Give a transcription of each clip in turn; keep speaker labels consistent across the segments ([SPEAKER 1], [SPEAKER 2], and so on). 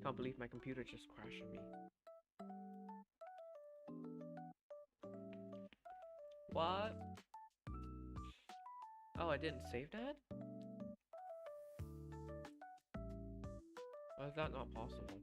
[SPEAKER 1] Can't believe my computer just crashed on me. What? Oh, I didn't save that? Why is that not possible?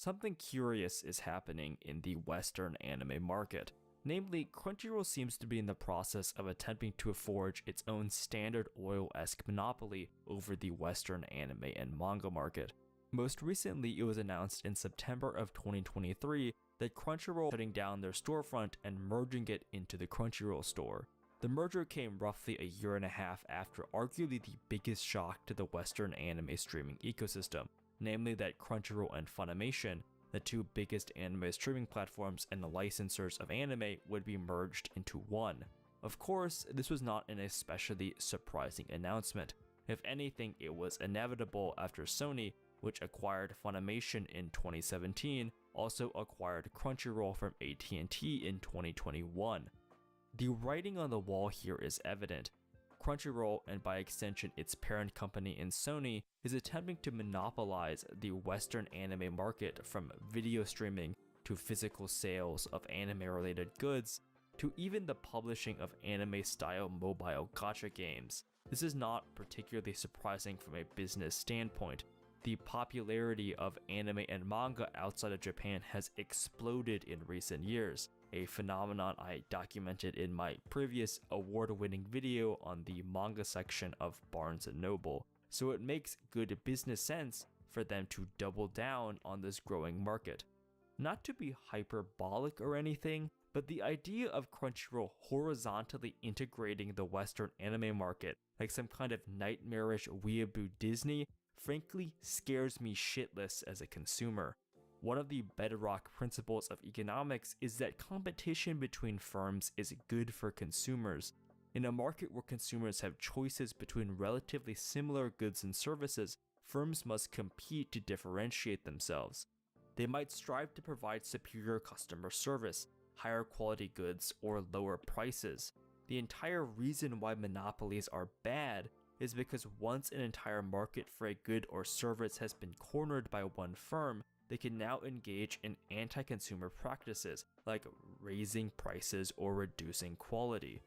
[SPEAKER 2] Something curious is happening in the Western anime market. Namely, Crunchyroll seems to be in the process of attempting to forge its own Standard Oil-esque monopoly over the Western anime and manga market. Most recently, it was announced in September of 2023 that Crunchyroll was shutting down their storefront and merging it into the Crunchyroll store. The merger came roughly a year and a half after arguably the biggest shock to the Western anime streaming ecosystem, namely that Crunchyroll and Funimation, the two biggest anime streaming platforms and the licensors of anime, would be merged into one. Of course, this was not an especially surprising announcement. If anything, it was inevitable after Sony, which acquired Funimation in 2017, also acquired Crunchyroll from AT&T in 2021. The writing on the wall here is evident. Crunchyroll, and by extension its parent company in Sony, is attempting to monopolize the Western anime market, from video streaming to physical sales of anime-related goods, to even the publishing of anime-style mobile gacha games. This is not particularly surprising from a business standpoint. The popularity of anime and manga outside of Japan has exploded in recent years, a phenomenon I documented in my previous award-winning video on the manga section of Barnes & Noble, so it makes good business sense for them to double down on this growing market. Not to be hyperbolic or anything, but the idea of Crunchyroll horizontally integrating the Western anime market like some kind of nightmarish weeaboo Disney frankly scares me shitless as a consumer. One of the bedrock principles of economics is that competition between firms is good for consumers. In a market where consumers have choices between relatively similar goods and services, firms must compete to differentiate themselves. They might strive to provide superior customer service, higher quality goods, or lower prices. The entire reason why monopolies are bad is because once an entire market for a good or service has been cornered by one firm, they can now engage in anti-consumer practices like raising prices or reducing quality.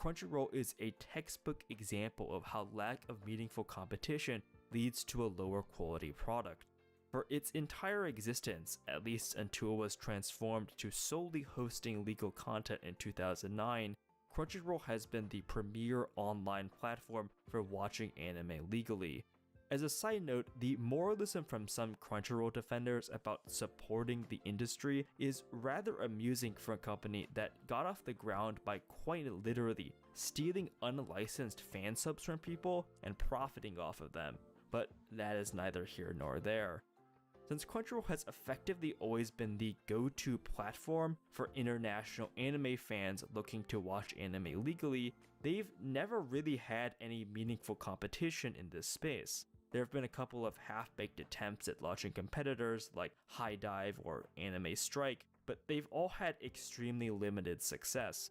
[SPEAKER 2] Crunchyroll is a textbook example of how lack of meaningful competition leads to a lower quality product. For its entire existence, at least until it was transformed to solely hosting legal content in 2009, Crunchyroll has been the premier online platform for watching anime legally. As a side note, the moralism from some Crunchyroll defenders about supporting the industry is rather amusing for a company that got off the ground by quite literally stealing unlicensed fan subs from people and profiting off of them, but that is neither here nor there. Since Crunchyroll has effectively always been the go-to platform for international anime fans looking to watch anime legally, they've never really had any meaningful competition in this space. There have been a couple of half-baked attempts at launching competitors like High Dive or Anime Strike, but they've all had extremely limited success.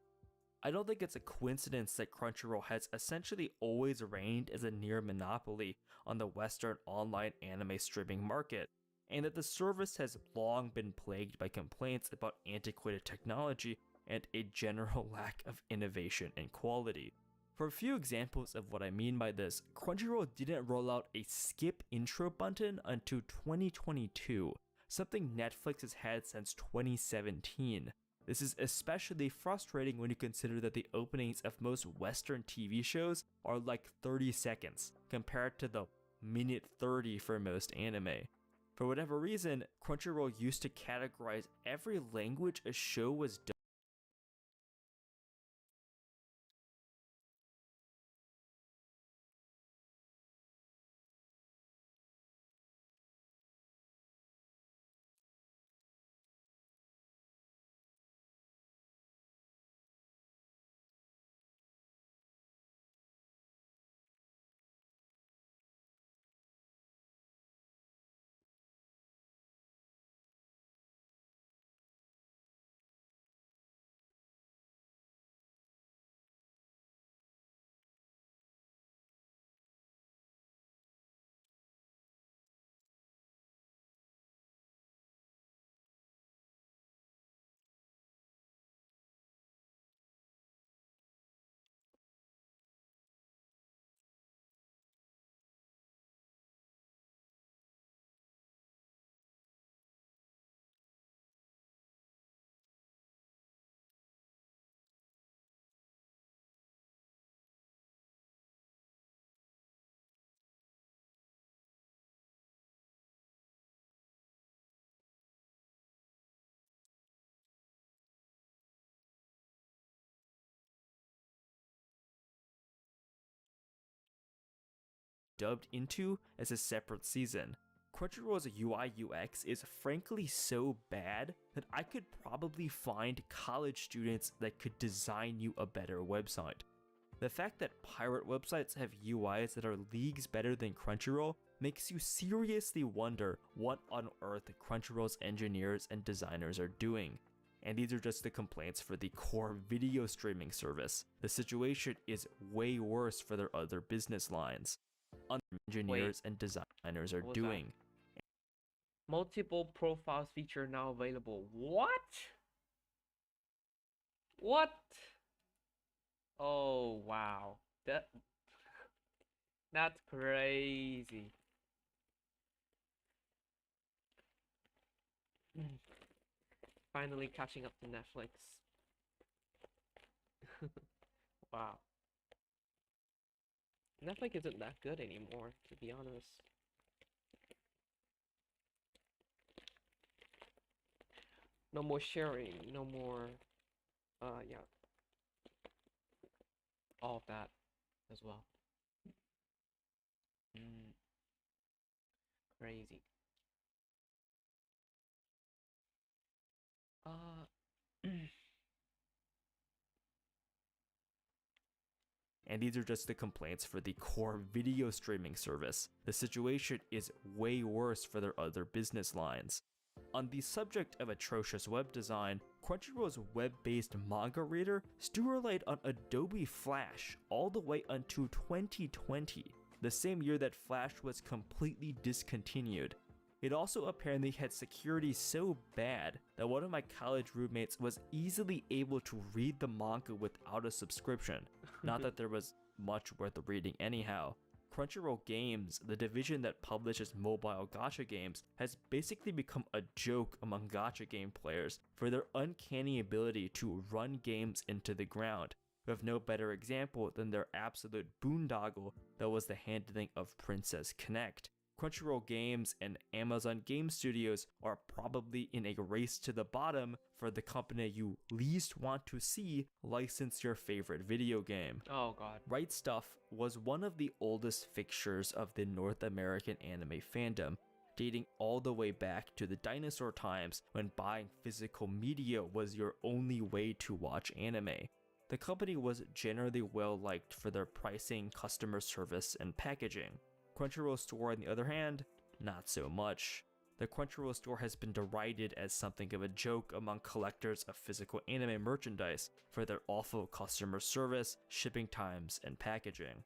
[SPEAKER 2] I don't think it's a coincidence that Crunchyroll has essentially always reigned as a near monopoly on the Western online anime streaming market, and that the service has long been plagued by complaints about antiquated technology and a general lack of innovation and quality. For a few examples of what I mean by this, Crunchyroll didn't roll out a skip intro button until 2022, something Netflix has had since 2017. This is especially frustrating when you consider that the openings of most Western TV shows are like 30 seconds, compared to the minute 30 for most anime. For whatever reason, Crunchyroll used to categorize every language a show was dubbed into as a separate season. Crunchyroll's UI UX is frankly so bad that I could probably find college students that could design you a better website. The fact that pirate websites have UIs that are leagues better than Crunchyroll makes you seriously wonder what on earth Crunchyroll's engineers and designers are doing. And these are just the complaints for the core video streaming service. The situation is way worse for their other business lines. Engineers and designers are doing.
[SPEAKER 1] Multiple profiles feature now available. What? What? Oh wow. That's crazy. Finally catching up to Netflix. Wow. Netflix isn't that good anymore, to be honest. No more sharing, no more, yeah. All of that as well. Crazy.
[SPEAKER 2] And these are just the complaints for the core video streaming service. The situation is way worse for their other business lines. On the subject of atrocious web design, Crunchyroll's web-based manga reader still relied on Adobe Flash all the way until 2020, the same year that Flash was completely discontinued. It also apparently had security so bad that one of my college roommates was easily able to read the manga without a subscription. Not that there was much worth reading anyhow. Crunchyroll Games, the division that publishes mobile gacha games, has basically become a joke among gacha game players for their uncanny ability to run games into the ground. We have no better example than their absolute boondoggle that was the handling of Princess Connect. Crunchyroll Games and Amazon Game Studios are probably in a race to the bottom for the company you least want to see license your favorite video game.
[SPEAKER 1] Oh god.
[SPEAKER 2] Right Stuff was one of the oldest fixtures of the North American anime fandom, dating all the way back to the dinosaur times when buying physical media was your only way to watch anime. The company was generally well liked for their pricing, customer service, and packaging. Crunchyroll Store, on the other hand, not so much. The Crunchyroll Store has been derided as something of a joke among collectors of physical anime merchandise for their awful customer service, shipping times, and packaging.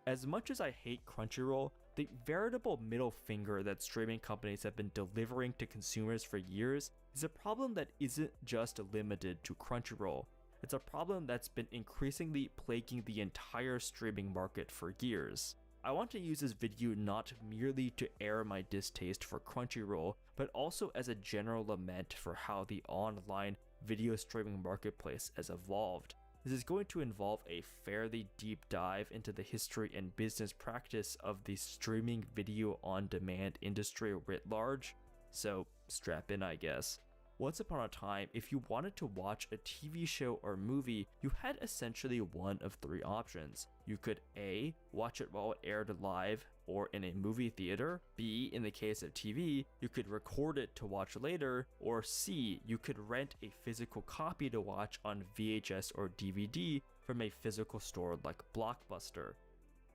[SPEAKER 2] As much as I hate Crunchyroll, the veritable middle finger that streaming companies have been delivering to consumers for years is a problem that isn't just limited to Crunchyroll. It's a problem that's been increasingly plaguing the entire streaming market for years. I want to use this video not merely to air my distaste for Crunchyroll, but also as a general lament for how the online video streaming marketplace has evolved. This is going to involve a fairly deep dive into the history and business practice of the streaming video on demand industry writ large, so strap in, I guess. Once upon a time, if you wanted to watch a TV show or movie, you had essentially one of three options. You could A, watch it while it aired live or in a movie theater, B, in the case of TV, you could record it to watch later, or C, you could rent a physical copy to watch on VHS or DVD from a physical store like Blockbuster.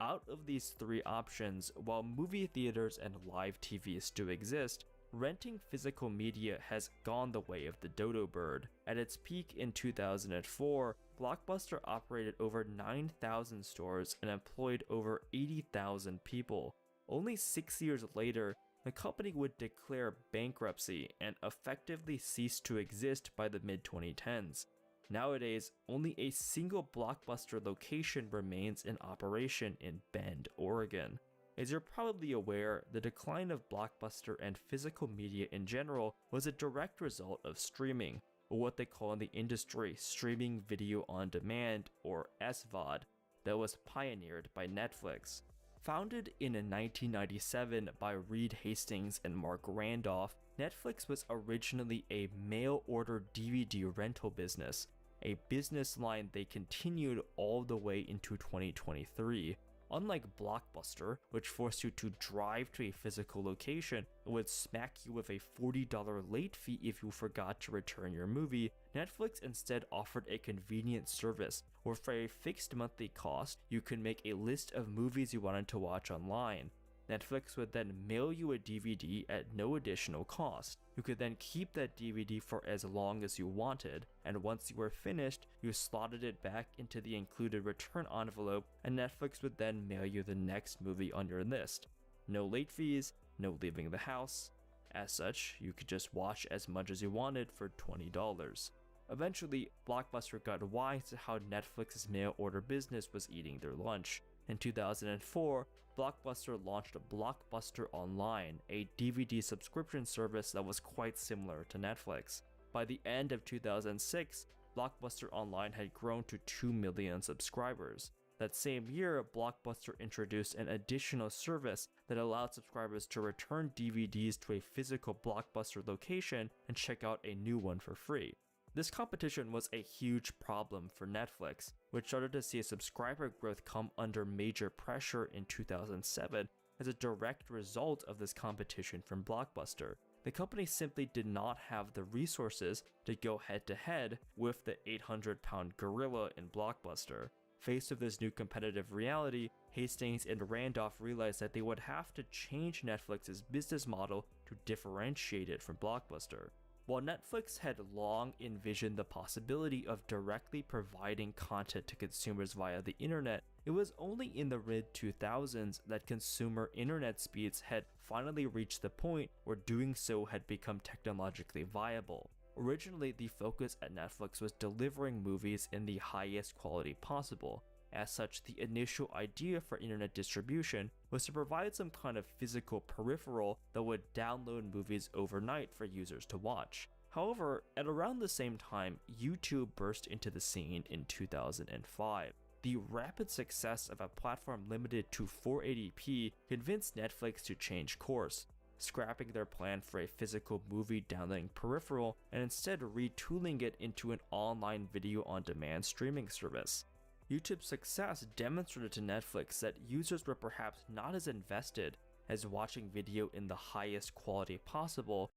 [SPEAKER 2] Out of these three options, while movie theaters and live TV still exist, renting physical media has gone the way of the dodo bird. At its peak in 2004, Blockbuster operated over 9,000 stores and employed over 80,000 people. Only 6 years later, the company would declare bankruptcy and effectively cease to exist by the mid-2010s. Nowadays, only a single Blockbuster location remains in operation in Bend, Oregon. As you're probably aware, the decline of Blockbuster and physical media in general was a direct result of streaming, or what they call in the industry streaming video on demand, or SVOD, that was pioneered by Netflix. Founded in 1997 by Reed Hastings and Mark Randolph, Netflix was originally a mail-order DVD rental business, a business line they continued all the way into 2023. Unlike Blockbuster, which forced you to drive to a physical location and would smack you with a $40 late fee if you forgot to return your movie, Netflix instead offered a convenient service where for a fixed monthly cost, you could make a list of movies you wanted to watch online. Netflix would then mail you a DVD at no additional cost. You could then keep that DVD for as long as you wanted, and once you were finished, you slotted it back into the included return envelope, and Netflix would then mail you the next movie on your list. No late fees, no leaving the house. As such, you could just watch as much as you wanted for $20. Eventually, Blockbuster got wise to how Netflix's mail order business was eating their lunch. In 2004, Blockbuster launched Blockbuster Online, a DVD subscription service that was quite similar to Netflix. By the end of 2006, Blockbuster Online had grown to 2 million subscribers. That same year, Blockbuster introduced an additional service that allowed subscribers to return DVDs to a physical Blockbuster location and check out a new one for free. This competition was a huge problem for Netflix, which started to see subscriber growth come under major pressure in 2007 as a direct result of this competition from Blockbuster. The company simply did not have the resources to go head to head with the 800-pound gorilla in Blockbuster. Faced with this new competitive reality, Hastings and Randolph realized that they would have to change Netflix's business model to differentiate it from Blockbuster. While Netflix had long envisioned the possibility of directly providing content to consumers via the internet, it was only in the mid-2000s that consumer internet speeds had finally reached the point where doing so had become technologically viable. Originally, the focus at Netflix was delivering movies in the highest quality possible. As such, the initial idea for internet distribution was to provide some kind of physical peripheral that would download movies overnight for users to watch. However, at around the same time, YouTube burst into the scene in 2005. The rapid success of a platform limited to 480p convinced Netflix to change course, scrapping their plan for a physical movie downloading peripheral and instead retooling it into an online video on demand streaming service. YouTube's success demonstrated to Netflix that users were perhaps not as invested as watching video in the highest quality possible,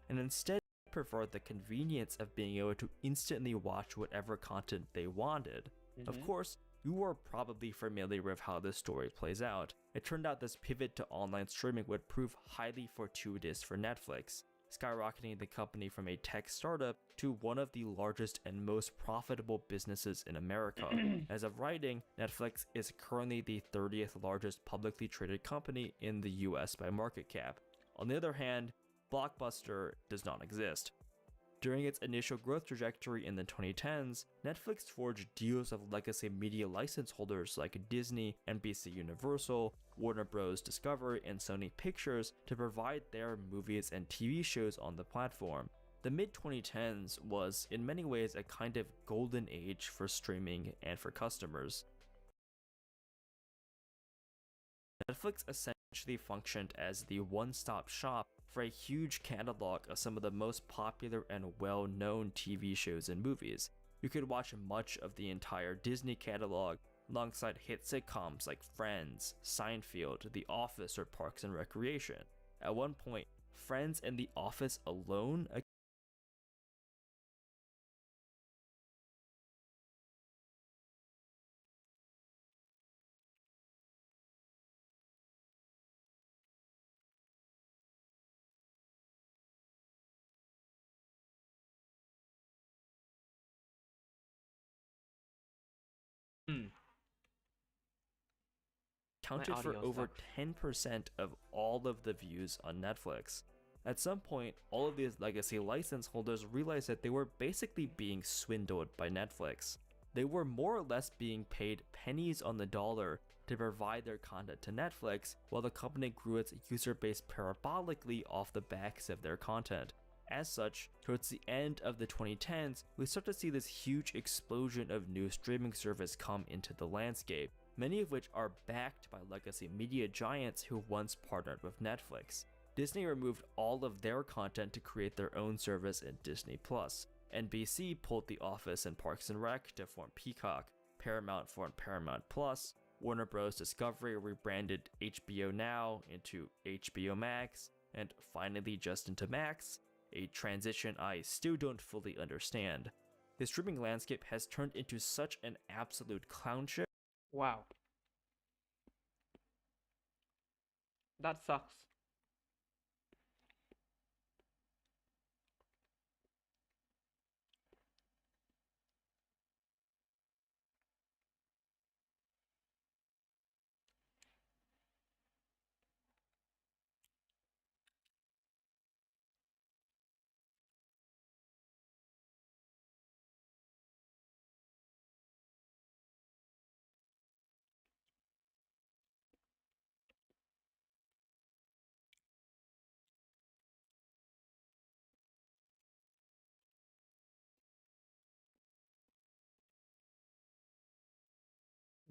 [SPEAKER 2] and instead preferred the convenience of being able to instantly watch whatever content they wanted. Of course, you are probably familiar with how this story plays out. It turned out this pivot to online streaming would prove highly fortuitous for Netflix, skyrocketing the company from a tech startup to one of the largest and most profitable businesses in America. As of writing, Netflix is currently the 30th largest publicly traded company in the US by market cap. On the other hand, Blockbuster does not exist. During its initial growth trajectory in the 2010s, Netflix forged deals with legacy media license holders like Disney, NBC Universal, Warner Bros. Discovery, and Sony Pictures to provide their movies and TV shows on the platform. The mid-2010s was, in many ways, a kind of golden age for streaming and for customers. Netflix essentially functioned as the one-stop shop for a huge catalog of some of the most popular and well-known TV shows and movies. You could watch much of the entire Disney catalog alongside hit sitcoms like Friends, Seinfeld, The Office, or Parks and Recreation. At one point, Friends and The Office alone
[SPEAKER 1] My
[SPEAKER 2] accounted for
[SPEAKER 1] audio
[SPEAKER 2] over
[SPEAKER 1] sucks.
[SPEAKER 2] 10% of all of the views on Netflix. At some point, all of these legacy license holders realized that they were basically being swindled by Netflix. They were more or less being paid pennies on the dollar to provide their content to Netflix, while the company grew its user base parabolically off the backs of their content. As such, towards the end of the 2010s, we start to see this huge explosion of new streaming service come into the landscape, many of which are backed by legacy media giants who once partnered with Netflix. Disney removed all of their content to create their own service in Disney+. NBC pulled The Office and Parks and Rec to form Peacock, Paramount formed Paramount+, Warner Bros. Discovery rebranded HBO Now into HBO Max, and finally just into Max, a transition I still don't fully understand. The streaming landscape has turned into such an absolute clown show.
[SPEAKER 1] Wow. That sucks.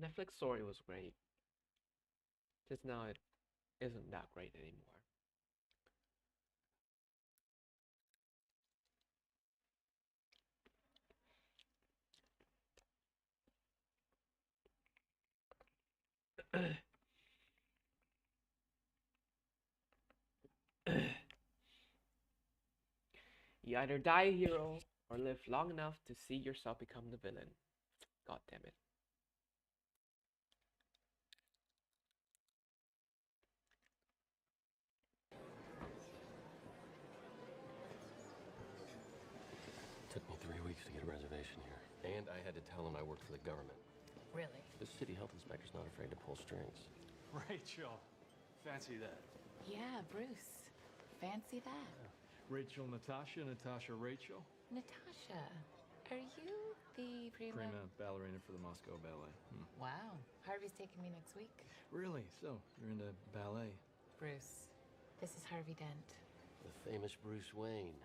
[SPEAKER 1] Netflix story was great. Just now it isn't that great anymore. You either die a hero or live long enough to see yourself become the villain. God damn it.
[SPEAKER 3] Took me 3 weeks to get a reservation here. And I had to tell them I worked for the government.
[SPEAKER 4] Really?
[SPEAKER 3] The city health inspector's not afraid to pull strings.
[SPEAKER 5] Rachel. Fancy that.
[SPEAKER 4] Yeah, Bruce. Fancy that.
[SPEAKER 5] Rachel, Natasha, Natasha, Rachel.
[SPEAKER 4] Natasha, are you the prima?
[SPEAKER 5] Prima ballerina for the Moscow Ballet.
[SPEAKER 4] Wow. Harvey's taking me next week.
[SPEAKER 5] Really? So, you're into ballet?
[SPEAKER 4] Bruce, this is Harvey Dent.
[SPEAKER 3] The famous Bruce Wayne.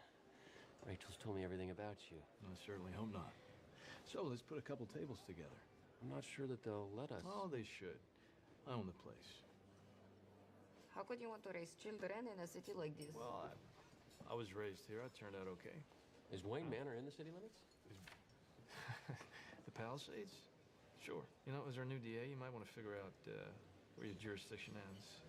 [SPEAKER 3] Rachel's told me everything about you.
[SPEAKER 5] I certainly hope not. So, let's put a couple tables together.
[SPEAKER 3] I'm not sure that they'll let us.
[SPEAKER 5] Oh, they should. I own the place.
[SPEAKER 6] How could you want to raise children in a city like this?
[SPEAKER 5] Well, I was raised here. I turned out okay.
[SPEAKER 3] Is Wayne Manor in the city limits?
[SPEAKER 5] The Palisades? Sure. You know, as our new DA, you might want to figure out where your jurisdiction ends.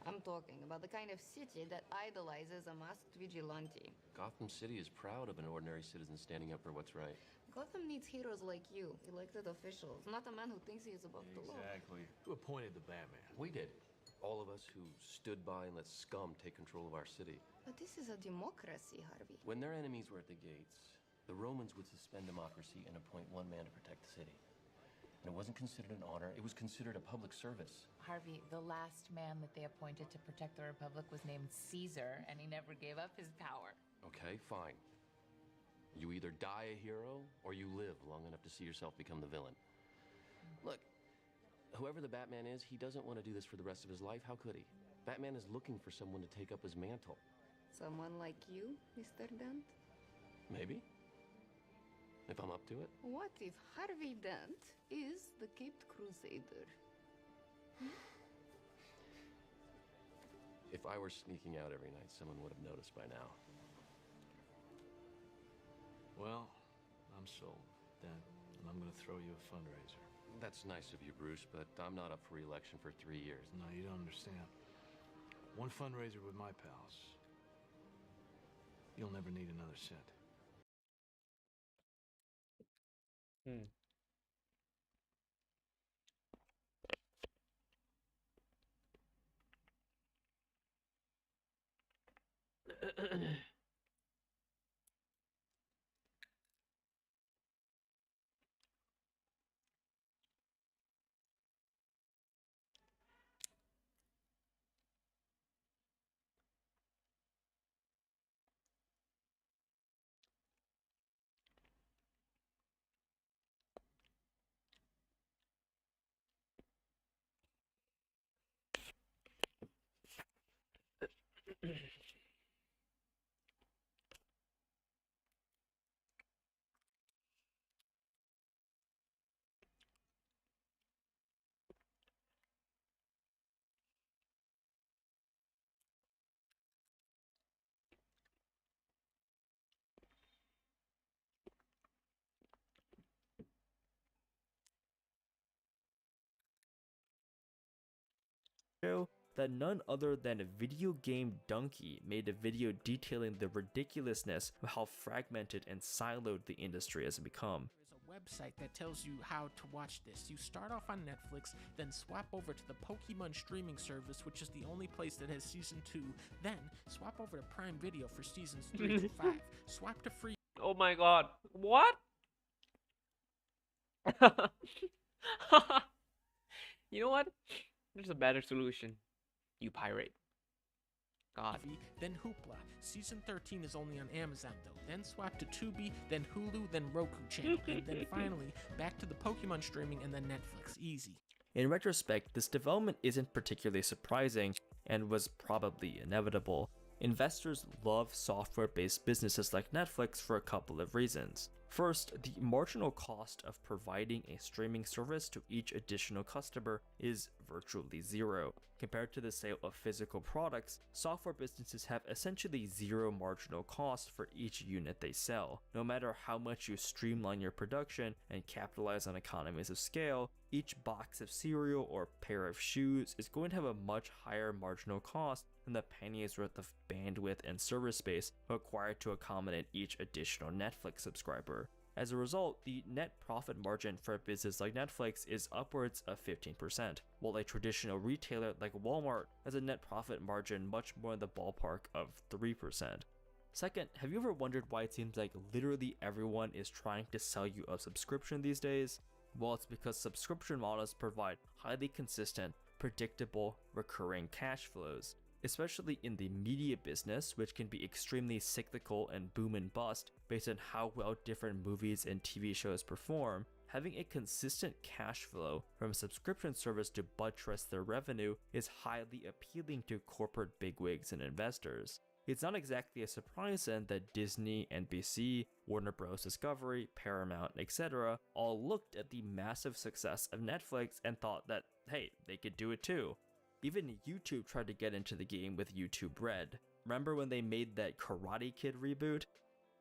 [SPEAKER 6] I'm talking about the kind of city that idolizes a masked vigilante.
[SPEAKER 3] Gotham City is proud of an ordinary citizen standing up for what's right.
[SPEAKER 6] Gotham needs heroes like you, elected officials, not a man who thinks he is above the law.
[SPEAKER 5] Exactly. Who appointed the Batman?
[SPEAKER 3] We did. All of us who stood by and let scum take control of our city.
[SPEAKER 6] But this is a democracy, Harvey.
[SPEAKER 3] When their enemies were at the gates, the Romans would suspend democracy and appoint one man to protect the city. And it wasn't considered an honor, it was considered a public service.
[SPEAKER 4] Harvey, the last man that they appointed to protect the Republic was named Caesar, and he never gave up his power.
[SPEAKER 3] Okay, fine. You either die a hero, or you live long enough to see yourself become the villain. Look, whoever the Batman is, he doesn't want to do this for the rest of his life. How could he? Batman is looking for someone to take up his mantle.
[SPEAKER 6] Someone like you, Mr. Dent?
[SPEAKER 3] Maybe. If I'm up to it.
[SPEAKER 6] What if Harvey Dent is the Caped Crusader?
[SPEAKER 3] If I were sneaking out every night, someone would have noticed by now.
[SPEAKER 5] Well, I'm sold. Then I'm going to throw you a fundraiser.
[SPEAKER 3] That's nice of you, Bruce, but I'm not up for re-election for 3 years.
[SPEAKER 5] No, you don't understand. One fundraiser with my pals. You'll never need another cent.
[SPEAKER 2] Show that none other than a video game donkey made a video detailing the ridiculousness of how fragmented and siloed the industry has become.
[SPEAKER 7] There's a website that tells you how to watch this. You start off on Netflix, then swap over to the Pokemon streaming service, which is the only place that has season 2. Then swap over to Prime Video for seasons 3 to 5. Swap to free.
[SPEAKER 1] Oh my god. What? You know what? There's a better solution. You pirate. God.
[SPEAKER 7] Then Hoopla. Season 13 is only on Amazon though. Then swap to Tubi, then Hulu, then Roku channel, and then finally back to the Pokemon streaming and then Netflix. Easy.
[SPEAKER 2] In retrospect, this development isn't particularly surprising and was probably inevitable. Investors love software-based businesses like Netflix for a couple of reasons. First, the marginal cost of providing a streaming service to each additional customer is virtually zero. Compared to the sale of physical products, software businesses have essentially zero marginal cost for each unit they sell. No matter how much you streamline your production and capitalize on economies of scale, each box of cereal or pair of shoes is going to have a much higher marginal cost than the penny's worth of bandwidth and server space required to accommodate each additional Netflix subscriber. As a result, the net profit margin for a business like Netflix is upwards of 15%, while a traditional retailer like Walmart has a net profit margin much more in the ballpark of 3%. Second, have you ever wondered why it seems like literally everyone is trying to sell you a subscription these days? Well, it's because subscription models provide highly consistent, predictable, recurring cash flows. Especially in the media business, which can be extremely cyclical and boom and bust based on how well different movies and TV shows perform, having a consistent cash flow from a subscription service to buttress their revenue is highly appealing to corporate bigwigs and investors. It's not exactly a surprise then that Disney, NBC, Warner Bros. Discovery, Paramount, etc. all looked at the massive success of Netflix and thought that, hey, they could do it too. Even YouTube tried to get into the game with YouTube Red. Remember when they made that Karate Kid reboot?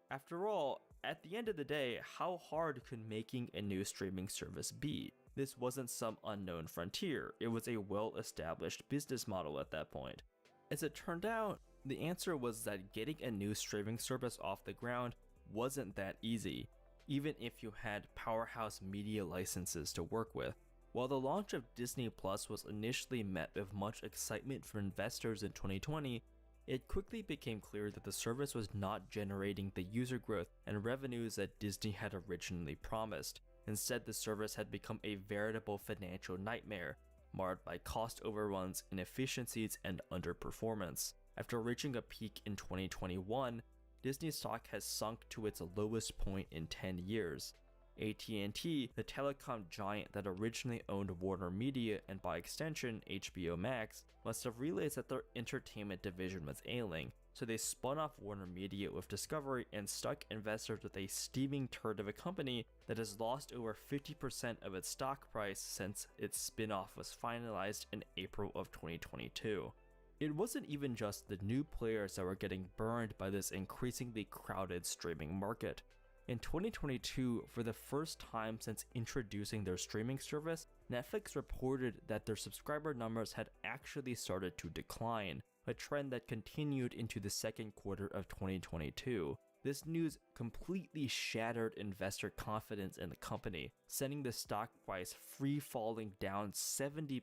[SPEAKER 2] After all, at the end of the day, how hard could making a new streaming service be? This wasn't some unknown frontier, it was a well-established business model at that point. As it turned out, the answer was that getting a new streaming service off the ground wasn't that easy, even if you had powerhouse media licenses to work with. While the launch of Disney Plus was initially met with much excitement for investors in 2020, it quickly became clear that the service was not generating the user growth and revenues that Disney had originally promised. Instead, the service had become a veritable financial nightmare, marred by cost overruns, inefficiencies, and underperformance. After reaching a peak in 2021, Disney stock has sunk to its lowest point in 10 years. AT&T, the telecom giant that originally owned Warner Media and by extension HBO Max, must have realized that their entertainment division was ailing, so they spun off Warner Media with Discovery and stuck investors with a steaming turd of a company that has lost over 50% of its stock price since its spin-off was finalized in April of 2022. It wasn't even just the new players that were getting burned by this increasingly crowded streaming market. In 2022, for the first time since introducing their streaming service, Netflix reported that their subscriber numbers had actually started to decline, a trend that continued into the second quarter of 2022. This news completely shattered investor confidence in the company, sending the stock price free falling down 70%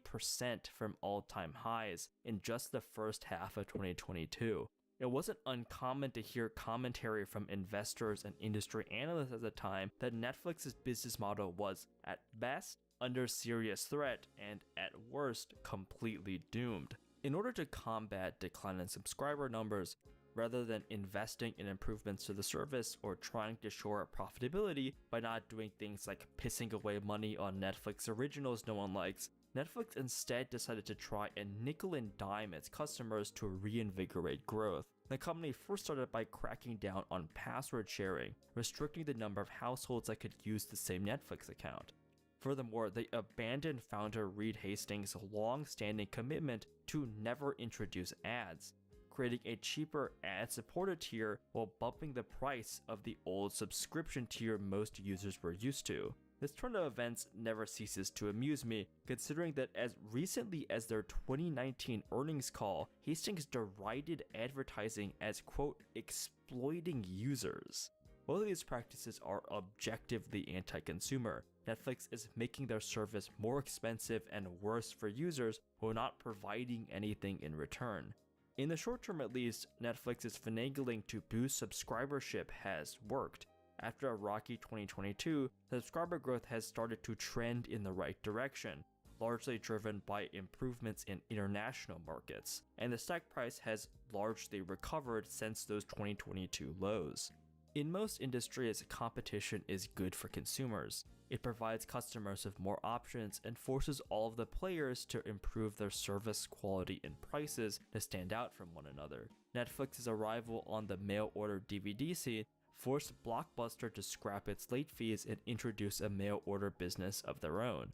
[SPEAKER 2] from all-time highs in just the first half of 2022. It wasn't uncommon to hear commentary from investors and industry analysts at the time that Netflix's business model was, at best, under serious threat and, at worst, completely doomed. In order to combat declining subscriber numbers, rather than investing in improvements to the service or trying to shore up profitability by not doing things like pissing away money on Netflix originals no one likes, Netflix instead decided to try and nickel and dime its customers to reinvigorate growth. The company first started by cracking down on password sharing, restricting the number of households that could use the same Netflix account. Furthermore, they abandoned founder Reed Hastings' long-standing commitment to never introduce ads, creating a cheaper ad-supported tier while bumping the price of the old subscription tier most users were used to. This turn of events never ceases to amuse me, considering that as recently as their 2019 earnings call, Hastings derided advertising as, quote, exploiting users. Both of these practices are objectively anti-consumer. Netflix is making their service more expensive and worse for users who are not providing anything in return. In the short term at least, Netflix's finagling to boost subscribership has worked. After a rocky 2022, subscriber growth has started to trend in the right direction, largely driven by improvements in international markets, and the stock price has largely recovered since those 2022 lows. In most industries, competition is good for consumers. It provides customers with more options and forces all of the players to improve their service quality and prices to stand out from one another. Netflix's arrival on the mail-order DVD scene forced Blockbuster to scrap its late fees and introduce a mail-order business of their own.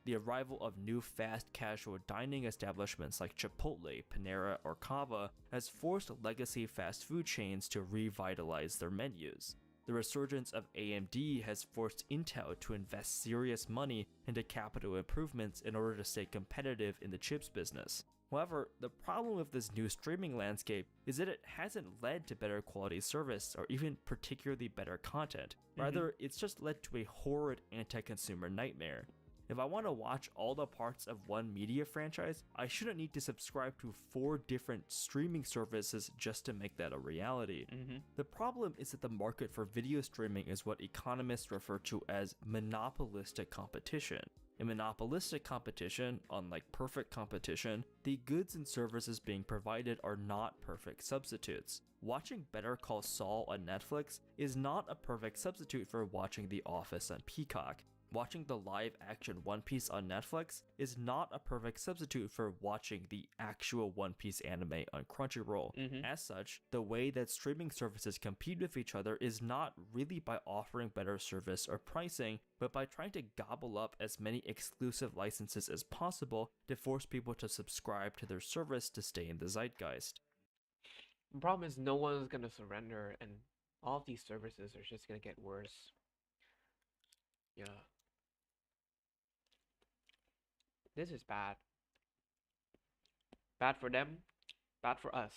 [SPEAKER 2] The arrival of new fast casual dining establishments like Chipotle, Panera, or Cava has forced legacy fast food chains to revitalize their menus. The resurgence of AMD has forced Intel to invest serious money into capital improvements in order to stay competitive in the chips business. However, the problem with this new streaming landscape is that it hasn't led to better quality service or even particularly better content. Rather, it's just led to a horrid anti-consumer nightmare. If I want to watch all the parts of one media franchise, I shouldn't need to subscribe to 4 different streaming services just to make that a reality. The problem is that the market for video streaming is what economists refer to as monopolistic competition. In monopolistic competition, unlike perfect competition, the goods and services being provided are not perfect substitutes. Watching Better Call Saul on Netflix is not a perfect substitute for watching The Office on Peacock. Watching the live-action One Piece on Netflix is not a perfect substitute for watching the actual One Piece anime on Crunchyroll. As such, the way that streaming services compete with each other is not really by offering better service or pricing, but by trying to gobble up as many exclusive licenses as possible to force people to subscribe to their service to stay in the zeitgeist.
[SPEAKER 1] The problem is no one's gonna surrender, and all of these services are just gonna get worse. Yeah. This is bad. Bad for them, bad for us.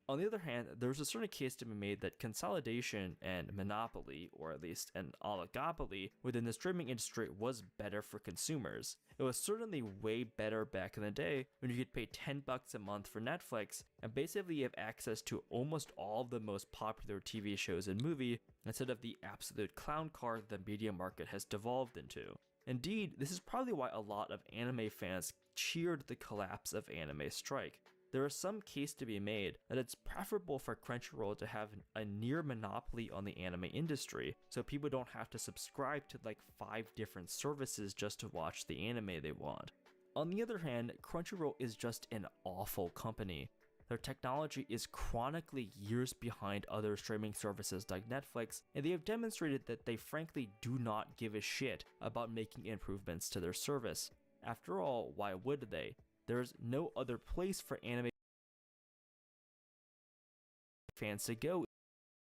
[SPEAKER 2] On the other hand, there's a certain case to be made that consolidation and monopoly, or at least an oligopoly, within the streaming industry was better for consumers. It was certainly way better back in the day when you could pay $10 a month for Netflix and basically have access to almost all of the most popular TV shows and movies instead of the absolute clown car the media market has devolved into. Indeed, this is probably why a lot of anime fans cheered the collapse of Anime Strike. There is some case to be made that it's preferable for Crunchyroll to have a near monopoly on the anime industry, so people don't have to subscribe to like 5 different services just to watch the anime they want. On the other hand, Crunchyroll is just an awful company. Their technology is chronically years behind other streaming services like Netflix, and they have demonstrated that they frankly do not give a shit about making improvements to their service. After all, why would they? There's no other place for anime fans to go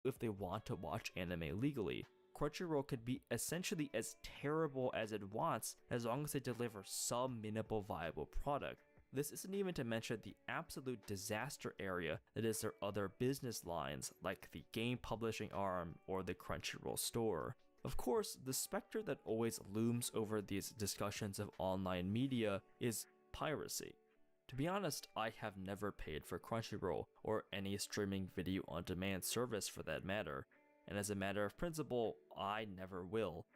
[SPEAKER 2] if they want to watch anime legally. Crunchyroll could be essentially as terrible as it wants as long as they deliver some minimal viable product. This isn't even to mention the absolute disaster area that is their other business lines, like the game publishing arm or the Crunchyroll store. Of course, the specter that always looms over these discussions of online media is piracy. To be honest, I have never paid for Crunchyroll, or any streaming video on demand service for that matter, and as a matter of principle, I never will.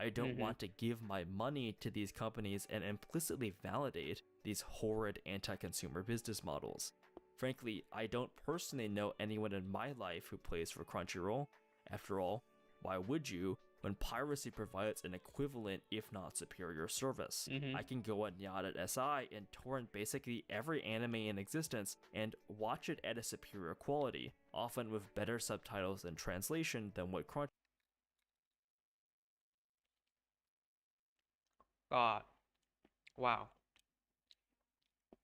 [SPEAKER 2] I don't want to give my money to these companies and implicitly validate these horrid anti-consumer business models. Frankly, I don't personally know anyone in my life who plays for Crunchyroll. After all, why would you, when piracy provides an equivalent if not superior service? I can go on Yacht.si and torrent basically every anime in existence and watch it at a superior quality, often with better subtitles and translation than what
[SPEAKER 1] God. Wow.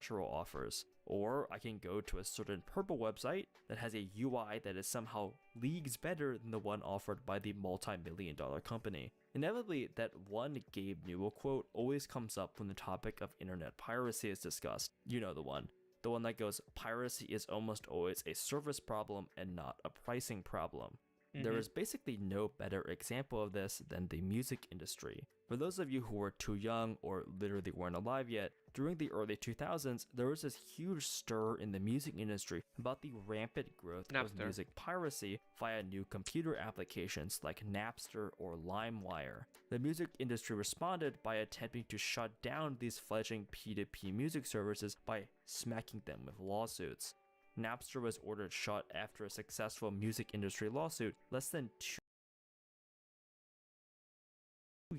[SPEAKER 2] Crunchyroll offers. Or I can go to a certain purple website that has a UI that is somehow leagues better than the one offered by the multi-million-dollar company. Inevitably, that one Gabe Newell quote always comes up when the topic of internet piracy is discussed. You know the one. the one that goes, piracy is almost always a service problem and not a pricing problem. There is basically no better example of this than the music industry. For those of you who were too young or literally weren't alive yet, during the early 2000s, there was this huge stir in the music industry about the rampant growth of
[SPEAKER 1] Napster.
[SPEAKER 2] music piracy via new computer applications like Napster or LimeWire. The music industry responded by attempting to shut down these fledgling P2P music services by smacking them with lawsuits. Napster was ordered shut after a successful music industry lawsuit less than 2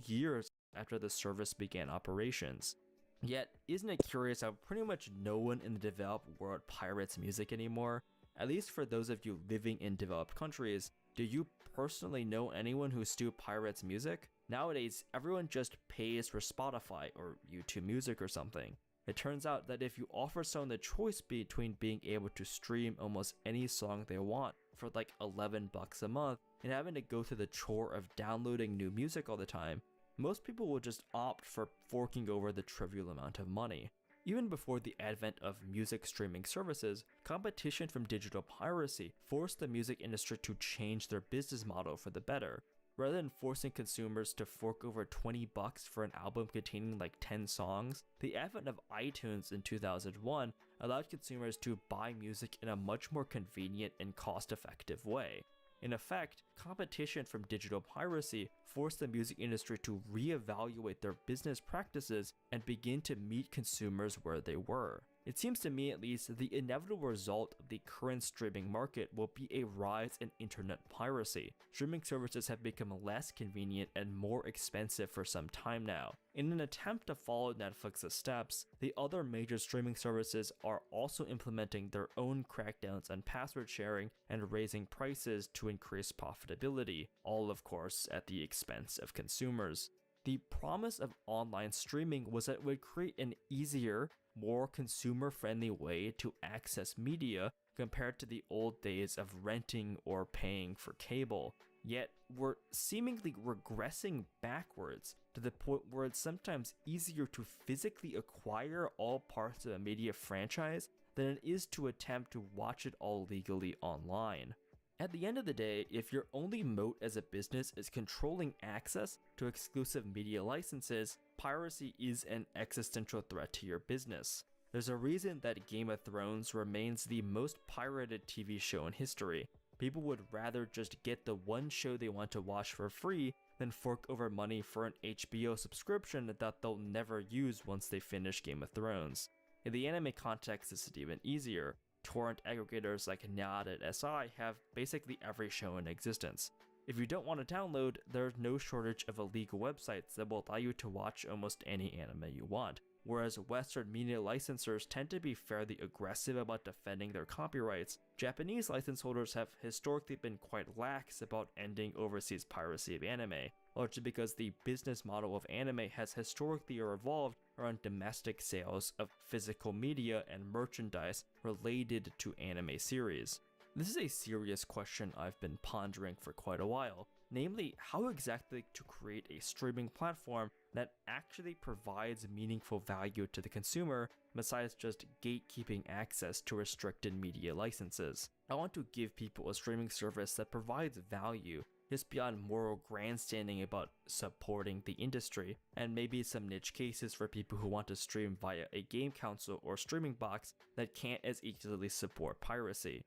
[SPEAKER 2] years after the service began operations. Yet, isn't it curious how pretty much no one in the developed world pirates music anymore? At least for those of you living in developed countries, do you personally know anyone who still pirates music? Nowadays, everyone just pays for Spotify or YouTube Music or something. It turns out that if you offer someone the choice between being able to stream almost any song they want for like $11 a month and having to go through the chore of downloading new music all the time, most people will just opt for forking over the trivial amount of money. Even before the advent of music streaming services, competition from digital piracy forced the music industry to change their business model for the better. Rather than forcing consumers to fork over $20 for an album containing like 10 songs, the advent of iTunes in 2001 allowed consumers to buy music in a much more convenient and cost-effective way. In effect, competition from digital piracy forced the music industry to reevaluate their business practices and begin to meet consumers where they were. It seems to me at least that the inevitable result of the current streaming market will be a rise in internet piracy. Streaming services have become less convenient and more expensive for some time now. In an attempt to follow Netflix's steps, the other major streaming services are also implementing their own crackdowns on password sharing and raising prices to increase profitability, all of course at the expense of consumers. The promise of online streaming was that it would create an easier, more consumer-friendly way to access media compared to the old days of renting or paying for cable. Yet, we're seemingly regressing backwards to the point where it's sometimes easier to physically acquire all parts of a media franchise than it is to attempt to watch it all legally online. At the end of the day, if your only moat as a business is controlling access to exclusive media licenses, piracy is an existential threat to your business. There's a reason that Game of Thrones remains the most pirated TV show in history. People would rather just get the one show they want to watch for free than fork over money for an HBO subscription that they'll never use once they finish Game of Thrones. In the anime context, this is even easier. Torrent aggregators like Nyad.si have basically every show in existence. If you don't want to download, there's no shortage of illegal websites that will allow you to watch almost any anime you want. Whereas Western media licensors tend to be fairly aggressive about defending their copyrights, Japanese license holders have historically been quite lax about ending overseas piracy of anime, largely because the business model of anime has historically revolved around domestic sales of physical media and merchandise related to anime series. This is a serious question I've been pondering for quite a while, namely how exactly to create a streaming platform that actually provides meaningful value to the consumer besides just gatekeeping access to restricted media licenses. I want to give people a streaming service that provides value just beyond moral grandstanding about supporting the industry, and maybe some niche cases for people who want to stream via a game console or streaming box that can't as easily support piracy.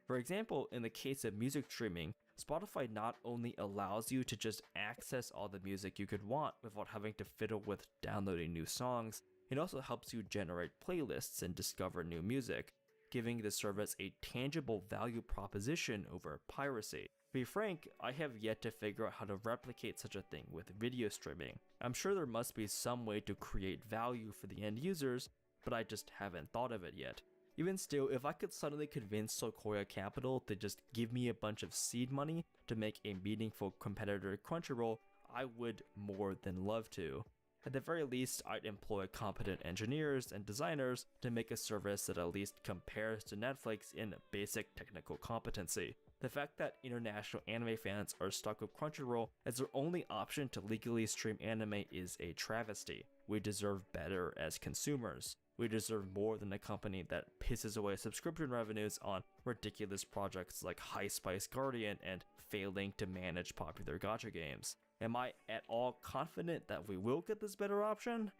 [SPEAKER 2] For example, in the case of music streaming, Spotify not only allows you to just access all the music you could want without having to fiddle with downloading new songs, it also helps you generate playlists and discover new music, giving the service a tangible value proposition over piracy. To be frank, I have yet to figure out how to replicate such a thing with video streaming. I'm sure there must be some way to create value for the end users, but I just haven't thought of it yet. Even still, if I could suddenly convince Sequoia Capital to just give me a bunch of seed money to make a meaningful competitor to Crunchyroll, I would more than love to. At the very least, I'd employ competent engineers and designers to make a service that at least compares to Netflix in basic technical competency. The fact that international anime fans are stuck with Crunchyroll as their only option to legally stream anime is a travesty. We deserve better as consumers. We deserve more than a company that pisses away subscription revenues on ridiculous projects like High Spice Guardian and failing to manage popular gacha games. Am I at all confident that we will get this better option?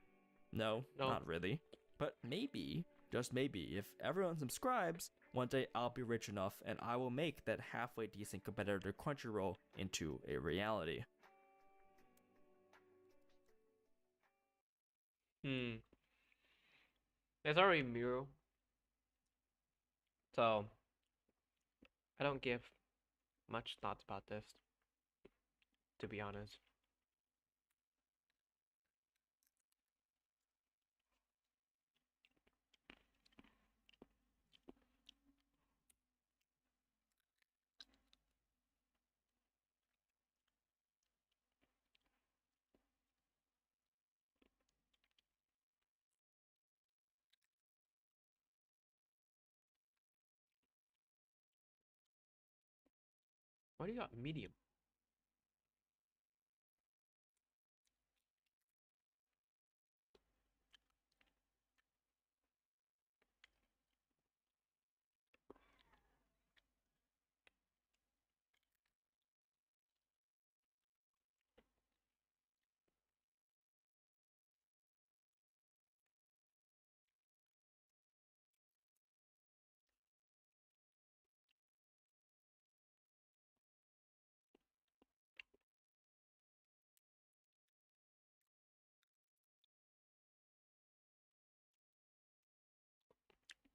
[SPEAKER 2] No,
[SPEAKER 1] No.
[SPEAKER 2] not really. But maybe, just maybe, if everyone subscribes, one day I'll be rich enough and I will make that halfway decent competitor to Crunchyroll into a reality.
[SPEAKER 1] There's already Miro, so I don't give much thoughts about this, to be honest. Why do you got medium?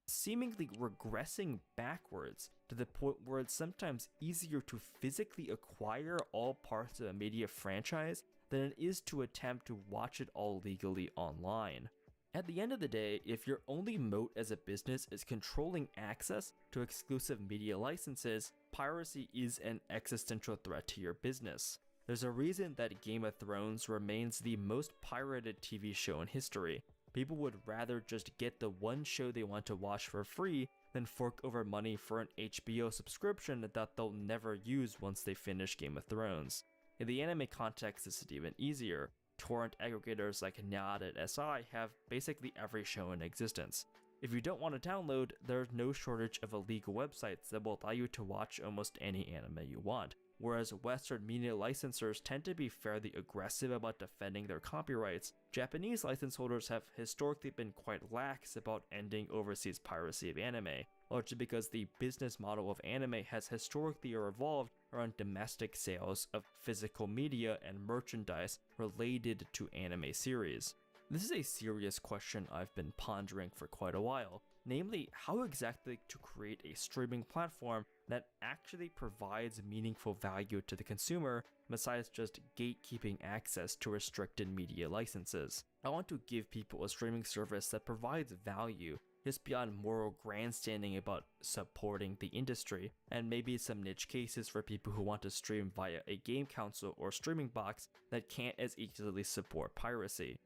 [SPEAKER 2] Seemingly regressing backwards to the point where it's sometimes easier to physically acquire all parts of a media franchise than it is to attempt to watch it all legally online. At the end of the day, if your only moat as a business is controlling access to exclusive media licenses, piracy is an existential threat to your business. There's a reason that Game of Thrones remains the most pirated TV show in history. People would rather just get the one show they want to watch for free than fork over money for an HBO subscription that they'll never use once they finish Game of Thrones. In the anime context, this is even easier. Torrent aggregators like Nyad.si have basically every show in existence. If you don't want to download, there's no shortage of illegal websites that will allow you to watch almost any anime you want. Whereas Western media licensors tend to be fairly aggressive about defending their copyrights, Japanese license holders have historically been quite lax about ending overseas piracy of anime, largely because the business model of anime has historically revolved around domestic sales of physical media and merchandise related to anime series. This is a serious question I've been pondering for quite a while, namely how exactly to create a streaming platform that actually provides meaningful value to the consumer besides just gatekeeping access to restricted media licenses. I want to give people a streaming service that provides value just beyond moral grandstanding about supporting the industry, and maybe some niche cases for people who want to stream via a game console or streaming box that can't as easily support piracy.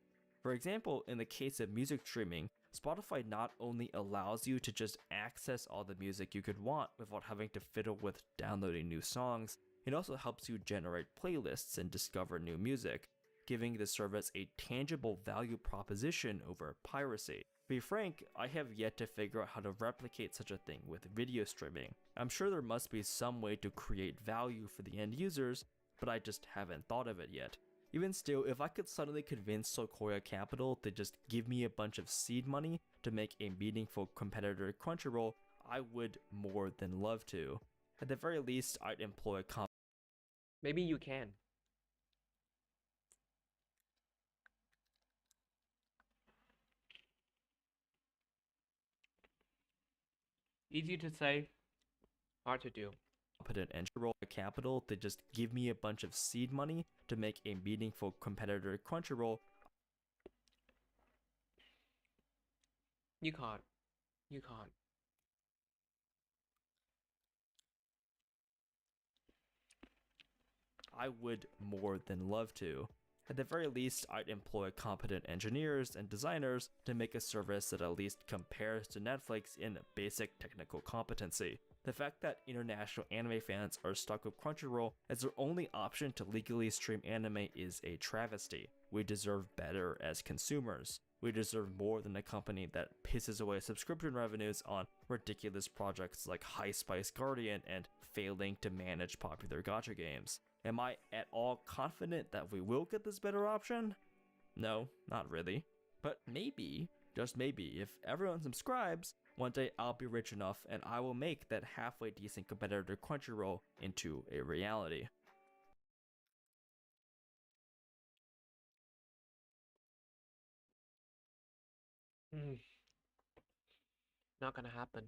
[SPEAKER 2] For example, in the case of music streaming, Spotify not only allows you to just access all the music you could want without having to fiddle with downloading new songs, it also helps you generate playlists and discover new music, giving the service a tangible value proposition over piracy. To be frank, I have yet to figure out how to replicate such a thing with video streaming. I'm sure there must be some way to create value for the end users, but I just haven't thought of it yet. Even still, if I could suddenly convince Sequoia Capital to just give me a bunch of seed money to make a meaningful competitor to Crunchyroll, I would more than love to. At the very least, I'd employ a
[SPEAKER 1] Maybe you can. Easy to say, hard to do.
[SPEAKER 2] competent engineer capital to just give me a bunch of seed money to make a meaningful competitor to Crunchyroll.
[SPEAKER 1] You can't. You can't.
[SPEAKER 2] I would more than love to. At the very least, I'd employ competent engineers and designers to make a service that at least compares to Netflix in basic technical competency. The fact that international anime fans are stuck with Crunchyroll as their only option to legally stream anime is a travesty. We deserve better as consumers. We deserve more than a company that pisses away subscription revenues on ridiculous projects like High Spice Guardian and failing to manage popular gacha games. Am I at all confident that we will get this better option? No, not really. But maybe, just maybe, if everyone subscribes, one day I'll be rich enough and I will make that halfway decent competitor to Crunchyroll into a reality.
[SPEAKER 1] Mm, not gonna happen.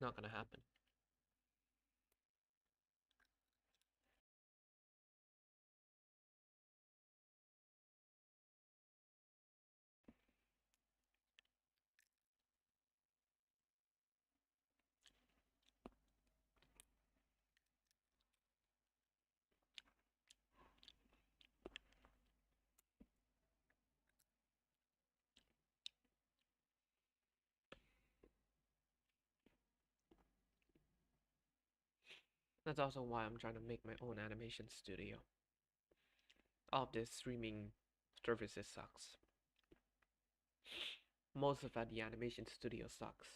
[SPEAKER 1] Not gonna happen. That's also why I'm trying to make my own animation studio. All of this streaming services sucks. Most of the animation studio sucks.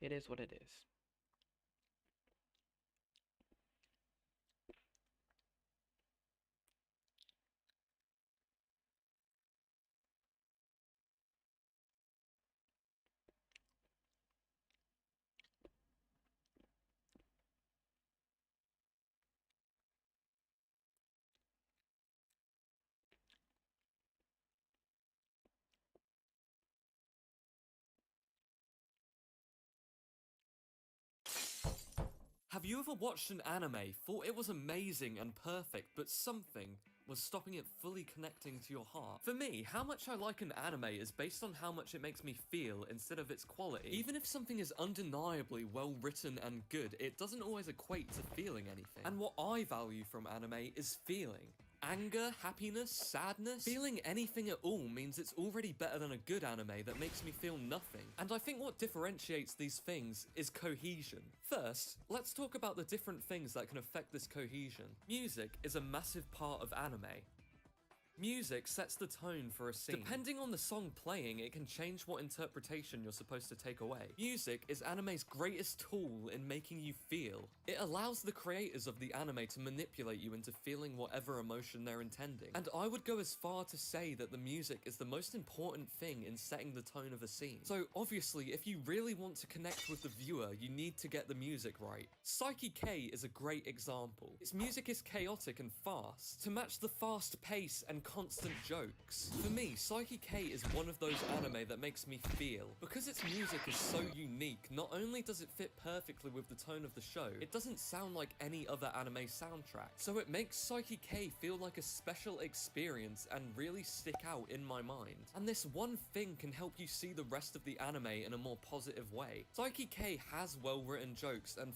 [SPEAKER 1] It is what it is.
[SPEAKER 8] Have you ever watched an anime, thought it was amazing and perfect, but something was stopping it fully connecting to your heart? For me, how much I like an anime is based on how much it makes me feel instead of its quality. Even if something is undeniably well written and good, it doesn't always equate to feeling anything. And what I value from anime is feeling. Anger, happiness, sadness, feeling anything at all means it's already better than a good anime that makes me feel nothing. And I think what differentiates these things is cohesion. First, let's talk about the different things that can affect this cohesion. Music is a massive part of anime. Music sets the tone for a scene. Depending on the song playing, it can change what interpretation you're supposed to take away. Music is anime's greatest tool in making you feel. It allows the creators of the anime to manipulate you into feeling whatever emotion they're intending. And I would go as far to say that the music is the most important thing in setting the tone of a scene. So obviously, if you really want to connect with the viewer, you need to get the music right. Psyche K is a great example. Its music is chaotic and fast, to match the fast pace and constant jokes. For me, Psyche K is one of those anime that makes me feel. Because its music is so unique, not only does it fit perfectly with the tone of the show, it doesn't sound like any other anime soundtrack. So it makes Psyche K feel like a special experience and really stick out in my mind. And this one thing can help you see the rest of the anime in a more positive way. Psyche K has well-written jokes and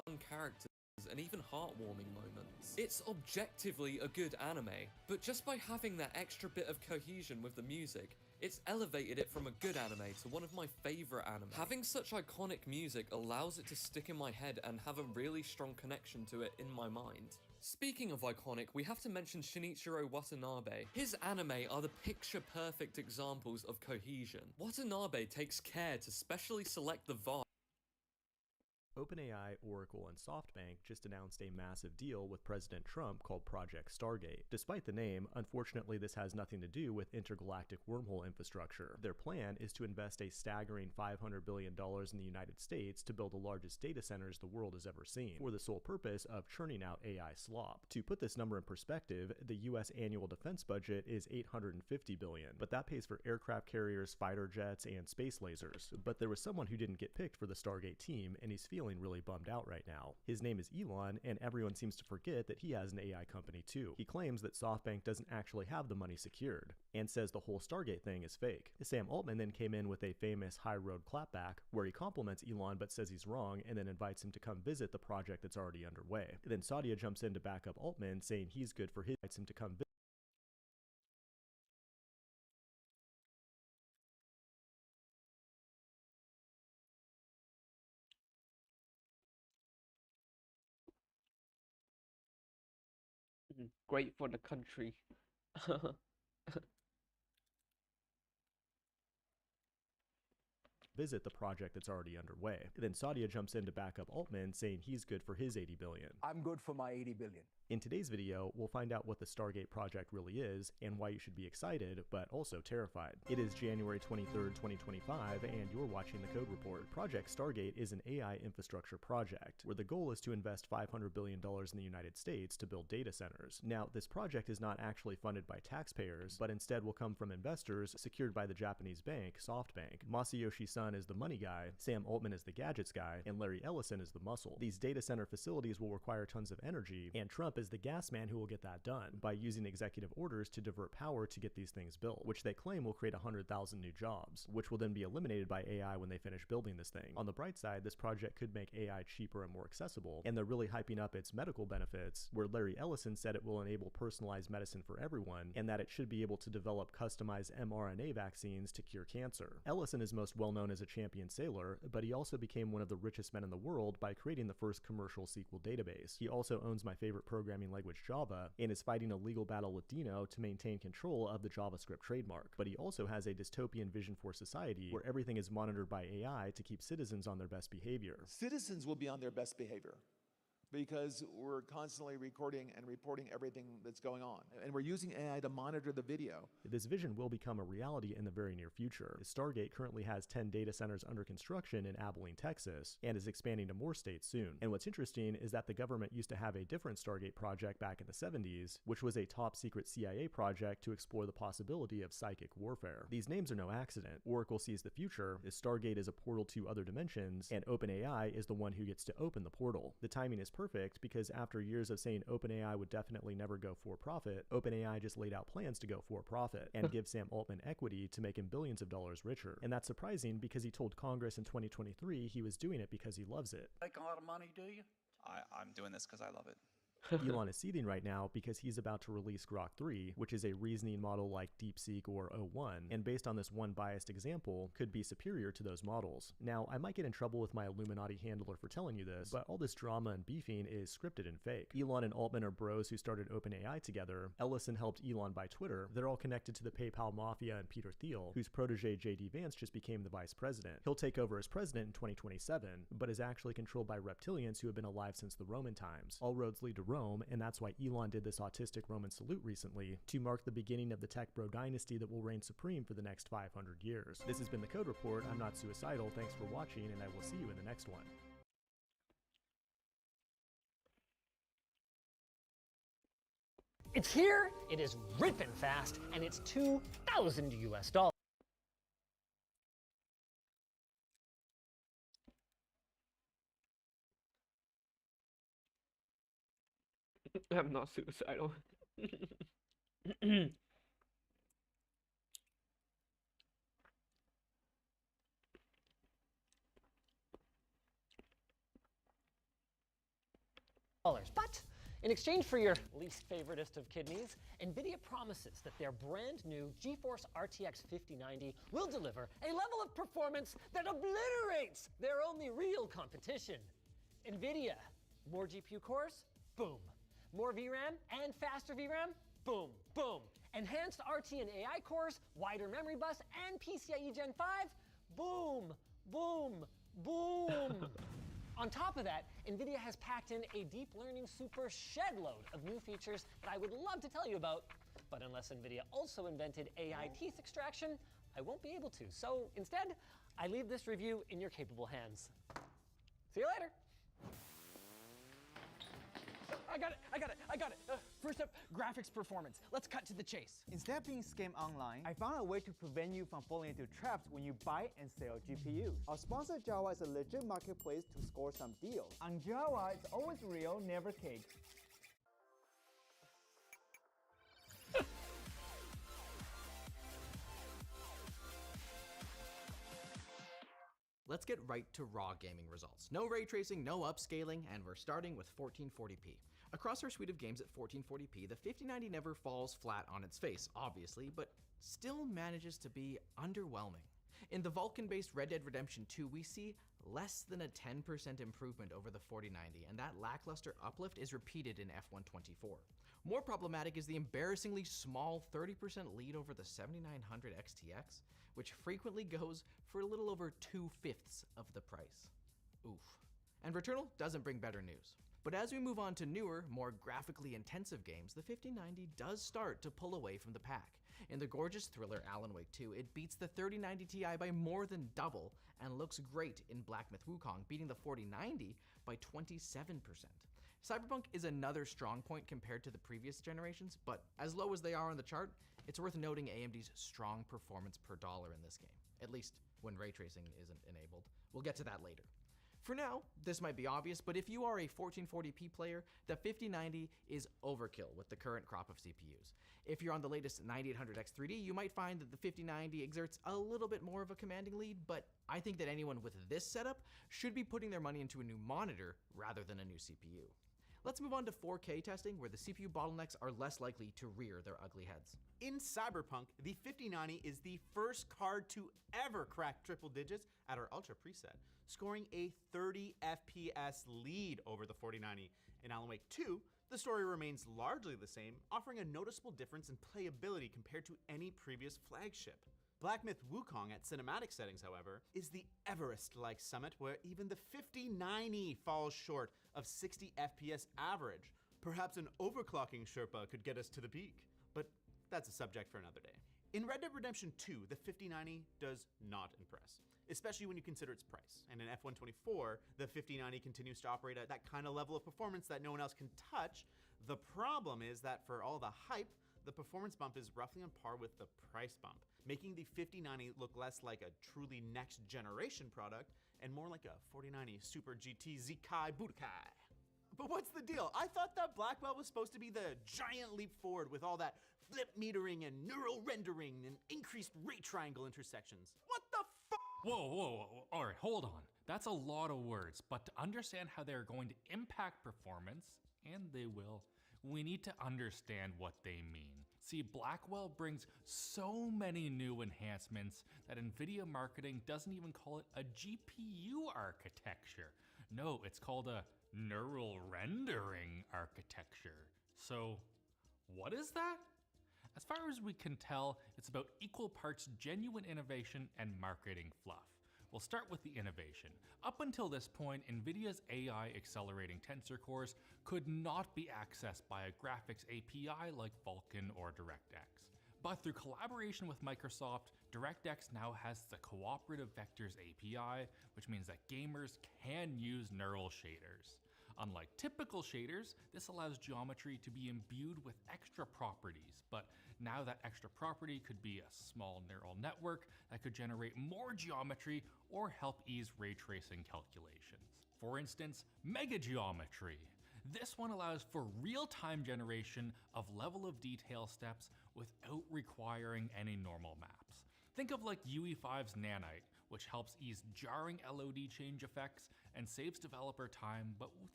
[SPEAKER 8] fun characters and even heartwarming moments. It's objectively a good anime, but just by having that extra bit of cohesion with the music, it's elevated it from a good anime to one of my favorite anime. Having such iconic music allows it to stick in my head and have a really strong connection to it in my mind. Speaking of iconic, we have to mention Shinichiro Watanabe. His anime are the picture-perfect examples of cohesion. Watanabe takes care to specially select the vibe.
[SPEAKER 9] OpenAI, Oracle, and SoftBank just announced a massive deal with President Trump called Project Stargate. Despite the name, unfortunately this has nothing to do with intergalactic wormhole infrastructure. Their plan is to invest a staggering $500 billion in the United States to build the largest data centers the world has ever seen, for the sole purpose of churning out AI slop. To put this number in perspective, the US annual defense budget is $850 billion, but that pays for aircraft carriers, fighter jets, and space lasers. But there was someone who didn't get picked for the Stargate team, and he's feeling really bummed out right now. His name is Elon, and everyone seems to forget that he has an AI company too. He claims that SoftBank doesn't actually have the money secured, and says the whole Stargate thing is fake. Sam Altman then came in with a famous high road clapback, where he compliments Elon but says he's wrong, and then invites him to come visit the project that's already underway. Then Sadia jumps in to back up Altman, saying he's good for his, invites him to come visit.
[SPEAKER 1] great for the country.
[SPEAKER 9] Visit the project that's already underway. Then Sadia jumps in to back up Altman, saying he's good for his 80 billion.
[SPEAKER 10] I'm good for my 80 billion.
[SPEAKER 9] In today's video, we'll find out what the Stargate project really is and why you should be excited, but also terrified. It is January 23rd, 2025, and you're watching The Code Report. Project Stargate is an AI infrastructure project, where the goal is to invest $500 billion in the United States to build data centers. Now, this project is not actually funded by taxpayers, but instead will come from investors secured by the Japanese bank, SoftBank. Masayoshi Son is the money guy, Sam Altman is the gadgets guy, and Larry Ellison is the muscle. These data center facilities will require tons of energy, and Trump is the gas man who will get that done by using executive orders to divert power to get these things built, which they claim will create 100,000 new jobs, which will then be eliminated by AI when they finish building this thing. On the bright side, this project could make AI cheaper and more accessible, and they're really hyping up its medical benefits, where Larry Ellison said it will enable personalized medicine for everyone, and that it should be able to develop customized mRNA vaccines to cure cancer. Ellison is most well known as a champion sailor, but he also became one of the richest men in the world by creating the first commercial SQL database. He also owns my favorite programming language Java, and is fighting a legal battle with Dino to maintain control of the JavaScript trademark. But he also has a dystopian vision for society where everything is monitored by AI to keep citizens on their best behavior.
[SPEAKER 11] Citizens will be on their best behavior because we're constantly recording and reporting everything that's going on. And we're using AI to monitor the video.
[SPEAKER 9] This vision will become a reality in the very near future. Stargate currently has 10 data centers under construction in Abilene, Texas, and is expanding to more states soon. And what's interesting is that the government used to have a different Stargate project back in the 70s, which was a top secret CIA project to explore the possibility of psychic warfare. These names are no accident. Oracle sees the future, as Stargate is a portal to other dimensions, and OpenAI is the one who gets to open the portal. The timing is perfect because after years of saying OpenAI would definitely never go for profit, OpenAI just laid out plans to go for profit and give Sam Altman equity to make him billions of dollars richer. And that's surprising because he told Congress in 2023 he was doing it because he loves it.
[SPEAKER 12] Make a lot of money, do you? I'm doing this because I love it.
[SPEAKER 9] Elon is seething right now because he's about to release Grok 3, which is a reasoning model like DeepSeek or O1, and based on this one biased example, could be superior to those models. Now, I might get in trouble with my Illuminati handler for telling you this, but all this drama and beefing is scripted and fake. Elon and Altman are bros who started OpenAI together. Ellison helped Elon buy Twitter. They're all connected to the PayPal mafia and Peter Thiel, whose protege JD Vance just became the vice president. He'll take over as president in 2027, but is actually controlled by reptilians who have been alive since the Roman times. All roads lead to Rome, and that's why Elon did this autistic Roman salute recently, to mark the beginning of the tech bro dynasty that will reign supreme for the next 500 years. This has been The Code Report. I'm not suicidal. Thanks for watching, and I will see you in the next one.
[SPEAKER 13] It's here, it is ripping fast, and it's $2,000 US.
[SPEAKER 1] I'm not suicidal.
[SPEAKER 13] But in exchange for your least favoritist of kidneys, NVIDIA promises that their brand new GeForce RTX 5090 will deliver a level of performance that obliterates their only real competition. NVIDIA, more GPU cores? Boom. More VRAM and faster VRAM? Boom, boom. Enhanced RT and AI cores, wider memory bus, and PCIe Gen 5? Boom, boom, boom. On top of that, NVIDIA has packed in a deep learning super shed load of new features that I would love to tell you about, but unless NVIDIA also invented AI teeth extraction, I won't be able to. So instead, I leave this review in your capable hands. See you later.
[SPEAKER 14] I got it. First up, graphics performance. Let's cut to the chase.
[SPEAKER 15] Instead of being scammed online, I found a way to prevent you from falling into traps when you buy and sell GPUs. Our sponsor Java is a legit marketplace to score some deals. On Java, it's always real, never cake.
[SPEAKER 16] Let's get right to raw gaming results. No ray tracing, no upscaling, and we're starting with 1440p. Across our suite of games at 1440p, the 5090 never falls flat on its face, obviously, but still manages to be underwhelming. In the Vulkan-based Red Dead Redemption 2, we see less than a 10% improvement over the 4090, and that lackluster uplift is repeated in F124. More problematic is the embarrassingly small 30% lead over the 7900 XTX, which frequently goes for a little over 2/5 of the price. Oof. And Returnal doesn't bring better news. But as we move on to newer, more graphically intensive games, the 5090 does start to pull away from the pack. In the gorgeous thriller Alan Wake 2, it beats the 3090 Ti by more than double and looks great in Black Myth Wukong, beating the 4090 by 27%. Cyberpunk is another strong point compared to the previous generations, but as low as they are on the chart, it's worth noting AMD's strong performance per dollar in this game, at least when ray tracing isn't enabled. We'll get to that later. For now, this might be obvious, but if you are a 1440p player, the 5090 is overkill with the current crop of CPUs. If you're on the latest 9800X3D, you might find that the 5090 exerts a little bit more of a commanding lead, but I think that anyone with this setup should be putting their money into a new monitor rather than a new CPU. Let's move on to 4K testing, where the CPU bottlenecks are less likely to rear their ugly heads.
[SPEAKER 10] In Cyberpunk, the 5090 is the first card to ever crack triple digits at our Ultra preset, scoring a 30 FPS lead over the 4090. In Alan Wake 2, the story remains largely the same, offering a noticeable difference in playability compared to any previous flagship. Black Myth Wukong at cinematic settings, however, is the Everest-like summit where even the 5090 falls short of 60 FPS average. Perhaps an overclocking Sherpa could get us to the peak, but that's a subject for another day. In Red Dead Redemption 2, the 5090 does not impress, especially when you consider its price. And in F124, the 5090 continues to operate at that kind of level of performance that no one else can touch. The problem is that for all the hype, the performance bump is roughly on par with the price bump, making the 5090 look less like a truly next generation product and more like a 4090 Super GT Isekai Budokai. But what's the deal? I thought that Blackwell was supposed to be the giant leap forward with all that flip metering and neural rendering and increased ray triangle intersections. What the f?
[SPEAKER 17] Whoa. All right, hold on. That's a lot of words, but to understand how they're going to impact performance, and they will, we need to understand what they mean. See, Blackwell brings so many new enhancements that NVIDIA marketing doesn't even call it a GPU architecture. No, it's called a neural rendering architecture. So, what is that? As far as we can tell, it's about equal parts genuine innovation and marketing fluff. We'll start with the innovation. Up until this point, NVIDIA's AI accelerating tensor cores could not be accessed by a graphics API like Vulkan or DirectX. But through collaboration with Microsoft, DirectX now has the Cooperative Vectors API, which means that gamers can use neural shaders. Unlike typical shaders, this allows geometry to be imbued with extra properties, but now that extra property could be a small neural network that could generate more geometry or help ease ray tracing calculations. For instance, mega geometry. This one allows for real-time generation of level of detail steps without requiring any normal maps. Think of like UE5's Nanite, which helps ease jarring LOD change effects and saves developer time, but with,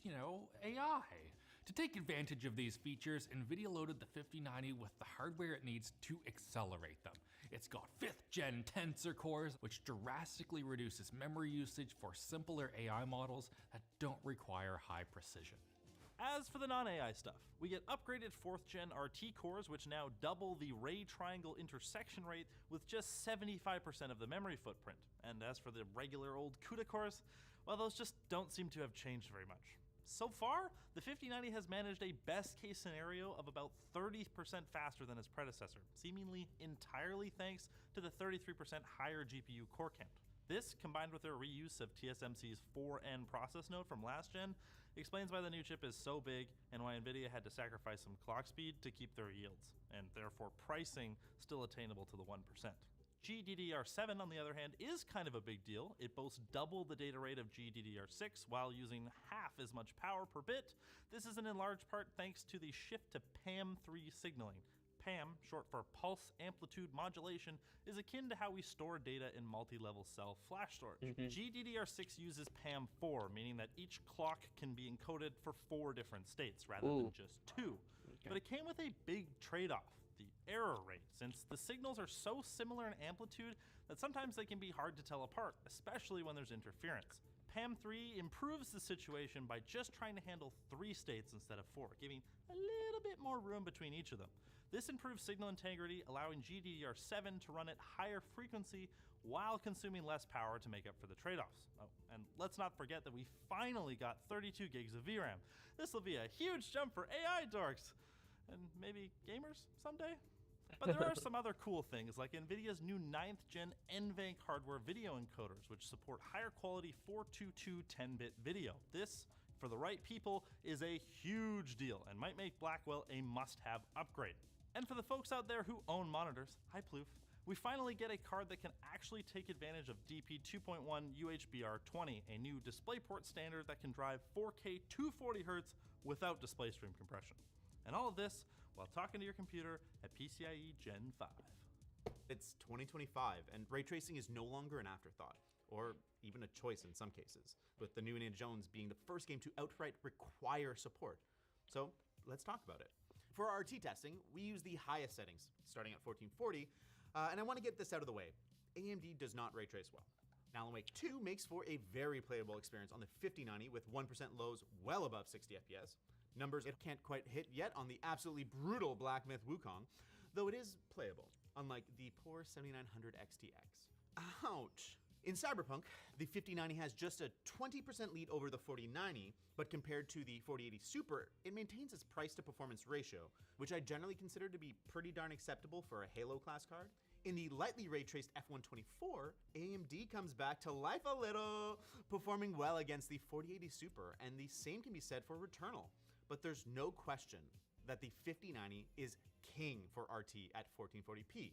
[SPEAKER 17] AI. To take advantage of these features, NVIDIA loaded the 5090 with the hardware it needs to accelerate them. It's got 5th gen tensor cores, which drastically reduces memory usage for simpler AI models that don't require high precision.
[SPEAKER 18] As for the non-AI stuff, we get upgraded 4th gen RT cores, which now double the ray triangle intersection rate with just 75% of the memory footprint. And as for the regular old CUDA cores, well, those just don't seem to have changed very much. So far, the 5090 has managed a best case scenario of about 30% faster than its predecessor, seemingly entirely thanks to the 33% higher GPU core count. This, combined with their reuse of TSMC's 4N process node from last gen, explains why the new chip is so big and why NVIDIA had to sacrifice some clock speed to keep their yields, and therefore pricing still attainable to the 1%. GDDR7, on the other hand, is kind of a big deal. It boasts double the data rate of GDDR6 while using half as much power per bit. This is in large part thanks to the shift to PAM3 signaling. PAM, short for Pulse Amplitude Modulation, is akin to how we store data in multi-level cell flash storage. GDDR6 uses PAM4, meaning that each clock can be encoded for 4 different states rather than just 2. But it came with a big trade-off. The error rate, since the signals are so similar in amplitude that sometimes they can be hard to tell apart, especially when there's interference. PAM3 improves the situation by just trying to handle 3 states instead of 4, giving a little bit more room between each of them. This improves signal integrity, allowing GDDR7 to run at higher frequency while consuming less power to make up for the trade-offs. Oh, and let's not forget that we finally got 32 gigs of VRAM. This will be a huge jump for AI dorks, and maybe gamers someday? But there are some other cool things, like NVIDIA's new 9th gen NVENC hardware video encoders, which support higher quality 422 10-bit video. This, for the right people, is a huge deal and might make Blackwell a must-have upgrade. And for the folks out there who own monitors, hi Ploof, we finally get a card that can actually take advantage of DP 2.1 UHBR20, a new DisplayPort standard that can drive 4K 240Hz without display stream compression. And all of this while talking to your computer at PCIe Gen 5.
[SPEAKER 10] It's 2025, and ray tracing is no longer an afterthought, or even a choice in some cases, with the new Indiana Jones being the first game to outright require support. So let's talk about it. For our RT testing, we use the highest settings, starting at 1440, and I want to get this out of the way. AMD does not ray trace well. Alan Wake 2 makes for a very playable experience on the 5090 with 1% lows well above 60 FPS. Numbers it can't quite hit yet on the absolutely brutal Black Myth Wukong, though it is playable, unlike the poor 7900 XTX. Ouch! In Cyberpunk, the 5090 has just a 20% lead over the 4090, but compared to the 4080 Super, it maintains its price to performance ratio, which I generally consider to be pretty darn acceptable for a Halo class card. In the lightly ray-traced F124, AMD comes back to life a little, performing well against the 4080 Super, and the same can be said for Returnal. But there's no question that the 5090 is king for RT at 1440p,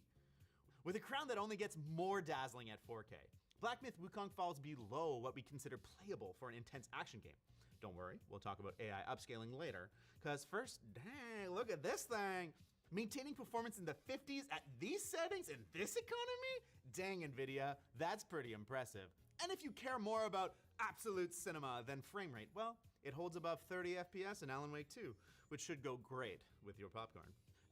[SPEAKER 10] with a crown that only gets more dazzling at 4K. Black Myth Wukong falls below what we consider playable for an intense action game. Don't worry, we'll talk about AI upscaling later, because first, dang, look at this thing! Maintaining performance in the 50s at these settings in this economy? Dang, NVIDIA, that's pretty impressive. And if you care more about absolute cinema than frame rate, well, it holds above 30 FPS in Alan Wake 2, which should go great with your popcorn.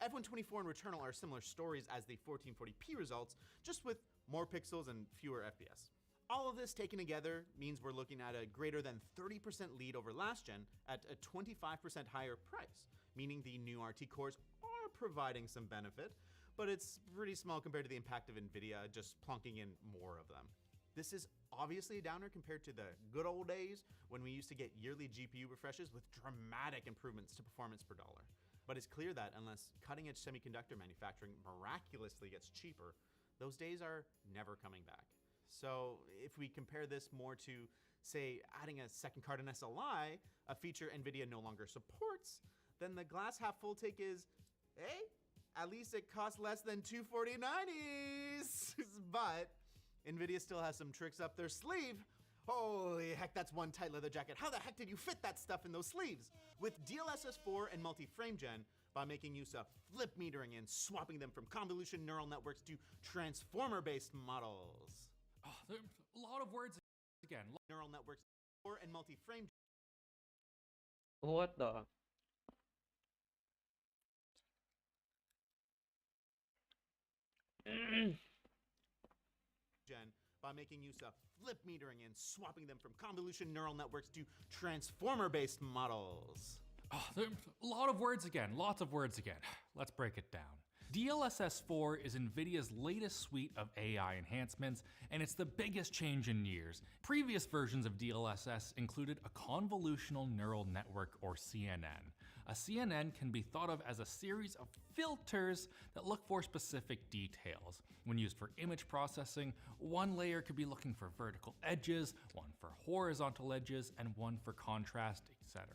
[SPEAKER 10] F124 and Returnal are similar stories as the 1440p results, just with more pixels and fewer FPS. All of this taken together means we're looking at a greater than 30% lead over last gen at a 25% higher price, meaning the new RT cores are providing some benefit, but it's pretty small compared to the impact of NVIDIA just plonking in more of them. This is obviously a downer compared to the good old days when we used to get yearly GPU refreshes with dramatic improvements to performance per dollar. But it's clear that unless cutting-edge semiconductor manufacturing miraculously gets cheaper, those days are never coming back. So if we compare this more to, say, adding a second card in SLI, a feature NVIDIA no longer supports, then the glass half full take is, hey, at least it costs less than 2 4090s. But NVIDIA still has some tricks up their sleeve. Holy heck, that's one tight leather jacket. How the heck did you fit that stuff in those sleeves? With DLSS4 and multi-frame gen, by making use of flip metering and swapping them from convolution neural networks to transformer-based models.
[SPEAKER 17] Oh, there are a lot of words again.
[SPEAKER 10] Neural networks and multi-frame.
[SPEAKER 1] What the?
[SPEAKER 10] Gen, by making use of flip metering and swapping them from convolution neural networks to transformer-based models.
[SPEAKER 17] Oh, there are a lot of words again, lots of words again. Let's break it down. DLSS4 is NVIDIA's latest suite of AI enhancements, and it's the biggest change in years. Previous versions of DLSS included a convolutional neural network, or CNN. A CNN can be thought of as a series of filters that look for specific details. When used for image processing, one layer could be looking for vertical edges, one for horizontal edges, and one for contrast, etc.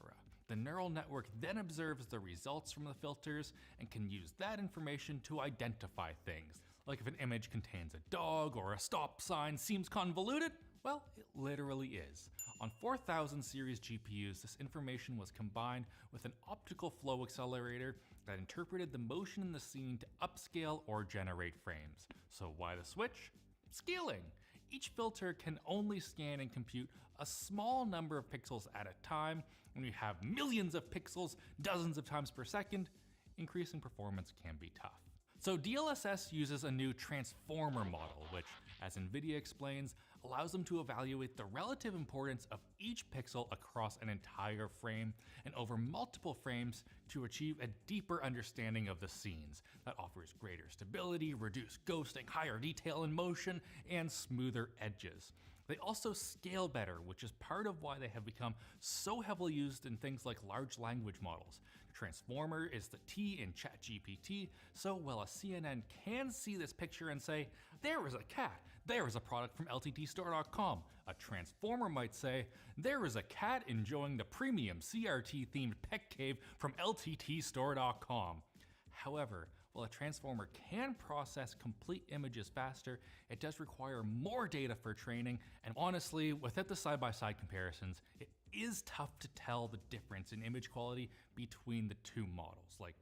[SPEAKER 17] The neural network then observes the results from the filters and can use that information to identify things. Like if an image contains a dog or a stop sign seems convoluted, well, it literally is. On 4000 series GPUs, this information was combined with an optical flow accelerator that interpreted the motion in the scene to upscale or generate frames. So why the switch? Scaling. Each filter can only scan and compute a small number of pixels at a time. When you have millions of pixels dozens of times per second, increasing performance can be tough. So DLSS uses a new transformer model, which, as NVIDIA explains, allows them to evaluate the relative importance of each pixel across an entire frame and over multiple frames to achieve a deeper understanding of the scenes that offers greater stability, reduced ghosting, higher detail in motion, and smoother edges. They also scale better, which is part of why they have become so heavily used in things like large language models. Transformer is the T in ChatGPT, so while a CNN can see this picture and say, there is a cat, there is a product from LTTstore.com, a transformer might say, there is a cat enjoying the premium CRT themed pet cave from LTTstore.com. However, while a transformer can process complete images faster, it does require more data for training, and honestly, without the side-by-side comparisons, it is tough to tell the difference in image quality between the two models, like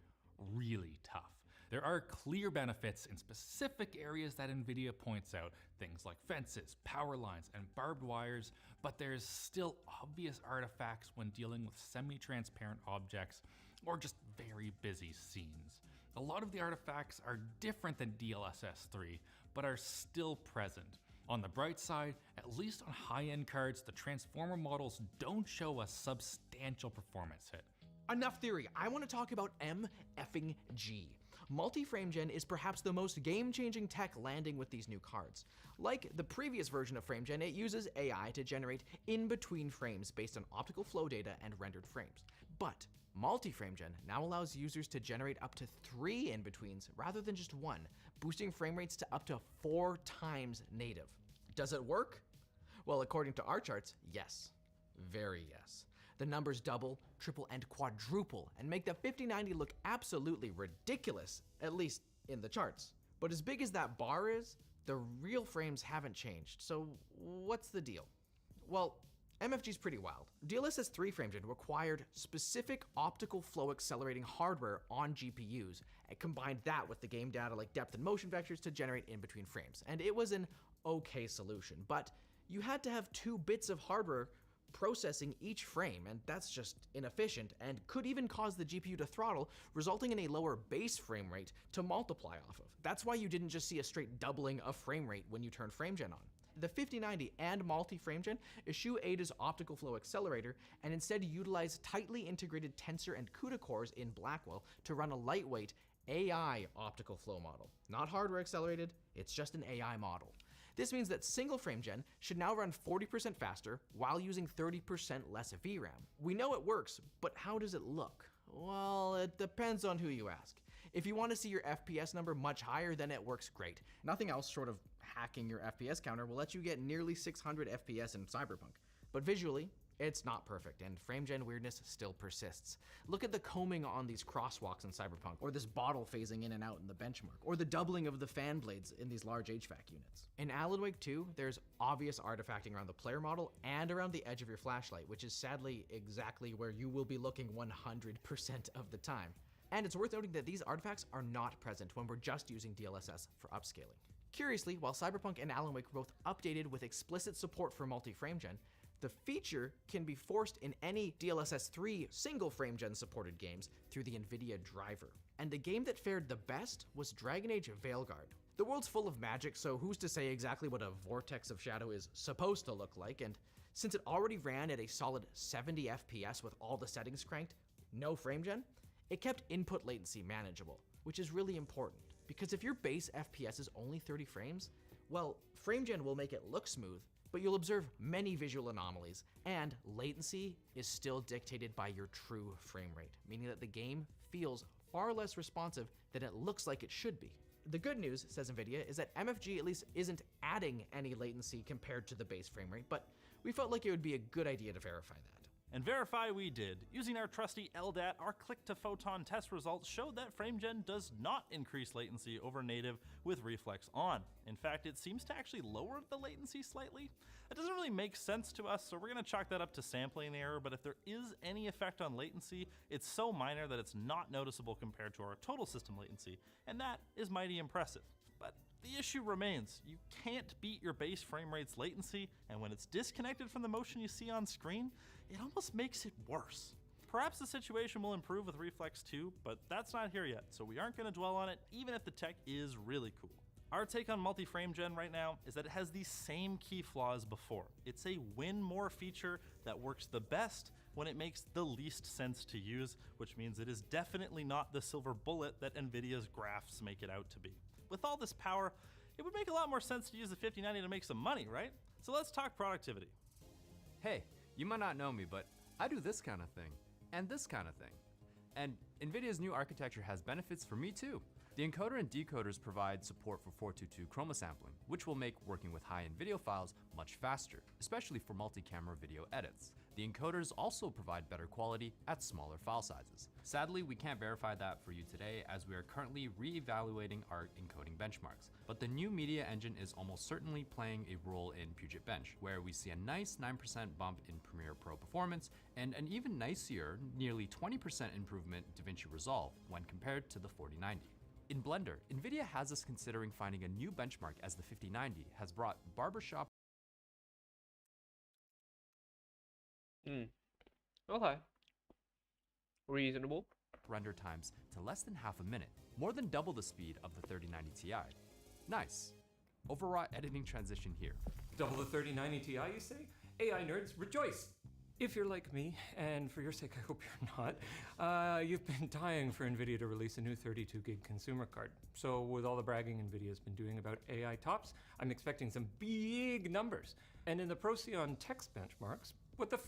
[SPEAKER 17] really tough. There are clear benefits in specific areas that NVIDIA points out, things like fences, power lines, and barbed wires, but there's still obvious artifacts when dealing with semi-transparent objects or just very busy scenes. A lot of the artifacts are different than DLSS 3, but are still present. On the bright side, at least on high-end cards, the transformer models don't show a substantial performance hit.
[SPEAKER 16] Enough theory, I want to talk about M-effing-G. Multi-frame gen is perhaps the most game-changing tech landing with these new cards. Like the previous version of frame gen, it uses AI to generate in-between frames based on optical flow data and rendered frames. But multi-frame gen now allows users to generate up to 3 in-betweens rather than just 1, boosting frame rates to up to 4 times native. Does it work? Well, according to our charts, yes. Very yes. The numbers double, triple, and quadruple, and make the 5090 look absolutely ridiculous, at least in the charts. But as big as that bar is, the real frames haven't changed, so what's the deal? Well, MFG's pretty wild. DLSS 3 frame gen required specific optical flow accelerating hardware on GPUs, and combined that with the game data like depth and motion vectors to generate in-between frames. And it was an okay solution, but you had to have 2 bits of hardware processing each frame, and that's just inefficient and could even cause the GPU to throttle, resulting in a lower base frame rate to multiply off of. That's why you didn't just see a straight doubling of frame rate when you turned frame gen on. The 5090 and multi-frame gen eschew Ada's optical flow accelerator and instead utilize tightly integrated Tensor and CUDA cores in Blackwell to run a lightweight AI optical flow model. Not hardware accelerated, it's just an AI model. This means that single frame gen should now run 40% faster while using 30% less VRAM. We know it works, but how does it look? Well, it depends on who you ask. If you want to see your FPS number much higher, then it works great. Nothing else short of hacking your FPS counter will let you get nearly 600 FPS in Cyberpunk. But visually, it's not perfect, and frame gen weirdness still persists. Look at the combing on these crosswalks in Cyberpunk, or this bottle phasing in and out in the benchmark, or the doubling of the fan blades in these large HVAC units. In Alan Wake 2, there's obvious artifacting around the player model and around the edge of your flashlight, which is sadly exactly where you will be looking 100% of the time. And it's worth noting that these artifacts are not present when we're just using DLSS for upscaling. Curiously, while Cyberpunk and Alan Wake were both updated with explicit support for multi-frame gen, the feature can be forced in any DLSS 3 single frame gen supported games through the NVIDIA driver. And the game that fared the best was Dragon Age Veilguard. The world's full of magic, so who's to say exactly what a vortex of shadow is supposed to look like, and since it already ran at a solid 70 FPS with all the settings cranked, no frame gen, it kept input latency manageable, which is really important, because if your base FPS is only 30 frames, well, frame gen will make it look smooth, but you'll observe many visual anomalies, and latency is still dictated by your true frame rate, meaning that the game feels far less responsive than it looks like it should be. The good news, says NVIDIA, is that MFG at least isn't adding any latency compared to the base frame rate, but we felt like it would be a good idea to verify that.
[SPEAKER 18] And verify we did. Using our trusty LDAT, our click-to-photon test results showed that FrameGen does not increase latency over native with reflex on. In fact, it seems to actually lower the latency slightly. That doesn't really make sense to us, so we're going to chalk that up to sampling error, but if there is any effect on latency, it's so minor that it's not noticeable compared to our total system latency, and that is mighty impressive. But the issue remains. You can't beat your base frame rate's latency, and when it's disconnected from the motion you see on screen, it almost makes it worse. Perhaps the situation will improve with Reflex 2, but that's not here yet, so we aren't going to dwell on it even if the tech is really cool. Our take on multi-frame gen right now is that it has the same key flaws before. It's a win more feature that works the best when it makes the least sense to use, which means it is definitely not the silver bullet that Nvidia's graphs make it out to be. With all this power, it would make a lot more sense to use the 5090 to make some money, right? So let's talk productivity.
[SPEAKER 19] Hey, you might not know me, but I do this kind of thing, and this kind of thing. And Nvidia's new architecture has benefits for me too. The encoder and decoders provide support for 422 chroma sampling, which will make working with high-end video files much faster, especially for multi-camera video edits. The encoders also provide better quality at smaller file sizes. Sadly, we can't verify that for you today as we are currently re-evaluating our encoding benchmarks. But the new media engine is almost certainly playing a role in Puget Bench, where we see a nice 9% bump in Premiere Pro performance and an even nicer, nearly 20% improvement in DaVinci Resolve when compared to the 4090. In Blender, Nvidia has us considering finding a new benchmark as the 5090 has brought barbershop.
[SPEAKER 1] Okay. Reasonable.
[SPEAKER 19] Render times to less than half a minute, more than double the speed of the 3090 Ti. Nice. Overwrought editing transition here.
[SPEAKER 20] Double the 3090 Ti, you say? AI nerds, rejoice! If you're like me, and for your sake I hope you're not, you've been dying for NVIDIA to release a new 32 gig consumer card. So with all the bragging NVIDIA's been doing about AI tops, I'm expecting some big numbers. And in the Procyon text benchmarks, what the f***?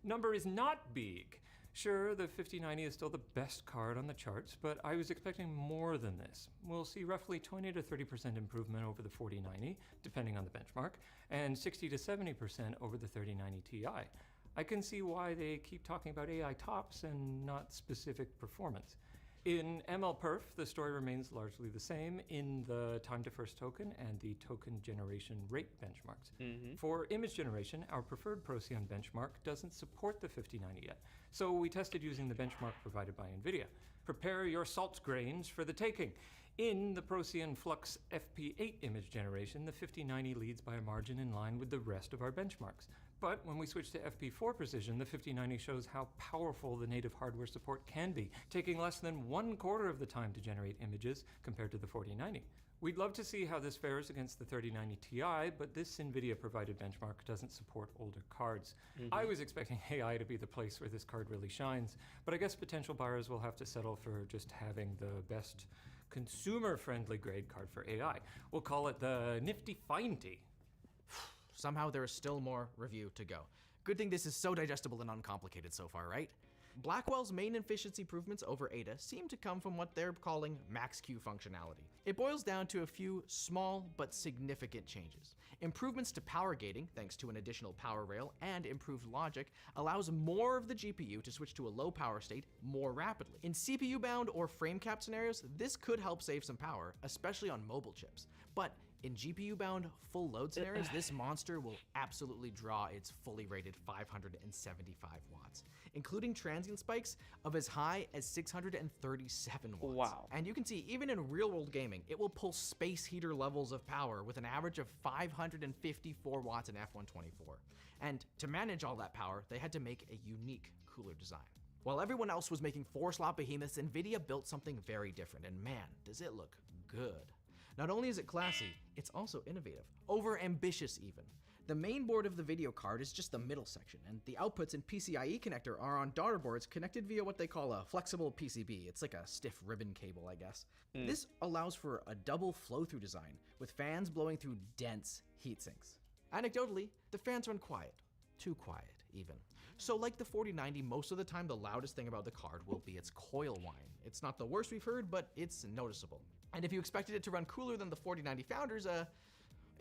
[SPEAKER 20] Number is not big. Sure, the 5090 is still the best card on the charts, but I was expecting more than this. We'll see roughly 20 to 30% improvement over the 4090, depending on the benchmark, and 60 to 70% over the 3090 Ti. I can see why they keep talking about AI tops and not specific performance. In MLPerf, the story remains largely the same in the time to first token and the token generation rate benchmarks. For image generation, our preferred Procyon benchmark doesn't support the 5090 yet, so we tested using the benchmark provided by NVIDIA. Prepare your salt grains for the taking. In the Procyon Flux FP8 image generation, the 5090 leads by a margin in line with the rest of our benchmarks. But when we switch to FP4 precision, the 5090 shows how powerful the native hardware support can be, taking less than 1/4 of the time to generate images compared to the 4090. We'd love to see how this fares against the 3090 Ti, but this NVIDIA-provided benchmark doesn't support older cards. I was expecting AI to be the place where this card really shines, but I guess potential buyers will have to settle for just having the best consumer-friendly grade card for AI. We'll call it the Nifty Findy.
[SPEAKER 16] Somehow there is still more review to go. Good thing this is so digestible and uncomplicated so far, right? Blackwell's main efficiency improvements over Ada seem to come from what they're calling max-Q functionality. It boils down to a few small but significant changes. Improvements to power gating, thanks to an additional power rail and improved logic, allows more of the GPU to switch to a low power state more rapidly. In CPU-bound or frame-capped scenarios, this could help save some power, especially on mobile chips. But in GPU-bound full load scenarios, this monster will absolutely draw its fully rated 575 watts, including transient spikes of as high as 637 watts.
[SPEAKER 1] Wow.
[SPEAKER 16] And you can see, even in real-world gaming, it will pull space heater levels of power with an average of 554 watts in F124. And to manage all that power, they had to make a unique cooler design. While everyone else was making 4-slot behemoths, NVIDIA built something very different, and man, does it look good. Not only is it classy, it's also innovative, over-ambitious even. The main board of the video card is just the middle section, and the outputs and PCIe connector are on daughter boards connected via what they call a flexible PCB. It's like a stiff ribbon cable, I guess. This allows for a double flow-through design, with fans blowing through dense heat sinks. Anecdotally, the fans run quiet. Too quiet, even. So like the 4090, most of the time the loudest thing about the card will be its coil whine. It's not the worst we've heard, but it's noticeable. And if you expected it to run cooler than the 4090 Founders,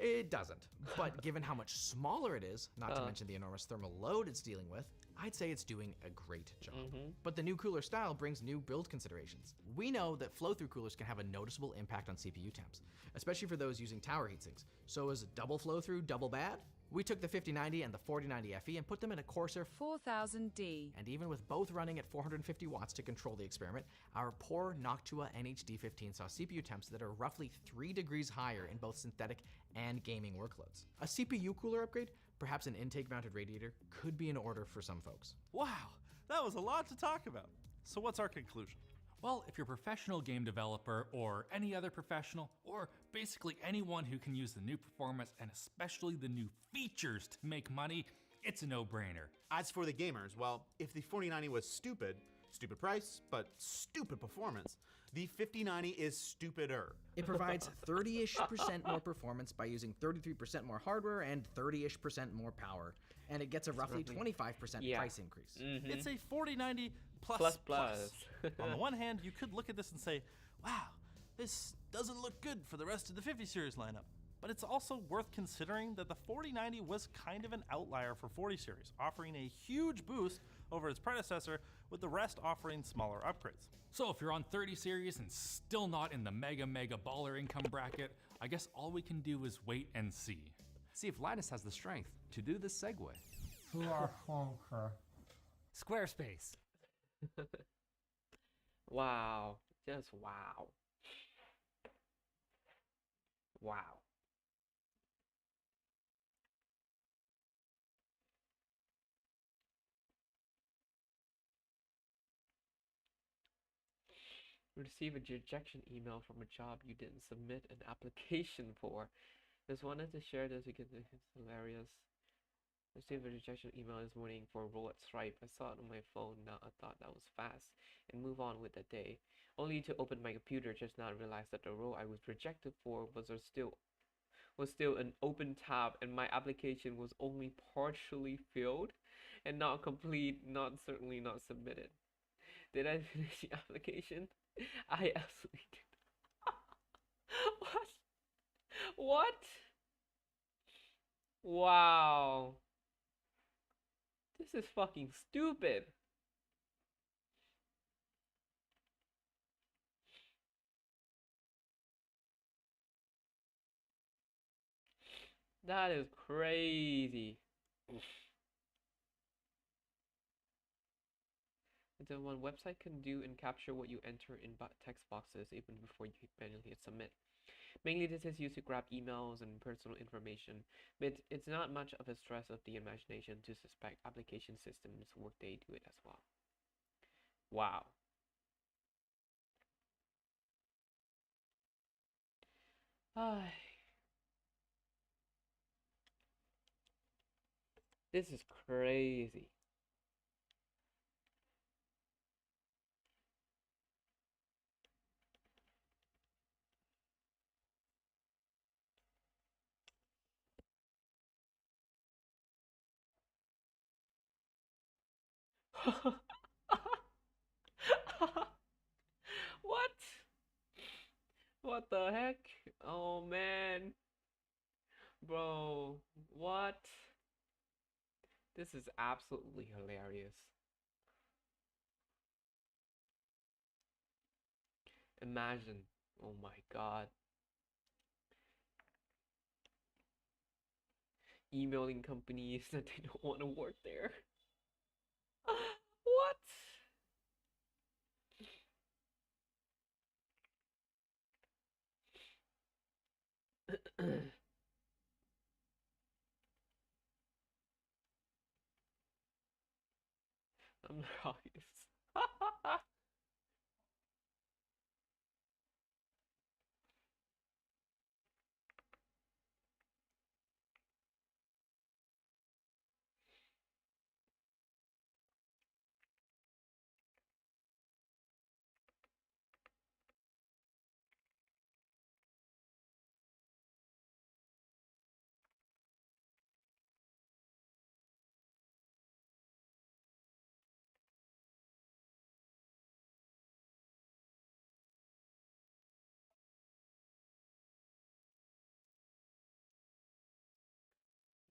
[SPEAKER 16] it doesn't. But given how much smaller it is, not to mention the enormous thermal load it's dealing with, I'd say it's doing a great job. But the new cooler style brings new build considerations. We know that flow-through coolers can have a noticeable impact on CPU temps, especially for those using tower heatsinks. So is double flow-through double bad? We took the 5090 and the 4090 FE and put them in a Corsair
[SPEAKER 21] 4000D.
[SPEAKER 16] And even with both running at 450 watts to control the experiment, our poor Noctua NH-D15 saw CPU temps that are roughly 3 degrees higher in both synthetic and gaming workloads. A CPU cooler upgrade, perhaps an intake-mounted radiator, could be in order for some folks.
[SPEAKER 20] Wow,
[SPEAKER 18] That was a lot to talk about. So what's our conclusion?
[SPEAKER 17] Well, if you're a professional game developer or any other professional, or basically anyone who can use the new performance and especially the new features to make money, it's a no-brainer.
[SPEAKER 10] As for the gamers, well, if the 4090 was stupid price, but stupid performance, the 5090 is stupider.
[SPEAKER 16] It provides 30-ish% more performance by using 33% more hardware and 30-ish% more power, and it gets a roughly 25% price increase.
[SPEAKER 18] Mm-hmm. It's a 4090 plus. On the one hand, you could look at this and say, wow, this doesn't look good for the rest of the 50 series lineup. But it's also worth considering that the 4090 was kind of an outlier for 40 series, offering a huge boost over its predecessor, with the rest offering smaller upgrades.
[SPEAKER 17] So if you're on 30 series and still not in the mega baller income bracket, I guess all we can do is wait and see.
[SPEAKER 19] See if Linus has the strength to do this segue.
[SPEAKER 13] Squarespace.
[SPEAKER 1] Wow. Just wow. Wow. Receive a rejection email from a job you didn't submit an application for. Just wanted to share this because it's hilarious. Received a rejection email this morning for a role at Stripe. I saw it on my phone. Now I thought that was fast and move on with the day. Only to open my computer just now realize that the role I was rejected for was still an open tab, and my application was only partially filled and not complete, certainly not submitted. Did I finish the application? I absolutely did. What? Wow. This is fucking stupid. That is crazy. The one website can do and capture what you enter in text boxes even before you manually hit submit. Mainly this is used to grab emails and personal information, but it's not much of a stress of the imagination to suspect application systems Workday do it as well. Wow. This is crazy. What? What the heck? Oh man. Bro, what? This is absolutely hilarious. Imagine. Oh my god. Emailing companies that they don't want to work there. What? I'm obvious.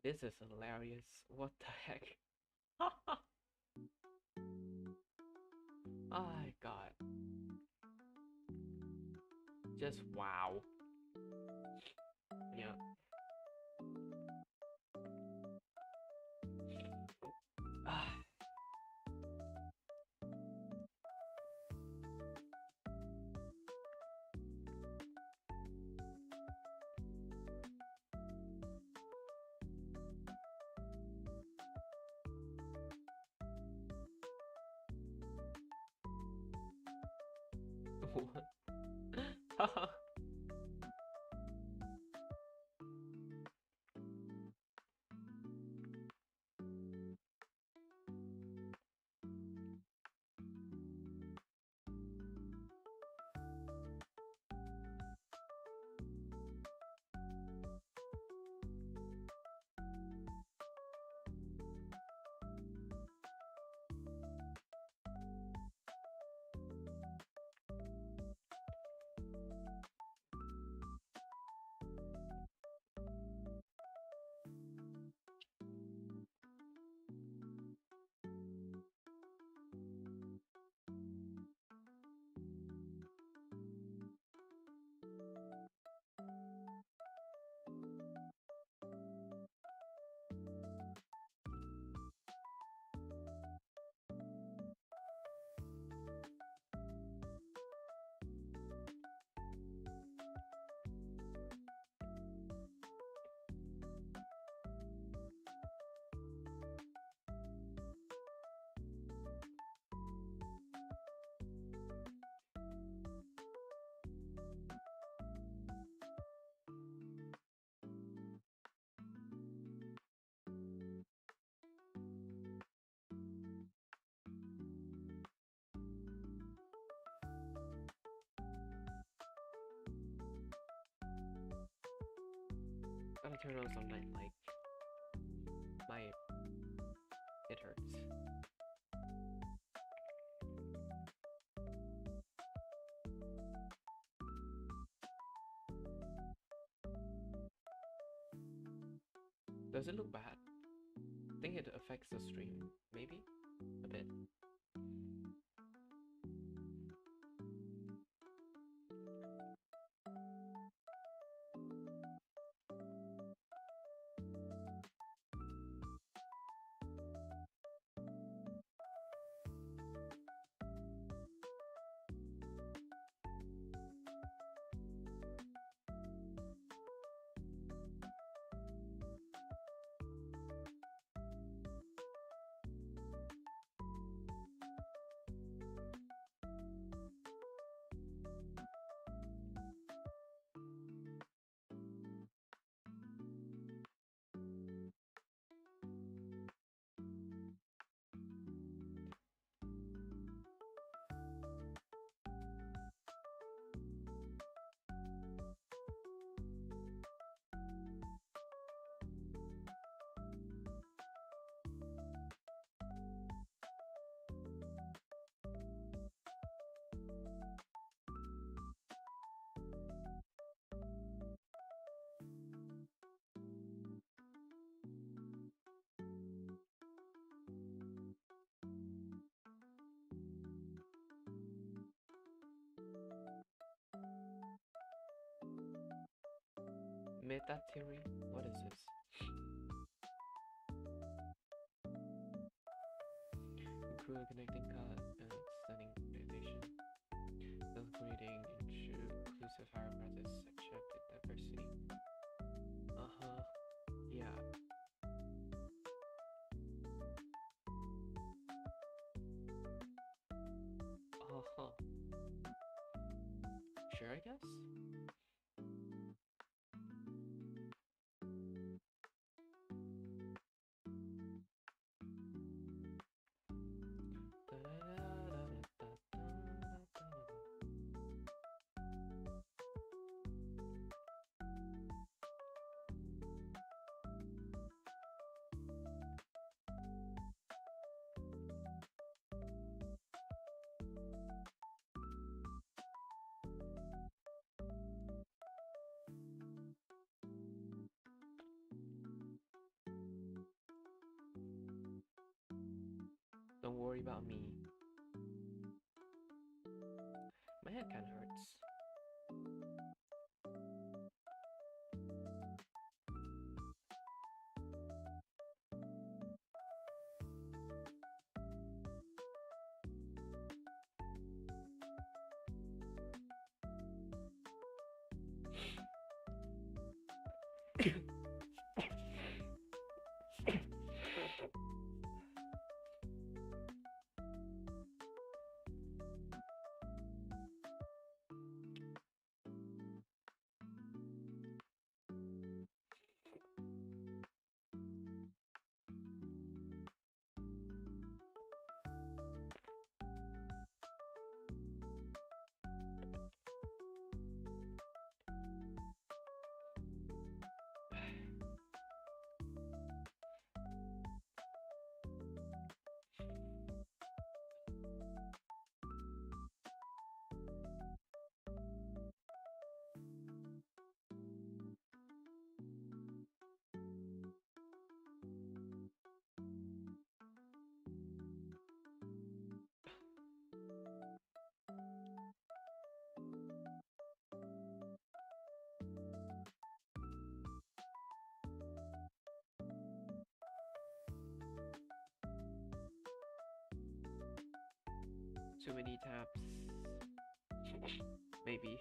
[SPEAKER 1] This is hilarious. What the heck? My god. Just wow. Yeah. Haha. Gotta turn on some night light. It hurts. Does it look bad? I think it affects the stream, maybe? A bit. Meta theory? What is this? Improve the connecting cut and extending communication. Thus creating inclusive higher practice accepted diversity. Uh-huh. Yeah. Uh-huh. Sure, I guess? Don't worry about me. My head kinda hurts. Too many tabs. Maybe.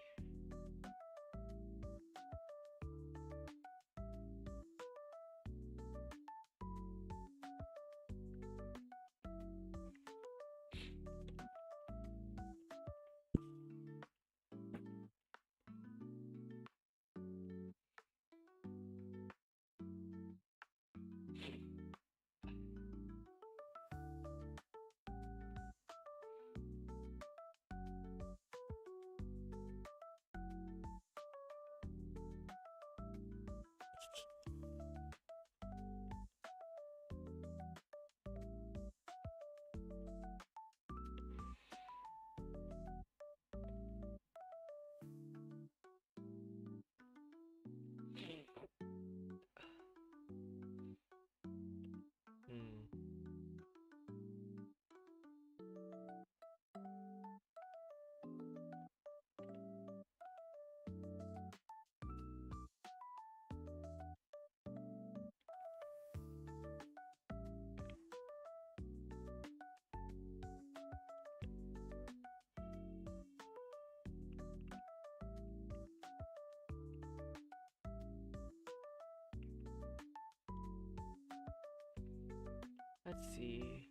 [SPEAKER 1] Let's see.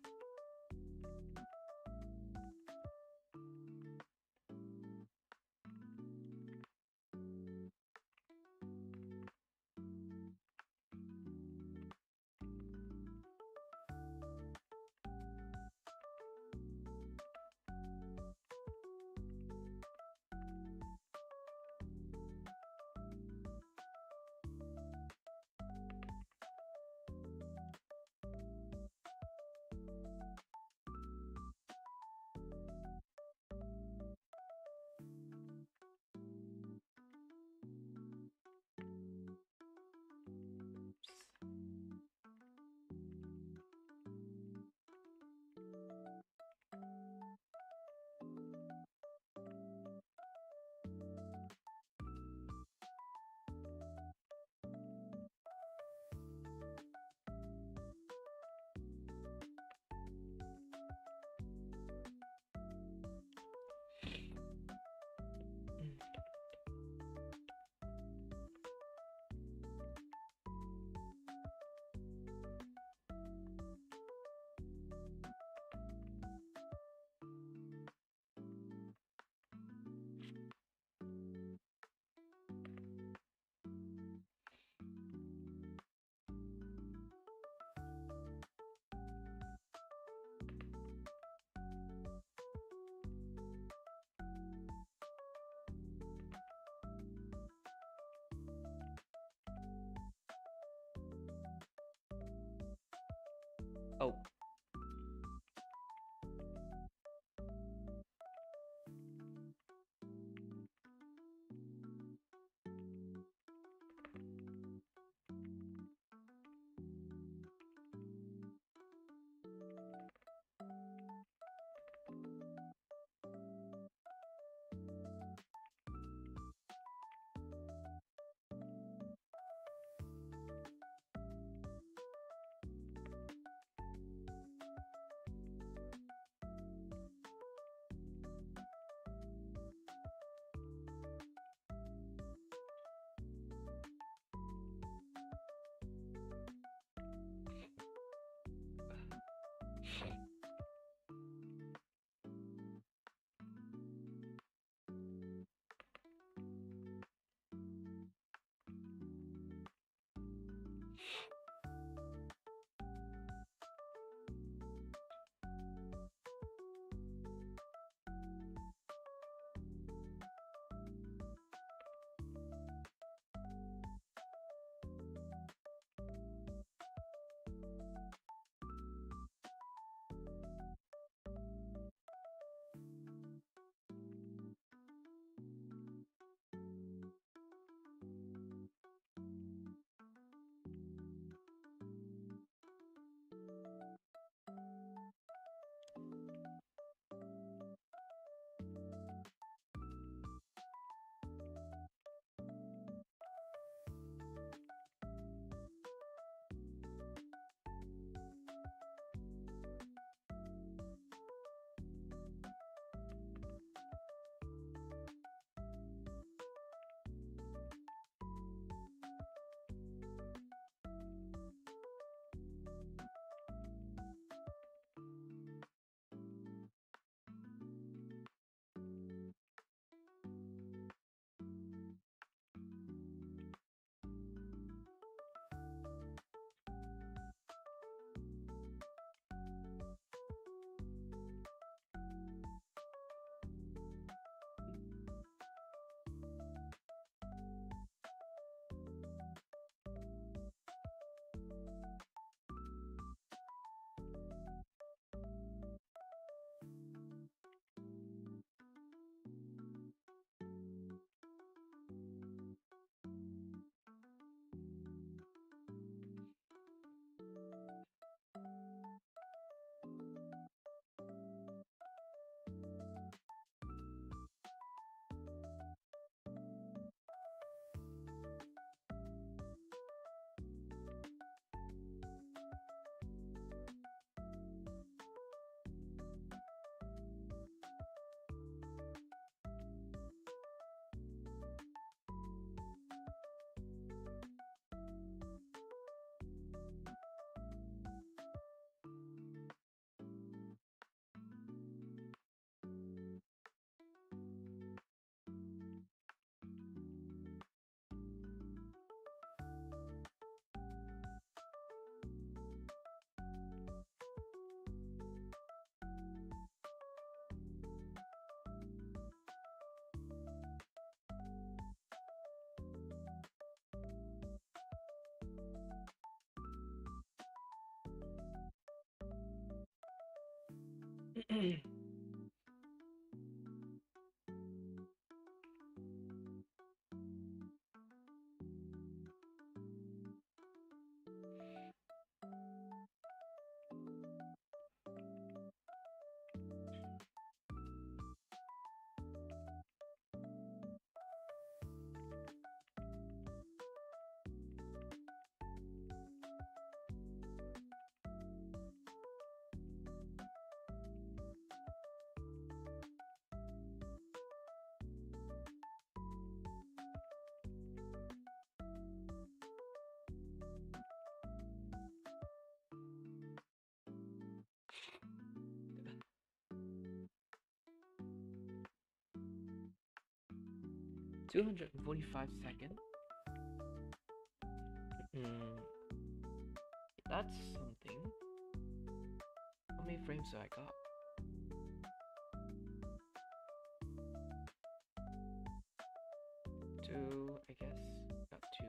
[SPEAKER 1] Oh. 245 seconds. That's something. How many frames do I got? Two, I guess. Got two.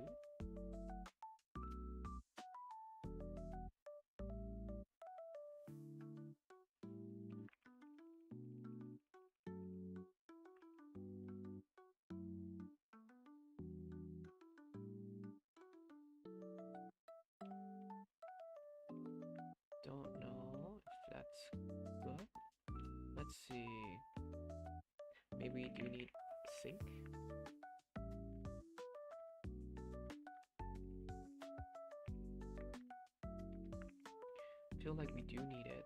[SPEAKER 1] Don't know if that's good. Let's see. Maybe do you need sync? Feel like we do need it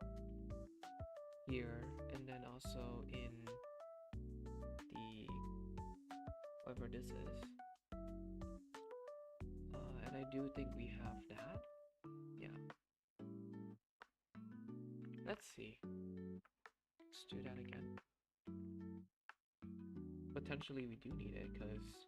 [SPEAKER 1] here, and then also in the whatever this is. And I do think we have that. Yeah. Let's see. Let's do that again. Potentially we do need it because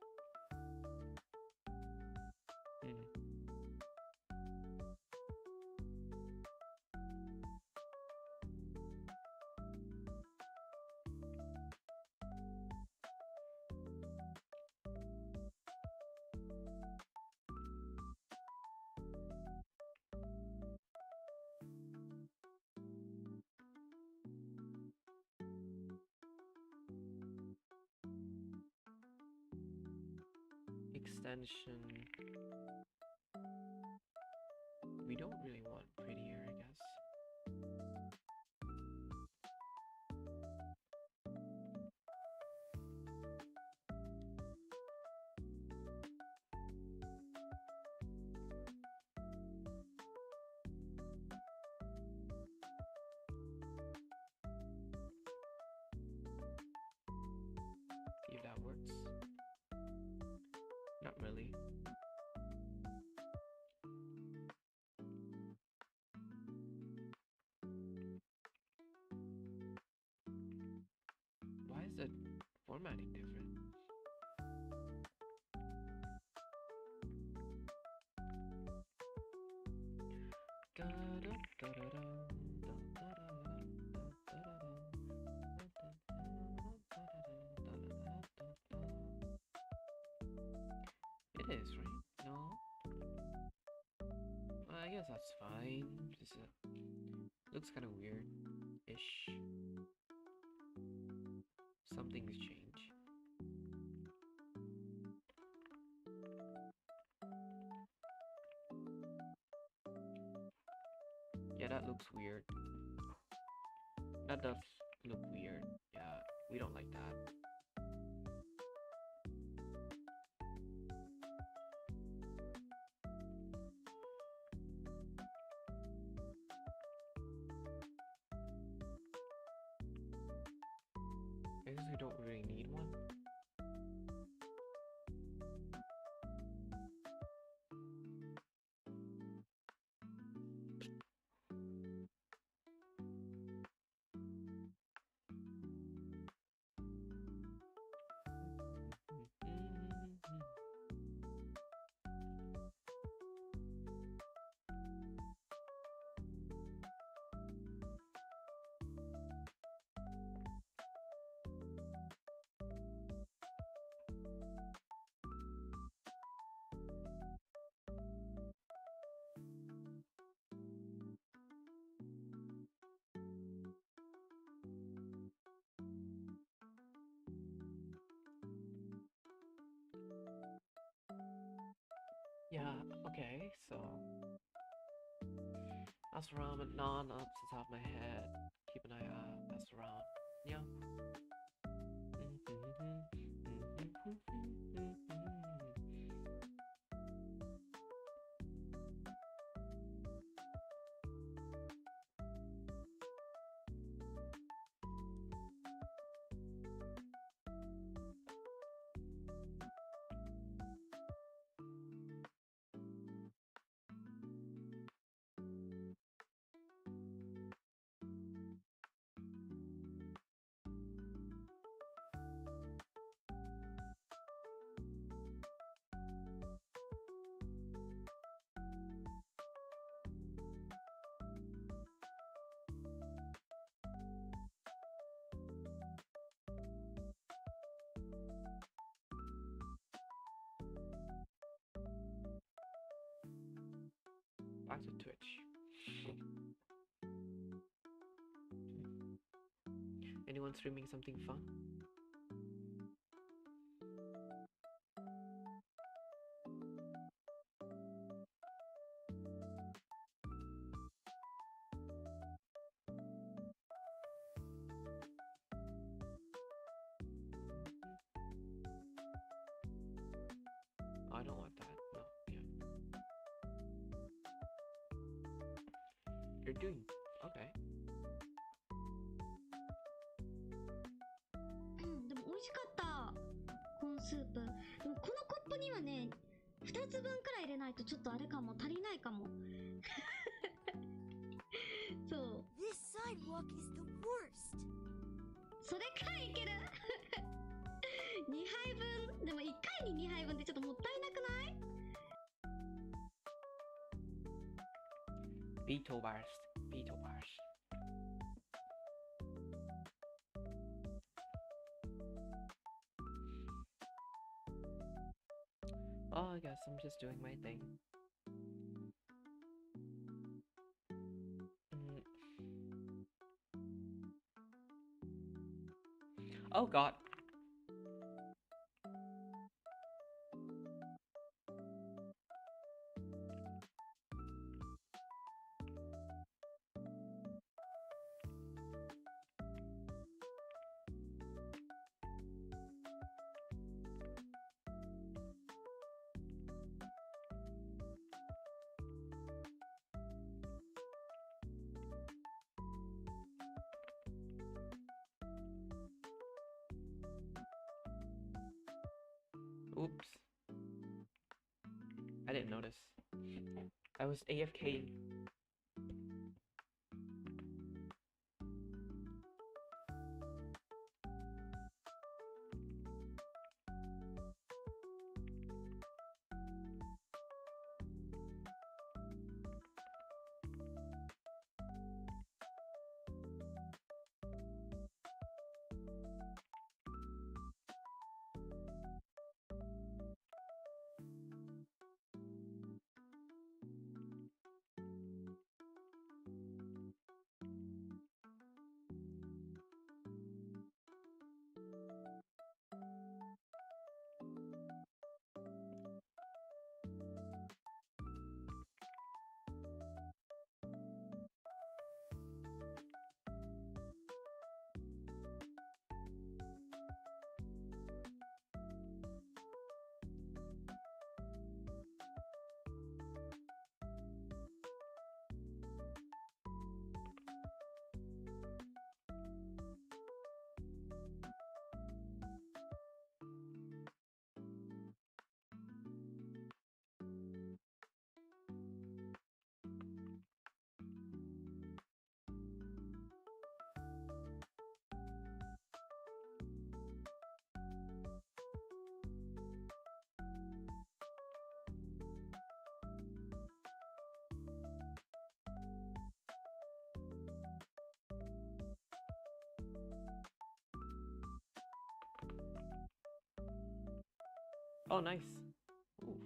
[SPEAKER 1] extension. We don't really want prettier, I guess. See if that works. Not really. Why is the formatting different? It is, right? No? I guess that's fine. Just looks kind of weird-ish. Some things change. Yeah, that looks weird. That does look weird. Yeah, we don't like that. I guess we don't really need one. Okay, so pass around, but not off the top of my head. Keep an eye out. Pass around. Yeah. Back to Twitch. Anyone streaming something fun? I don't want that. No, yeah. You're doing okay.
[SPEAKER 21] でも美味しかったコーンスープ。でもこのコップにはね、2つ分くらい入れないとちょっとあれかも、足りないかも。そう。This sidewalk is the worst. それくらいいける。2杯分。でも1回に2杯分ってちょっともったいなくない？
[SPEAKER 1] Beetle bars. Beetle bars. Oh, I guess I'm just doing my thing. Oh god. Oops. I didn't notice. I was AFK. Oh, nice. Oof.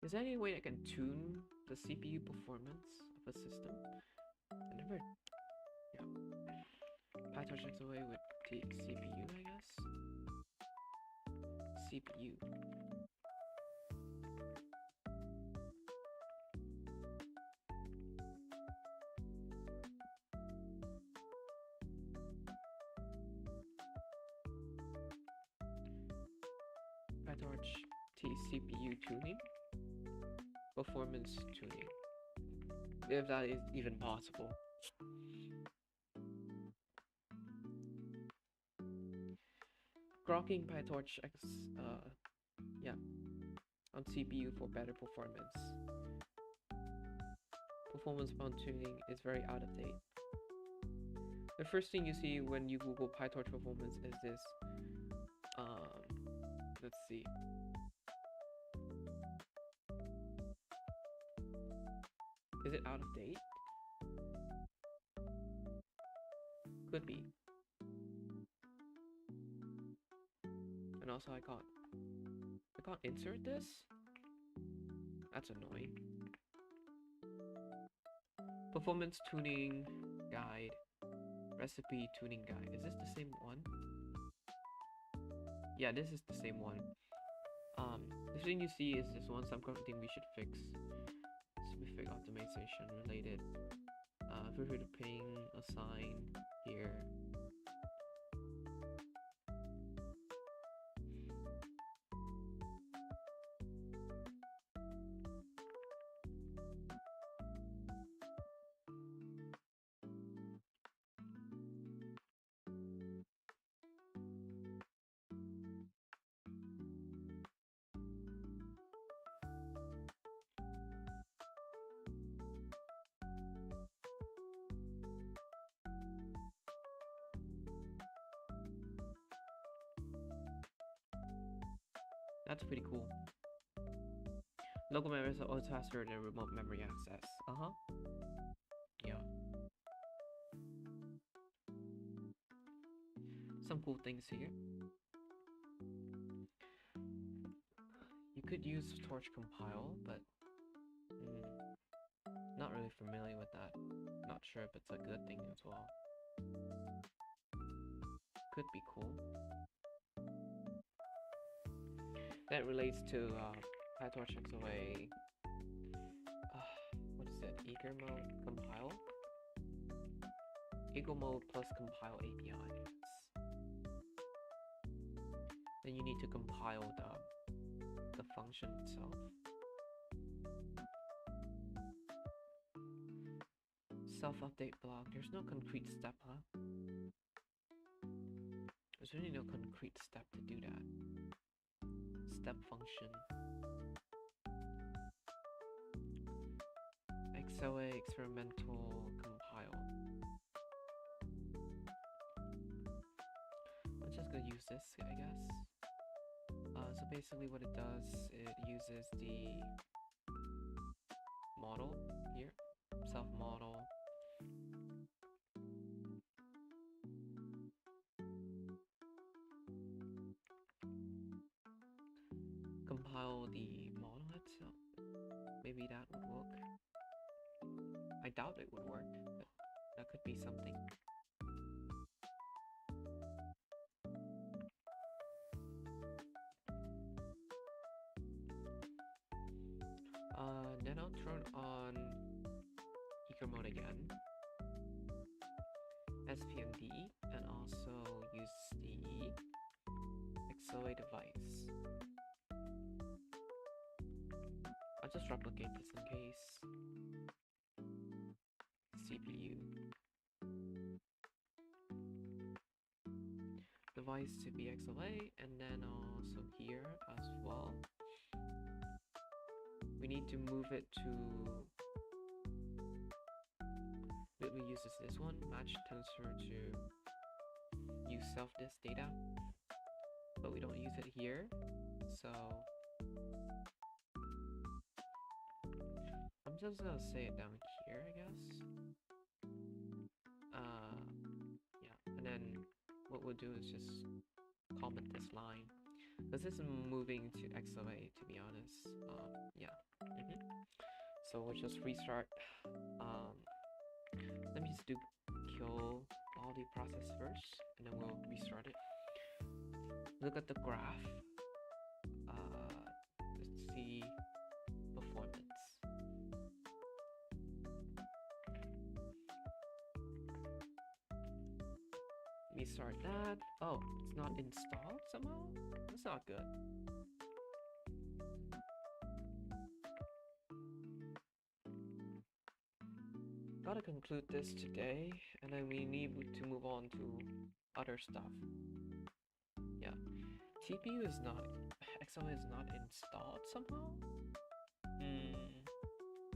[SPEAKER 1] Is there any way I can tune the CPU performance of a system? I never. Yeah. PyTorch XOA with the CPU, I guess. CPU. PyTorch CPU tuning, performance tuning, if that is even possible. Grokking PyTorch X, yeah, on CPU for better performance. Performance bound tuning is very out of date. The first thing you see when you Google PyTorch performance is this. Let's see. Is it out of date? Could be. And also I can't insert this? That's annoying. Performance tuning guide. Recipe tuning guide. Is this the same one? Yeah, this is the same one. The thing you see is this one thing we should fix. Specific optimization related. Feel free to ping a sign here. That's pretty cool. Local memories are always faster than remote memory access. Yeah. Some cool things here. You could use Torch Compile, but not really familiar with that. Not sure if it's a good thing as well. Could be cool. That relates to PyTorch XOA. What is it? Eager mode compile. Eagle mode plus compile API. Then you need to compile the function itself. Self-update block. There's no concrete step, huh? There's really no concrete step to do that. Step function. XOA experimental compile. I'm just gonna use this, I guess. So basically what it does, it uses the model here, self-model. Compile the model itself. Maybe that would work. I doubt it would work, but that could be something. Then I'll turn on eager mode again, SPMD, and also use the XOA device. I'll just replicate this in case. CPU. Device to be XOA, and then also here as well. We need to move it to. We use this one, match tensor to use self-disk data, but we don't use it here, so I'm just gonna say it down here, I guess. Yeah, and then what we'll do is just comment this line. This is moving to XOA, to be honest. Yeah. So we'll just restart. Let me just kill all the process first, and then we'll restart it. Look at the graph. Let's see performance. Let me start that. Oh, it's not installed somehow? That's not good. Gotta conclude this today, and then we need to move on to other stuff. Yeah. TPU is not, XOA is not installed somehow?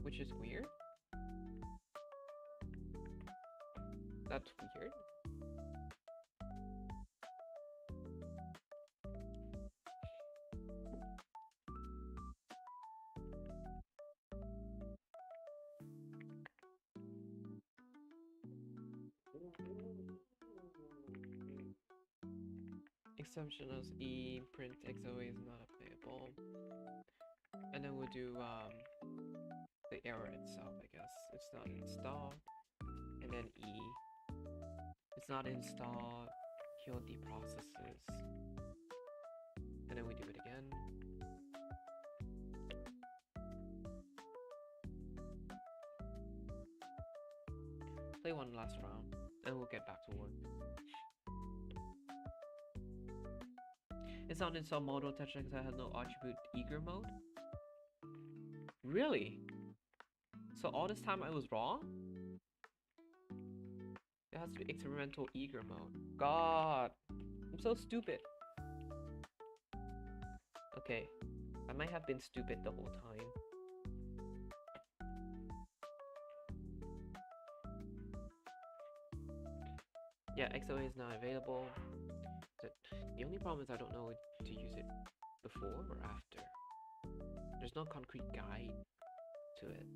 [SPEAKER 1] Which is weird. That's weird. Exemption as E print XOA is not available. And then we'll do the error itself, I guess. It's not installed. And then E. It's not installed. Kill the processes. And then we do it again. Play one last round, and we'll get back to work. It's not installed modal texture because I have no attribute eager mode. Really? So all this time I was wrong? It has to be experimental eager mode. God, I'm so stupid. Okay, I might have been stupid the whole time. Yeah, XOA is not available. The only problem is I don't know to use it before or after. There's no concrete guide to it.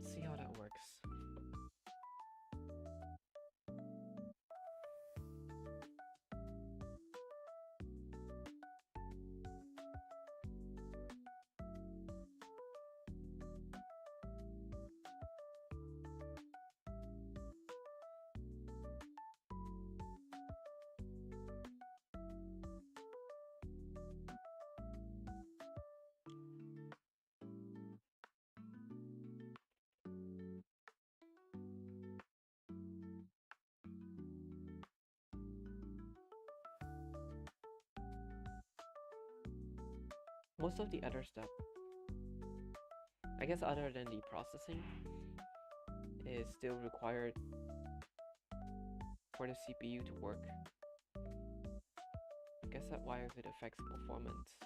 [SPEAKER 1] See how that works. Most of the other stuff, I guess other than the processing, is still required for the CPU to work. I guess that's why it affects performance.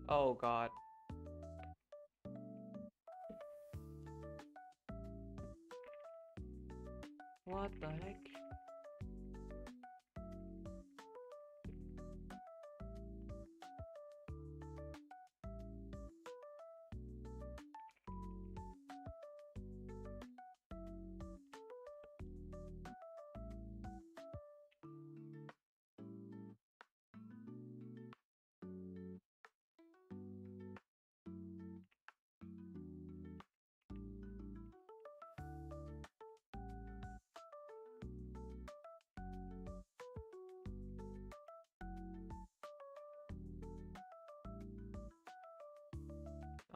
[SPEAKER 1] Oh god. What the heck?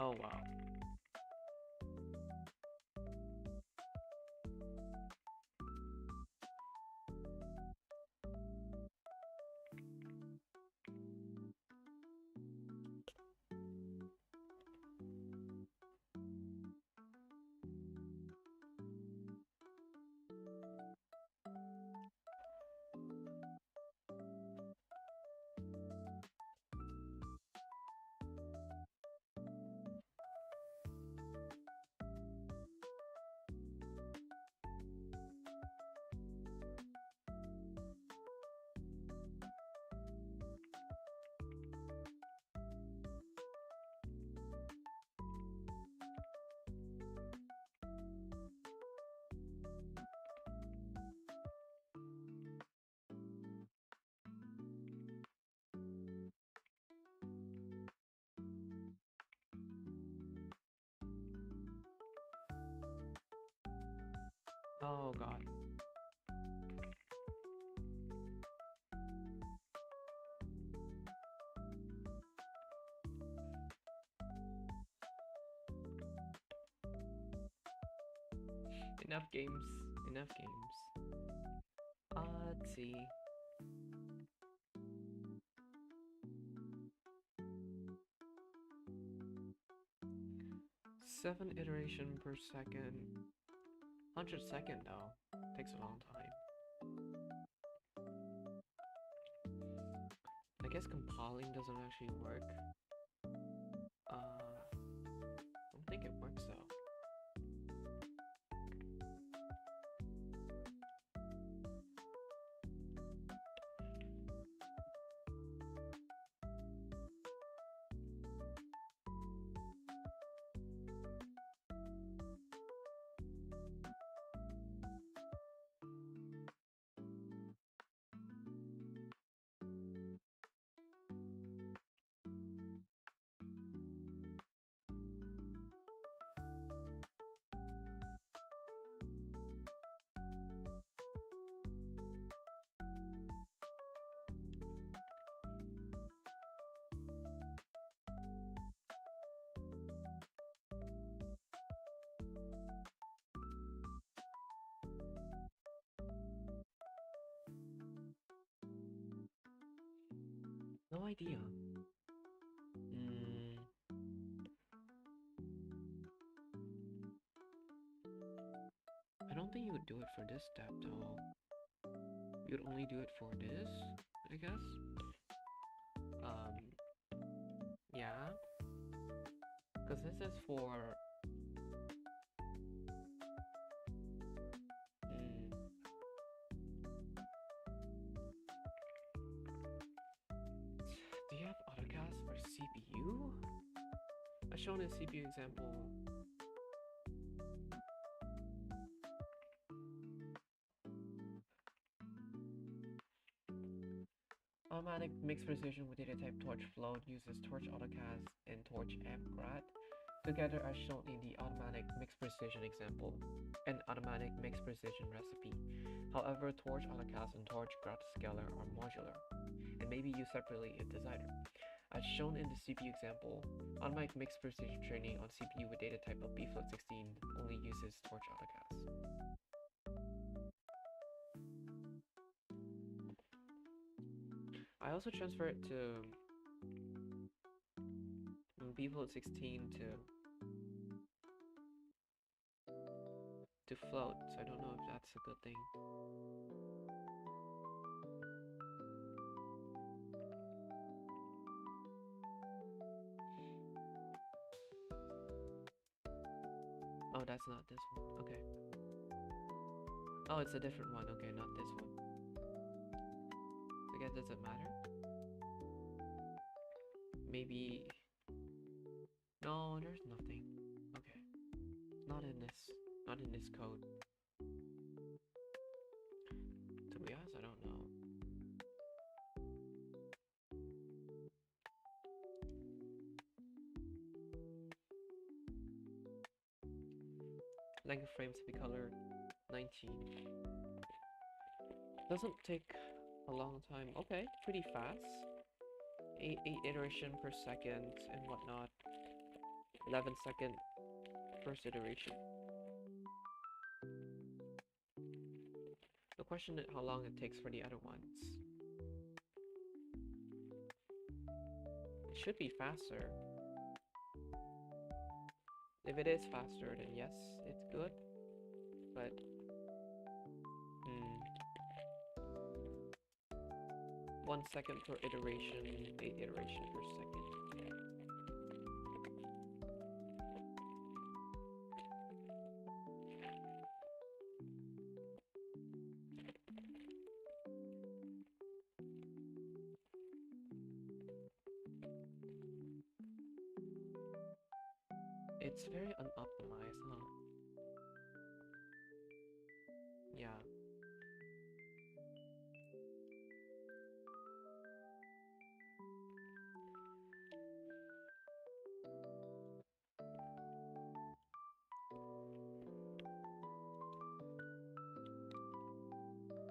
[SPEAKER 1] Oh wow. Oh god. Enough games. Enough games. Let's see. Seven iteration per second. 100 second though. Takes a long time. I guess compiling doesn't actually work. I don't think it works though. No idea. I don't think you would do it for this step though. You'd only do it for this, I guess. Yeah. Because this is for... Do you have AutoCAD for CPU? As shown in CPU example. Automatic mixed precision with data type torch float uses torch AutoCAD and torch FGRAD together as shown in the automatic mixed precision example and automatic mixed precision recipe. However, torch AutoCAD and torch grad scalar are modular and may be used separately if desired. As shown in the CPU example, automatic mixed precision training on CPU with data type of bfloat16 only uses torch AutoCAD. I also transfer it to bfloat16 to float, so I don't know if that's a good thing. Oh, that's not this one. Okay. Oh, it's a different one. Okay, not this one. I guess does it matter? Maybe. No, there's nothing. Okay. Not in this. Not in this code. To be honest, I don't know. Length frames to be colored 19. Doesn't take a long time. Okay, pretty fast. 8 iteration per second and whatnot. 11-second first iteration. The question is how long it takes for the other ones. It should be faster. If it is faster, then yes, it's good. But 1 second per iteration, 8 iteration per second. It's very unoptimized, huh? Yeah.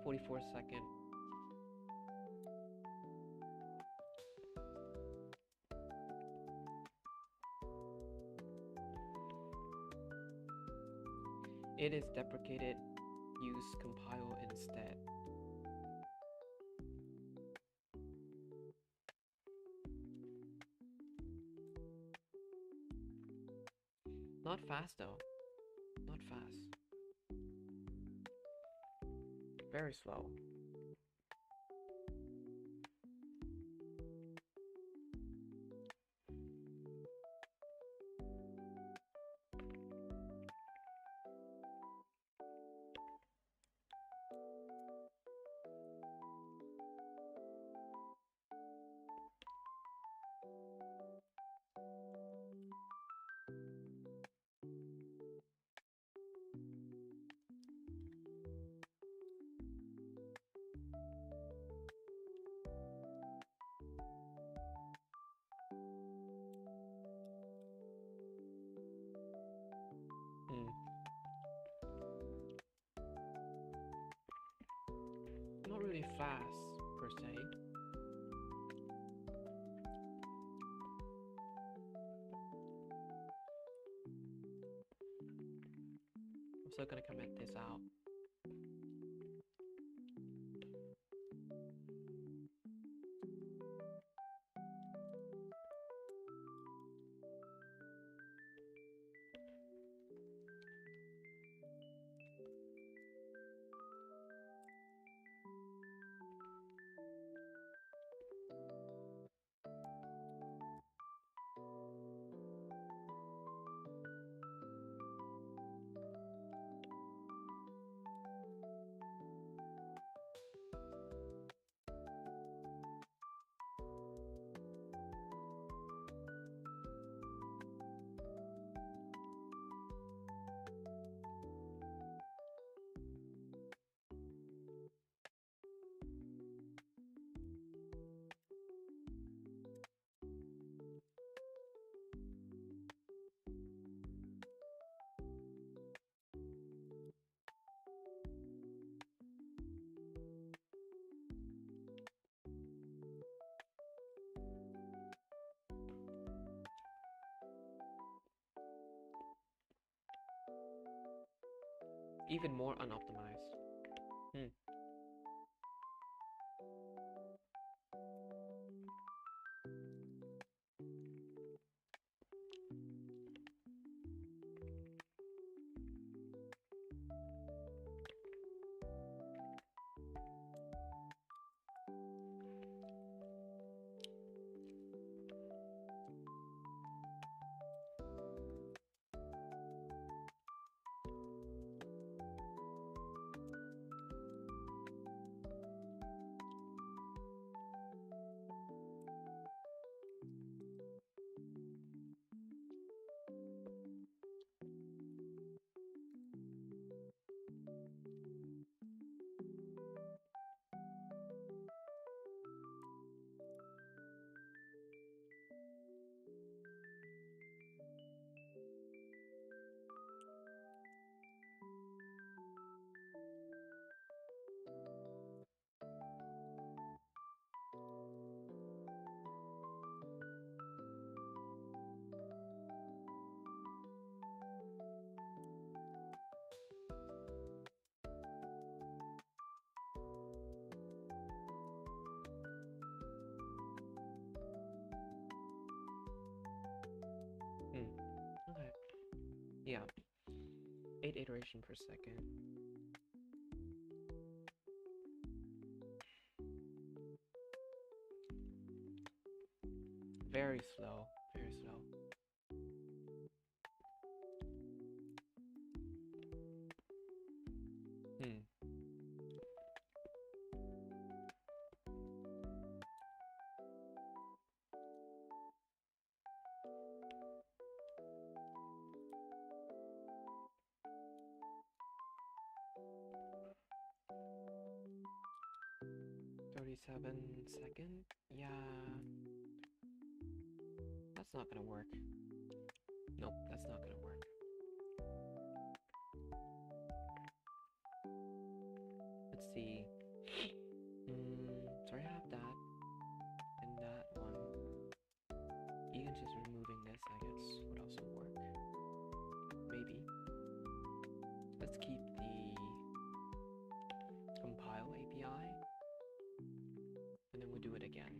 [SPEAKER 1] "44-second. It is deprecated. Use compile instead. Not fast though. Not fast. Very slow. Not really fast, per se. I'm still gonna comment this out. Even more unoptimized. 8 iteration per second. Very slow, very slow. Hmm. $37 Yeah. That's not gonna work. Nope, that's not gonna work. Let's see. So I have that and that one. Even just removing this, I guess, would also work. Maybe. Let's keep the compile API, and then we'll do it again.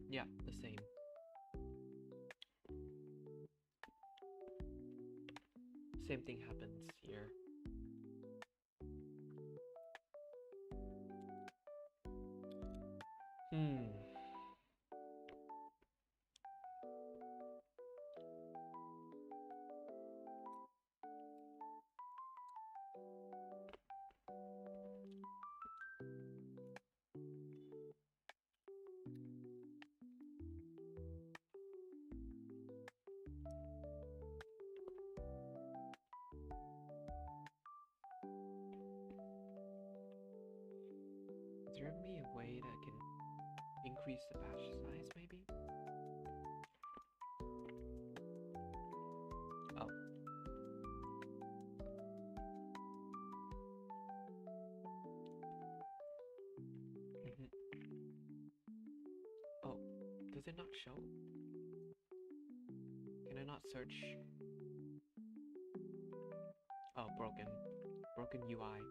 [SPEAKER 1] Yeah, the same. Same thing happens here. Is there maybe a way that I can increase the patch size, maybe? Oh. Oh, does it not show? Can I not search? Oh, broken. Broken UI.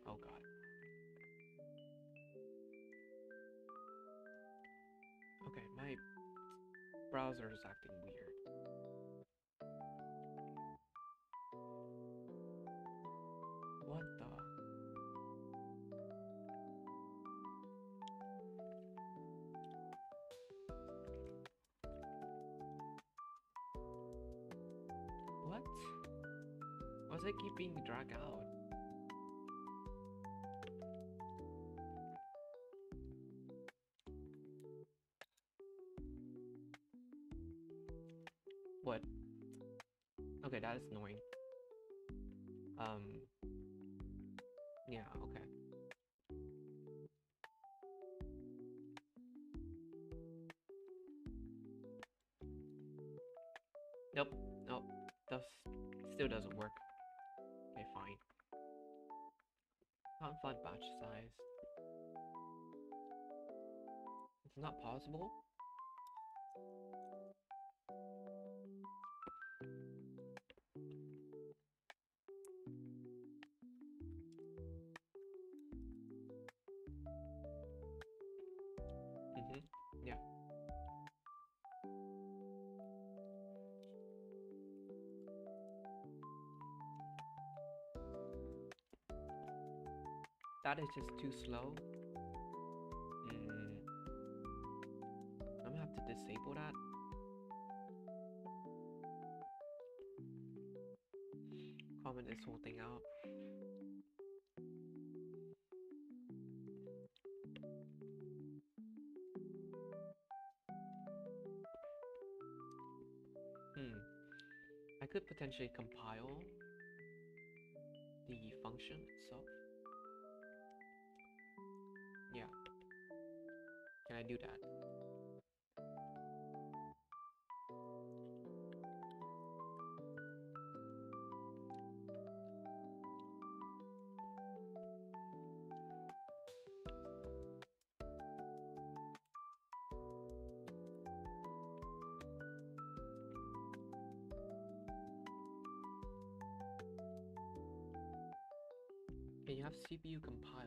[SPEAKER 1] Oh god. Okay, my browser is acting weird. What the? What? Why does it keep being dragged out? What? Okay, that is annoying. Yeah, okay. Nope, nope. That still doesn't work. Okay, fine. Can't find batch size. It's not possible? Yeah. That is just too slow. I'm gonna have to disable that. comment this whole thing out. I could potentially compile the function itself. Yeah. Can I do that? Okay, you have CPU compile.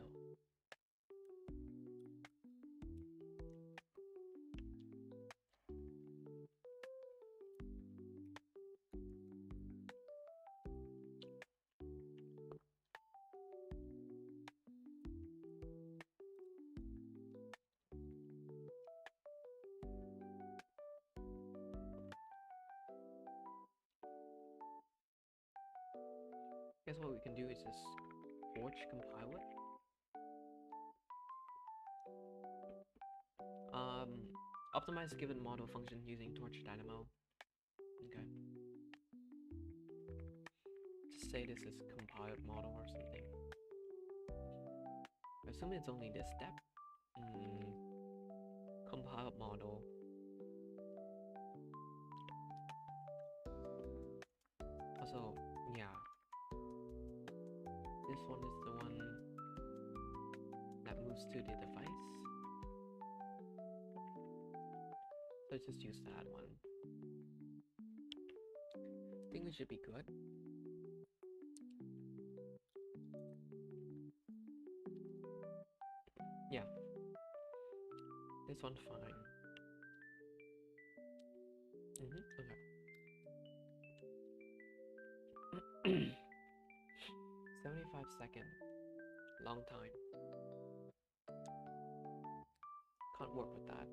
[SPEAKER 1] Guess what we can do is just Torch compile it. Optimize given model function using Torch Dynamo. Okay. Just say this is compiled model or something. I assume it's only this step. Compiled model. Also, yeah. This one is the one that moves to the device. Let's just use that one. I think we should be good. Yeah. This one's fine. Okay. 75 seconds. Long time. Can't work with that.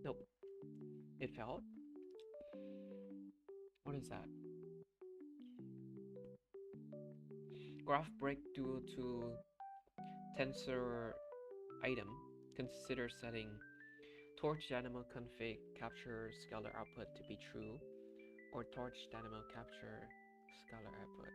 [SPEAKER 1] Nope. It failed? What is that? Graph break due to tensor item. Consider setting Torch Dynamo config capture scalar output to be true, or Torch Dynamo capture scalar output.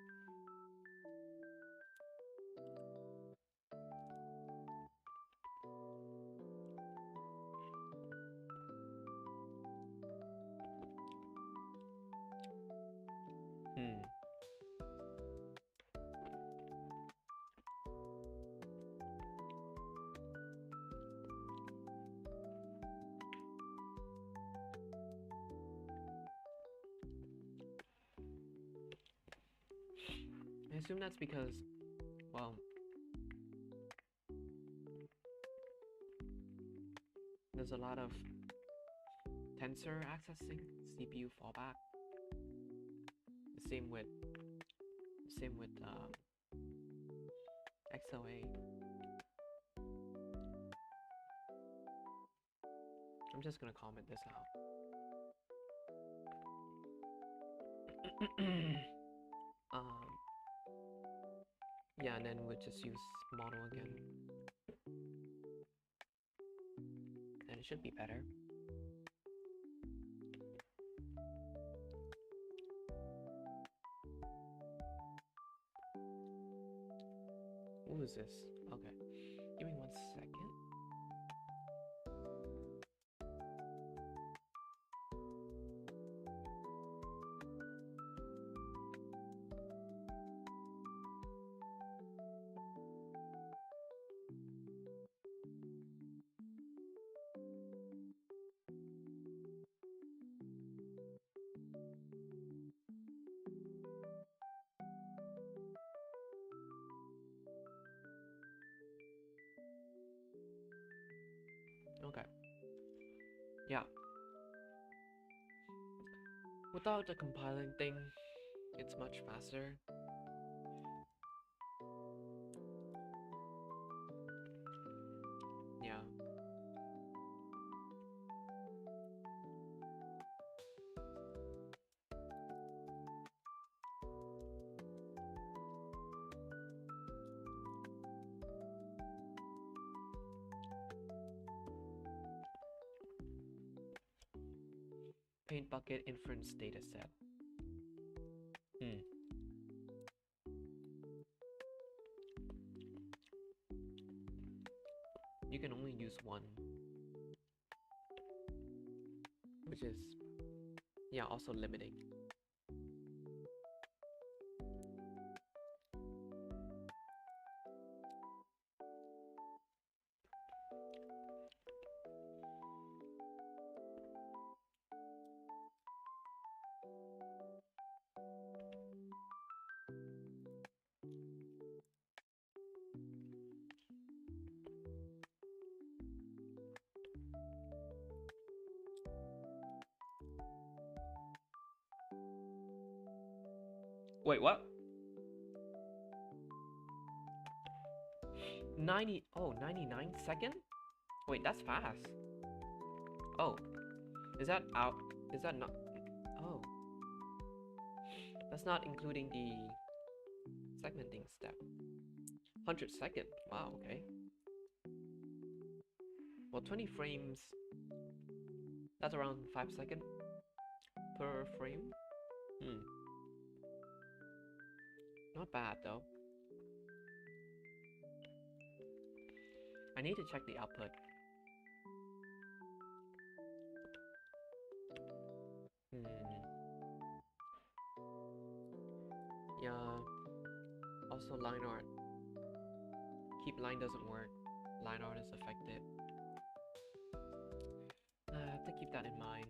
[SPEAKER 1] I assume that's because, well, there's a lot of tensor accessing, CPU fallback. The same with XOA. I'm just gonna comment this out. Yeah, and then we'll just use model again. And it should be better. Who is this? Okay. Give me 1 second. Okay. Yeah. Without the compiling thing, it's much faster. Yeah. Paint bucket inference dataset. You can only use one, which is, yeah, also limiting. Wait, what? 99 second? Wait, that's fast. Oh, is that out? Is that not? Oh, that's not including the segmenting step. 100 second. Wow, okay. Well, 20 frames. That's around 5 seconds per frame. Not bad though. I need to check the output. Yeah. Also line art. Keep line doesn't work. Line art is affected. I have to keep that in mind.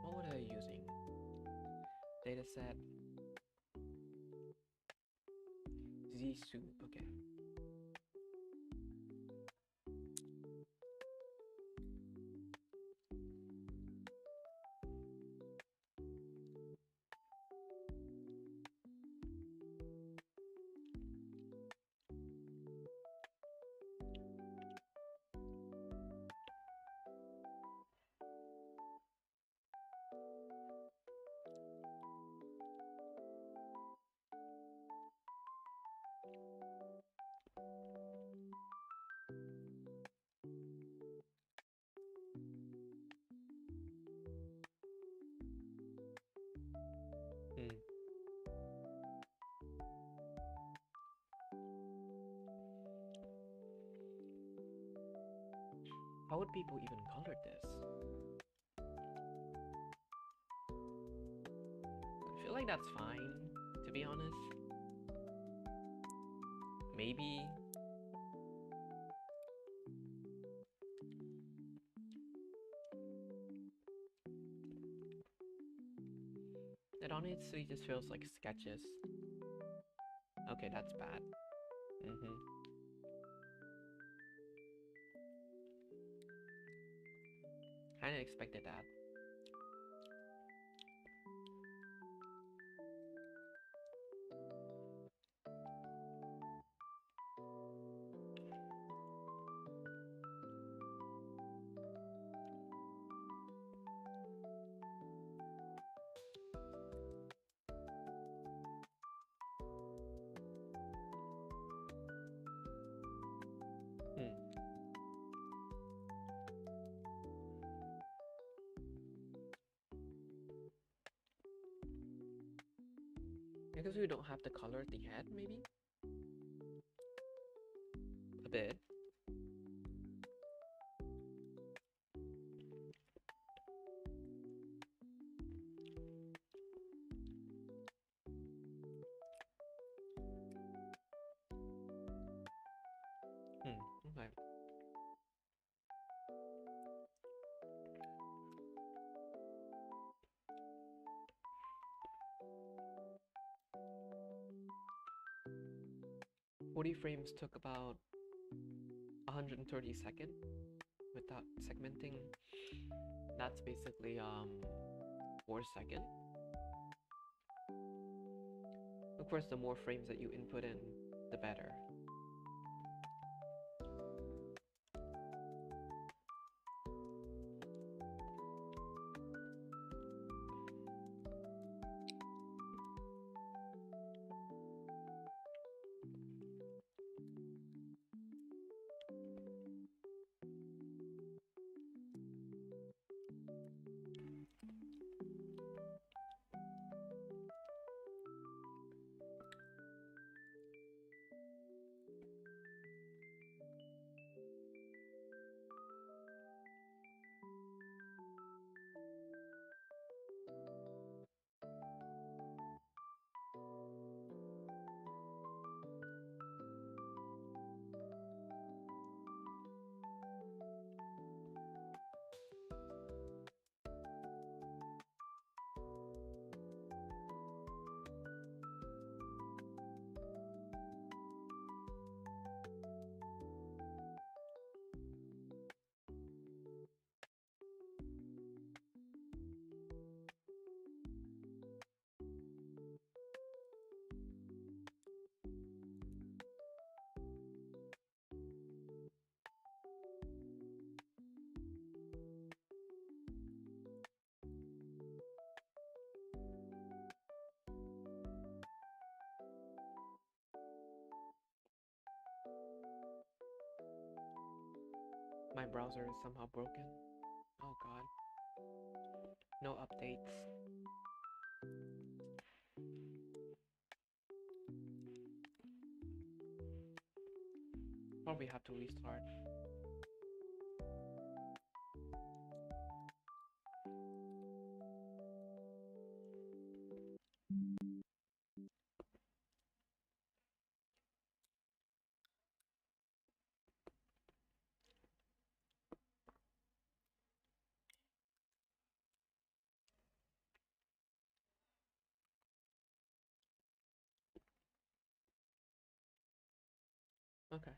[SPEAKER 1] What were I using? Dataset. Z-soup, okay. How would people even color this? I feel like that's fine, to be honest. Maybe. It honestly just feels like sketches. Okay, that's bad. Kinda expected that. I guess we don't have to color the head, maybe? A bit. Okay. Forty frames took about 130 seconds without segmenting. That's basically 4 seconds. Of course, the more frames that you input in, the better. My browser is somehow broken. Oh god. No updates. Probably have to restart. Okay.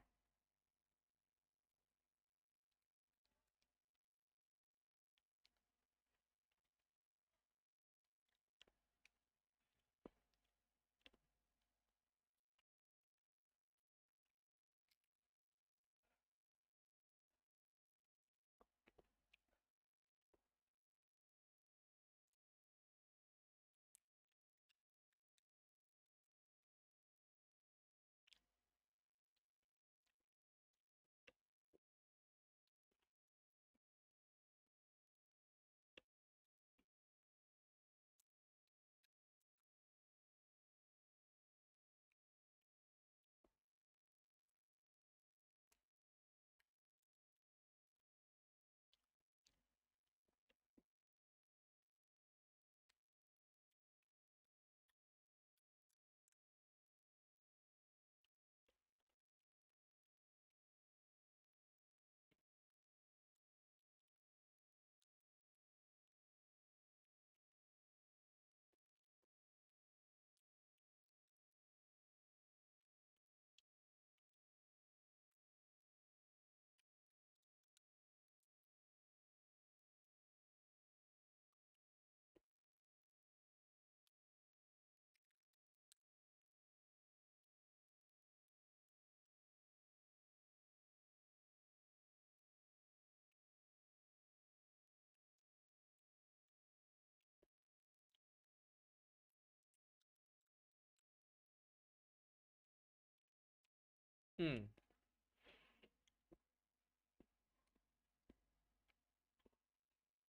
[SPEAKER 1] Hmm.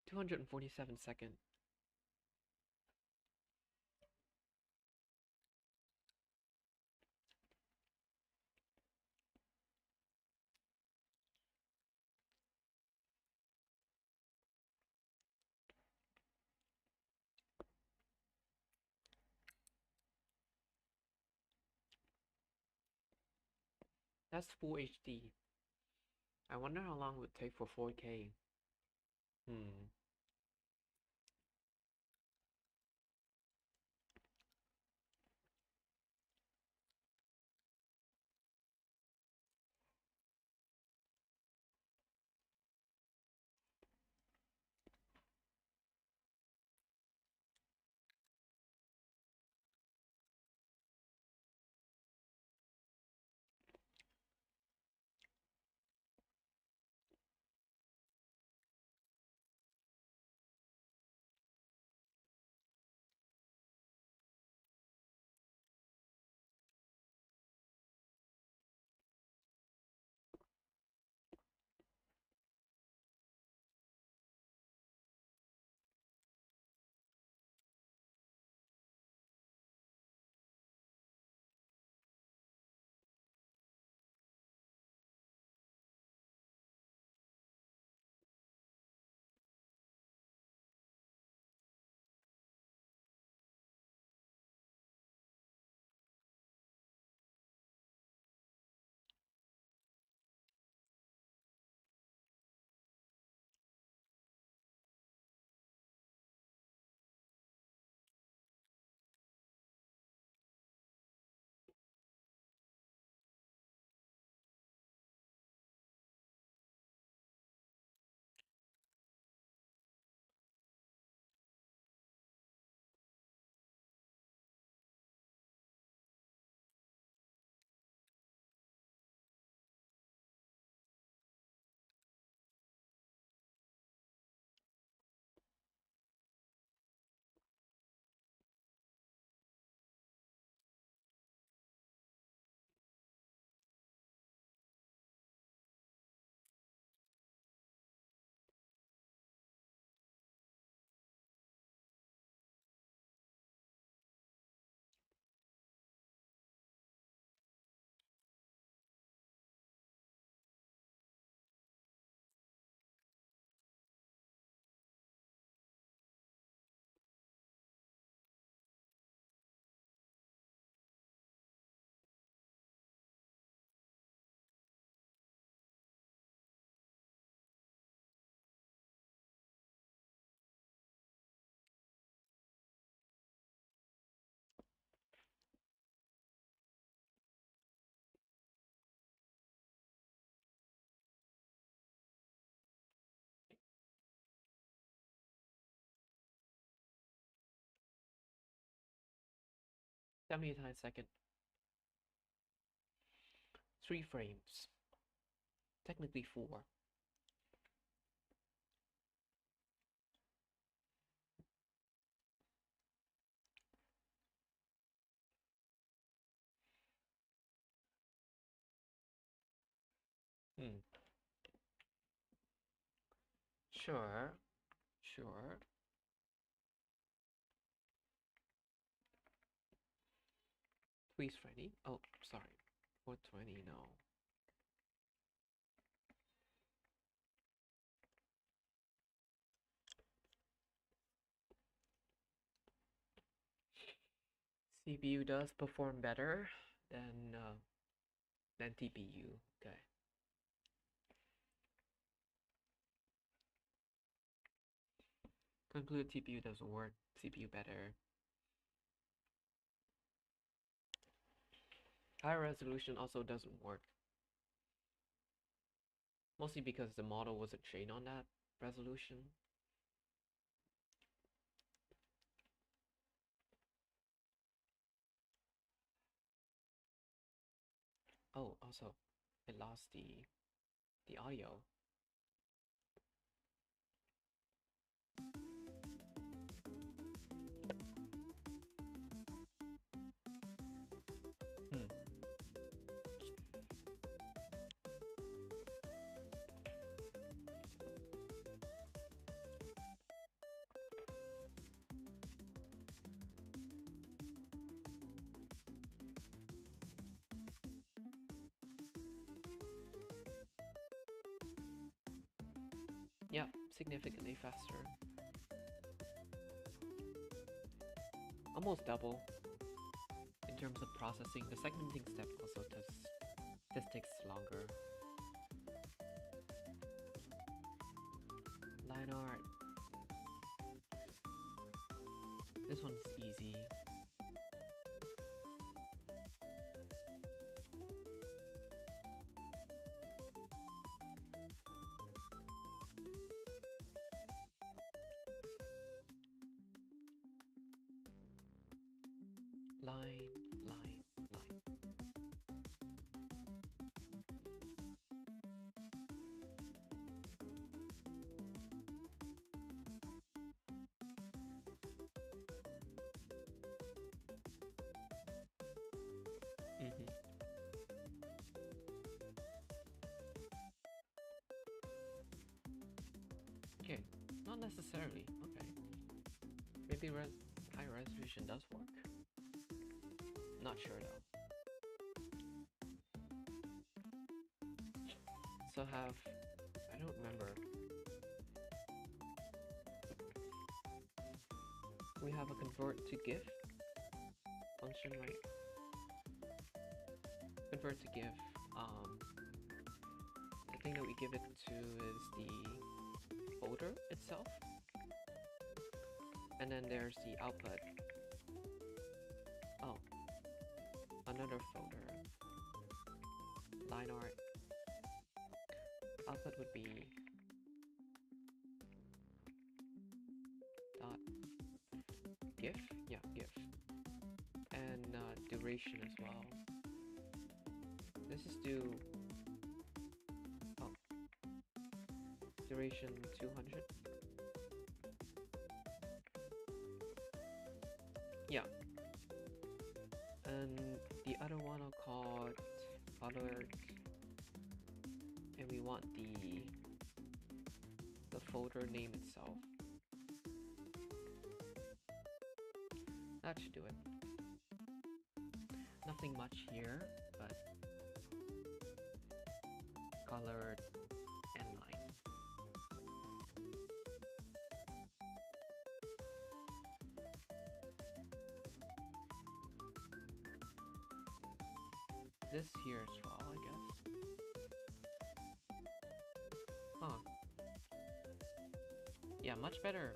[SPEAKER 1] 247 seconds. That's full HD. I wonder how long it would take for 4K. Tell me a time second. 3 frames. Technically 4. Sure. Sure. Please, Freddy. Oh, sorry. 420, no. CPU does perform better than TPU. Okay. Conclude TPU doesn't work. CPU better. High resolution also doesn't work. Mostly because the model wasn't trained on that resolution. Oh, also, it lost the audio. Yep, significantly faster. Almost double in terms of processing. The segmenting step also does This takes longer. Line art. This one's easy. Line, line, line. Okay, not necessarily. Okay. Maybe high resolution does work. Not sure though. So I don't remember. We have a convert to GIF function, right? Convert to GIF. The thing that we give it to is the folder itself. And then there's the output. Oh. Another folder. Line art. Output would be dot GIF? Yeah, GIF. And duration as well. This is duration 200. Yeah. And the other one I'll call it colored, and we want the folder name itself. That should do it. Nothing much here, but colored and line. This here as well, I guess. Huh. Yeah, much better.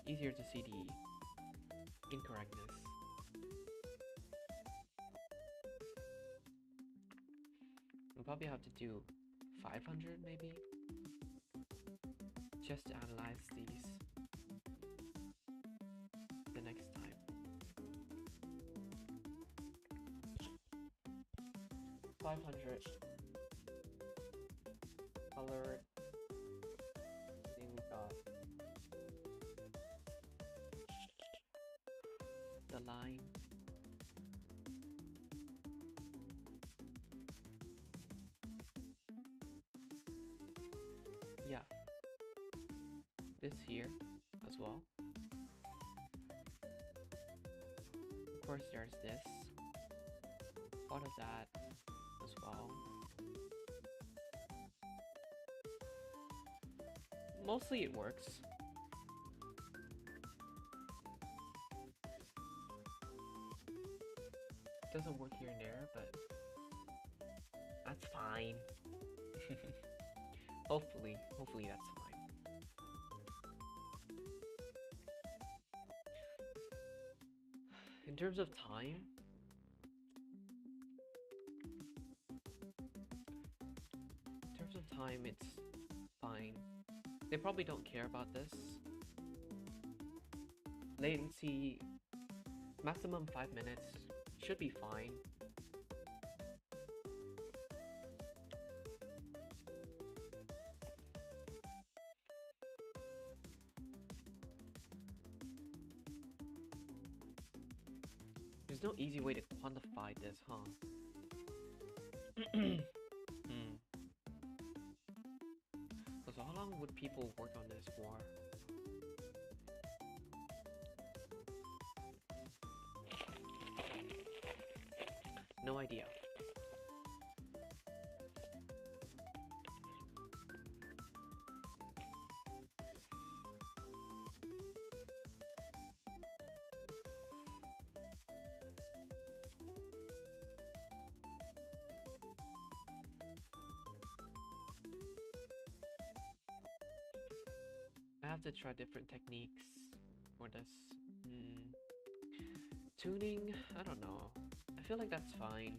[SPEAKER 1] Easier to see the incorrectness. We'll probably have to do 500 maybe, just to analyze these the next time. $500 colored. Then we got the line. Yeah. This here as well. Of course, there's this. Part of that as well. Mostly it works. Doesn't work here and there, but that's fine. Hopefully that's fine. In terms of time, it's fine. They probably don't care about this. Latency, maximum 5 minutes, should be fine. There's no easy way to quantify this, huh? So how long would people work on this for? No idea. have to try different techniques for this. Tuning, I don't know. I feel like that's fine.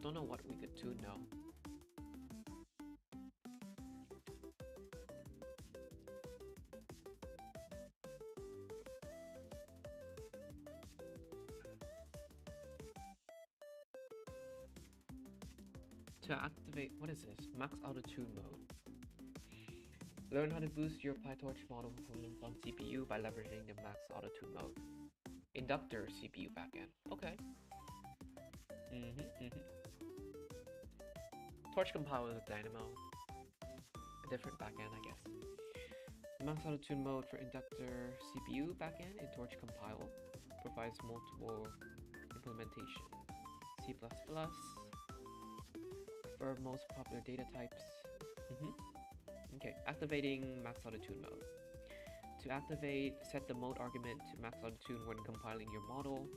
[SPEAKER 1] Don't know what we could tune now. To activate, what is this? Max Auto Tune mode. Learn how to boost your PyTorch model performance on CPU by leveraging the Max Auto Tune mode. Inductor CPU backend. Okay. Torch compile with Dynamo. A different backend, I guess. Max Auto Tune mode for Inductor CPU backend in Torch compile provides multiple implementation. C++. For most popular data types. Okay, activating Max Auto Tune mode. To activate, set the mode argument to Max Auto Tune when compiling your model.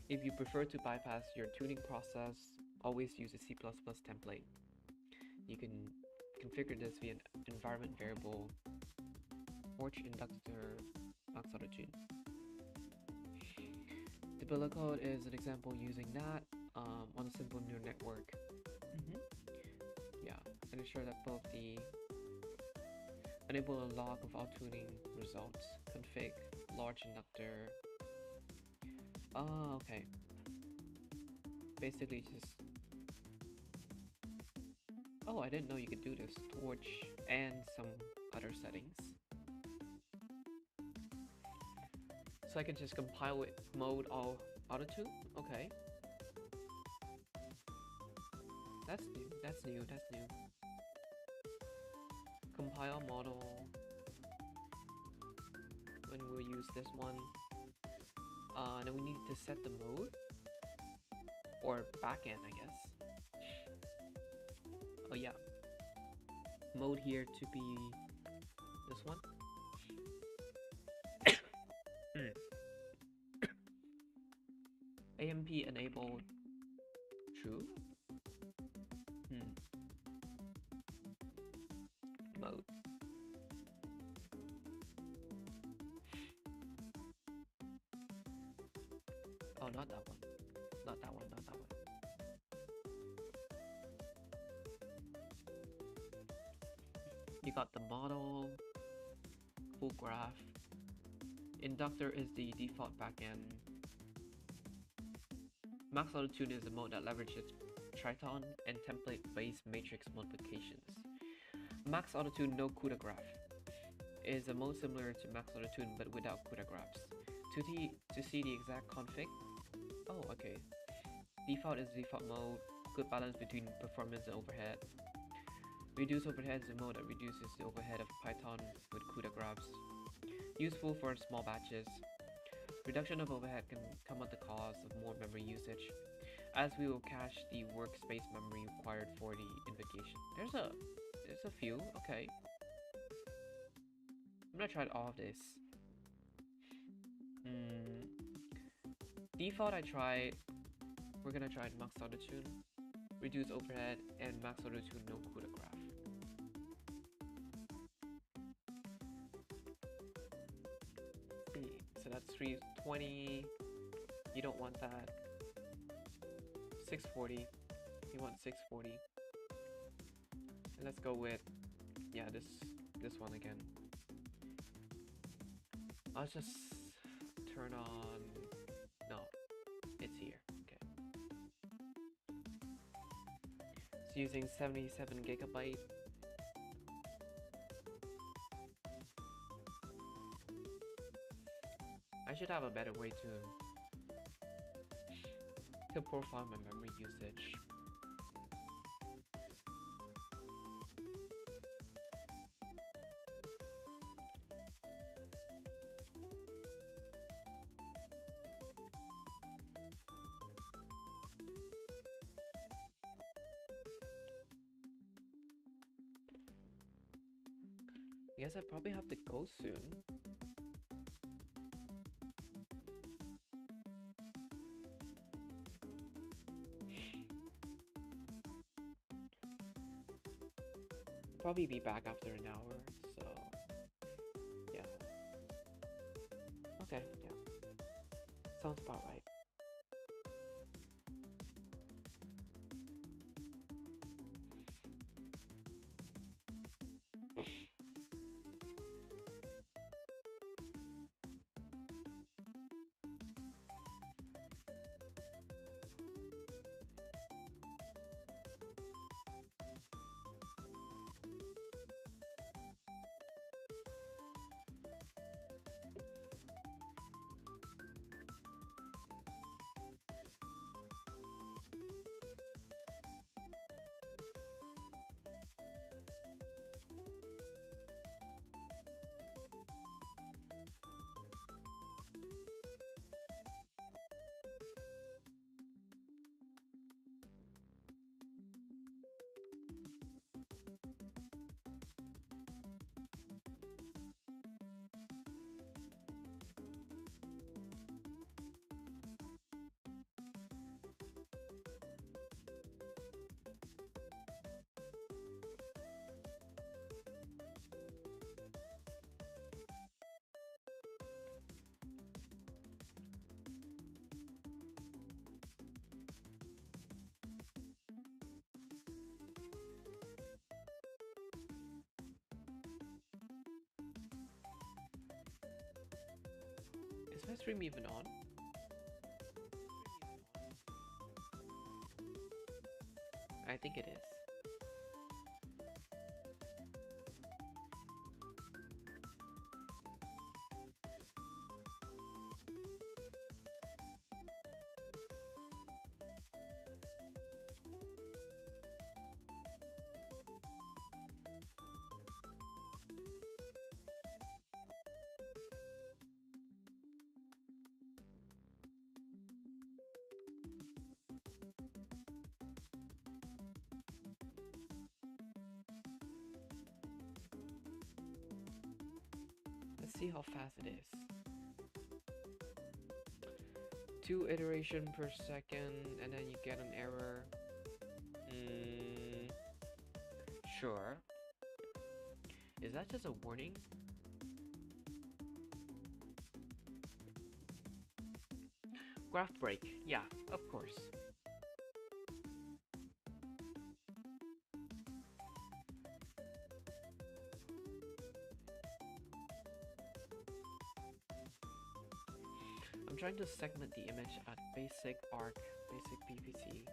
[SPEAKER 1] If you prefer to bypass your tuning process, always use a C++ template. You can configure this via an environment variable, Torch Inductor Max Auto Tune. The bill of code is an example using that on a simple neural network. Yeah, and ensure that both the enable a log of all tuning results, config large inductor. Oh, okay. Basically just. Oh, I didn't know you could do this. Torch and some other settings. So I could just compile it mode all auto tune? Okay. That's new, that's new, that's new. Compile model. And we'll use this one. Then we need to set the mode. Or backend, I guess. Oh yeah. Mode here to be this one. AMP enabled true. Mode. Oh, not that one. Not that one, not that one. You got the model, full graph. Inductor is the default backend. Max Auto Tune is a mode that leverages Triton and template-based matrix multiplications. Max Auto Tune no CUDA graph is a mode similar to Max Auto Tune but without CUDA graphs. To see the exact config. Oh, okay. Default is default mode. Good balance between performance and overhead. Reduce overhead is a mode that reduces the overhead of Python with CUDA graphs. Useful for small batches. Reduction of overhead can come at the cost of more memory usage, as we will cache the workspace memory required for the invocation. There's a few, okay. I'm gonna try all of this. Default I tried. We're gonna try Max Auto Tune, reduce overhead, and Max Auto Tune no CUDA graph. So that's 320. You don't want that. 640. You want 640. And let's go with, yeah, this one again. I'll just turn on. No, it's here. Okay. It's using 77 gigabyte. I should have a better way to profile my memory usage. I guess I probably have to go soon. probably be back after an hour, so yeah. Okay, yeah. Sounds about right. Is my stream even on? I think it is. Let's see how fast it is. 2 iteration per second, and then you get an error. Sure. Is that just a warning? Graph break. Yeah, of course. I'm trying to segment the image at basic arc, basic PPC.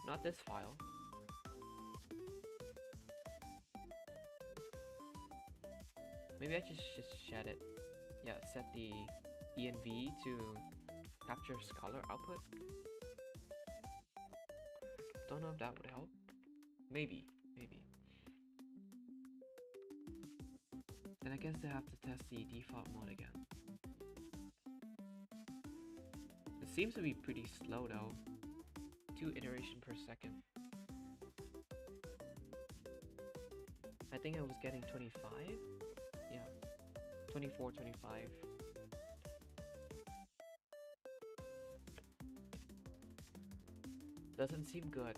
[SPEAKER 1] Not this file. Maybe I should just shed it. Yeah, set the ENV to capture scalar output. Don't know if that would help. Maybe. Then I guess they have to test the default mode again. It seems to be pretty slow though. 2 iteration per second. I think I was getting 25? Yeah. 24, 25. Doesn't seem good.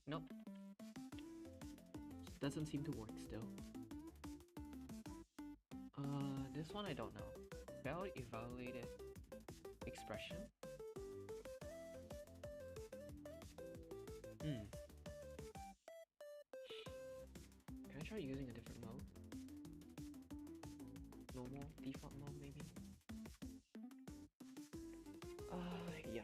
[SPEAKER 1] Nope. Doesn't seem to work still. This one I don't know. Failed evaluated expression? Can I try using a different mode? Normal, default mode maybe? Yeah.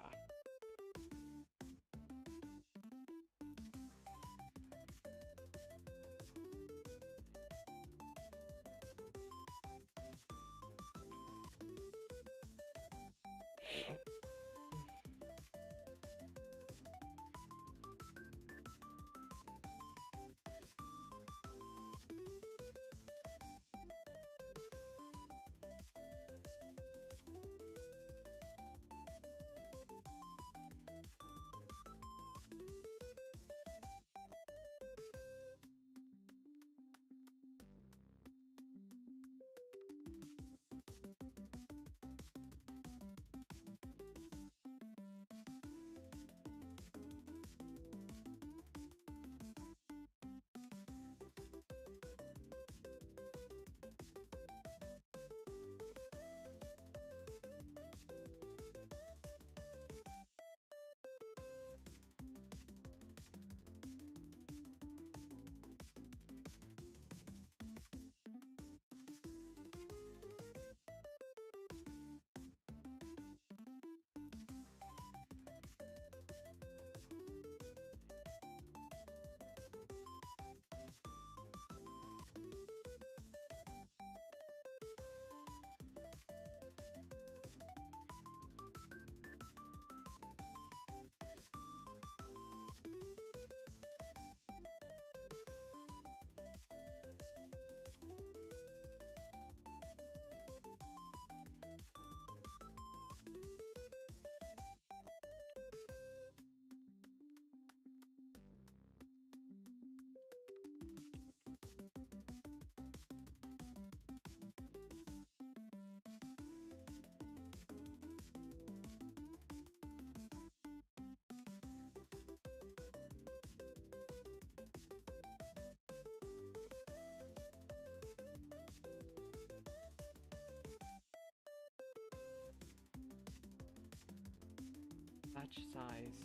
[SPEAKER 1] Batch size.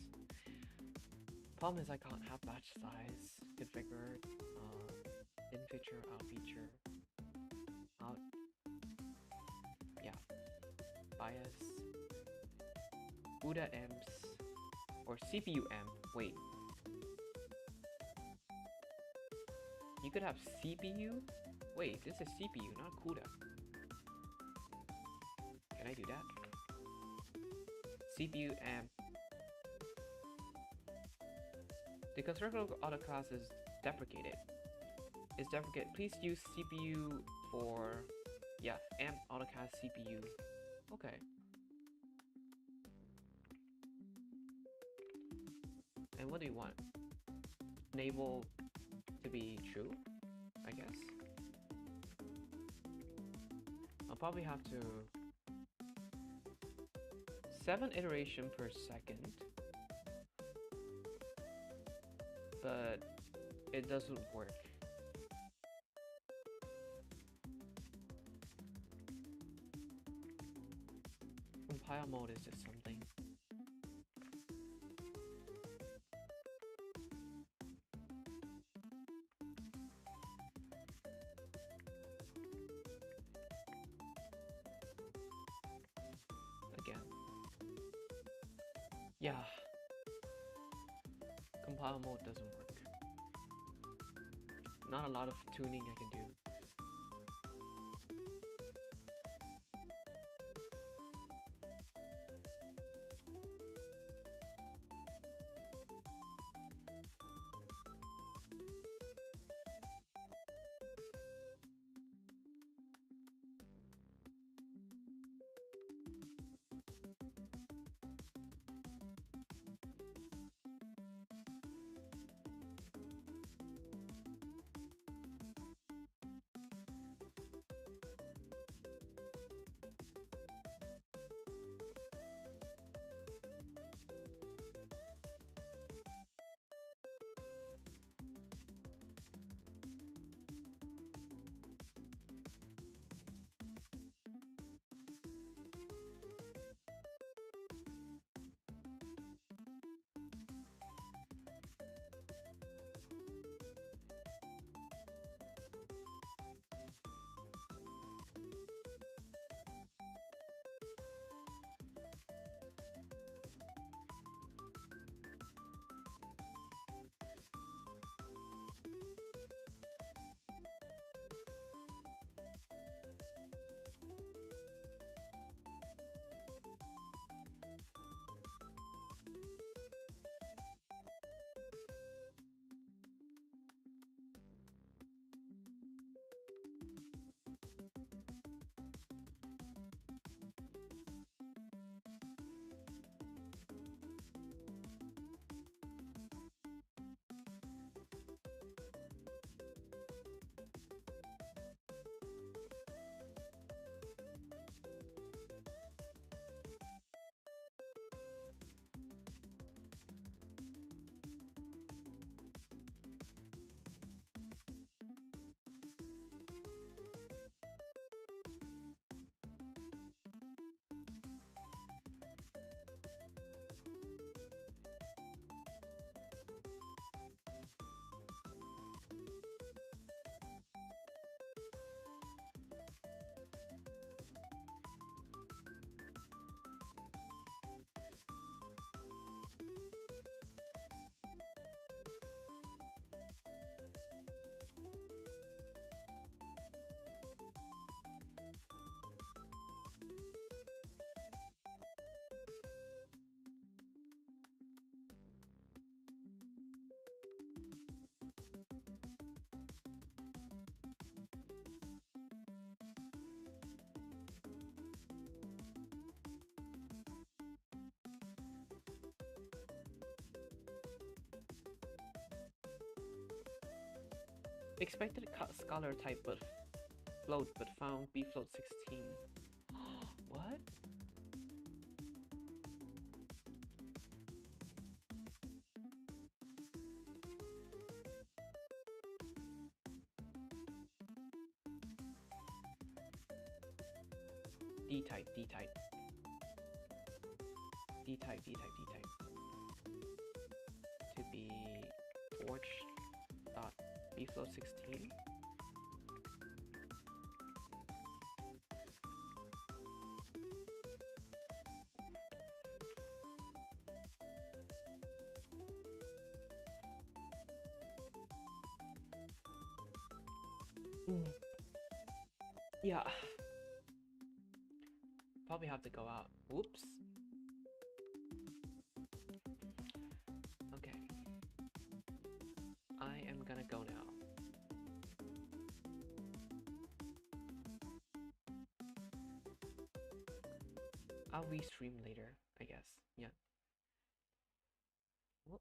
[SPEAKER 1] Problem is I can't have batch size configured. In feature, out feature. Out. Yeah. Bias. CUDA amps. Or CPU amp. Wait. You could have CPU? Wait, this is CPU, not CUDA. Can I do that? CPU amp. The constructor autoclass is deprecated. It's deprecated. Please use CPU for, yeah, amp autoclass CPU. Okay. And what do you want? Enable to be true, I guess. I'll probably have to 7 iteration per second, but it doesn't work. Compile mode is just something. Again. Yeah. Compile mode doesn't work. Not a lot of tuning I can do. Expected scholar type but float, but found B float 16. What? D type, D type. D type, D type, D type. To be forged dot B float 16. Yeah. Probably have to go out. Whoops. Okay. I am gonna go now. I'll restream later, I guess. Yeah. Well,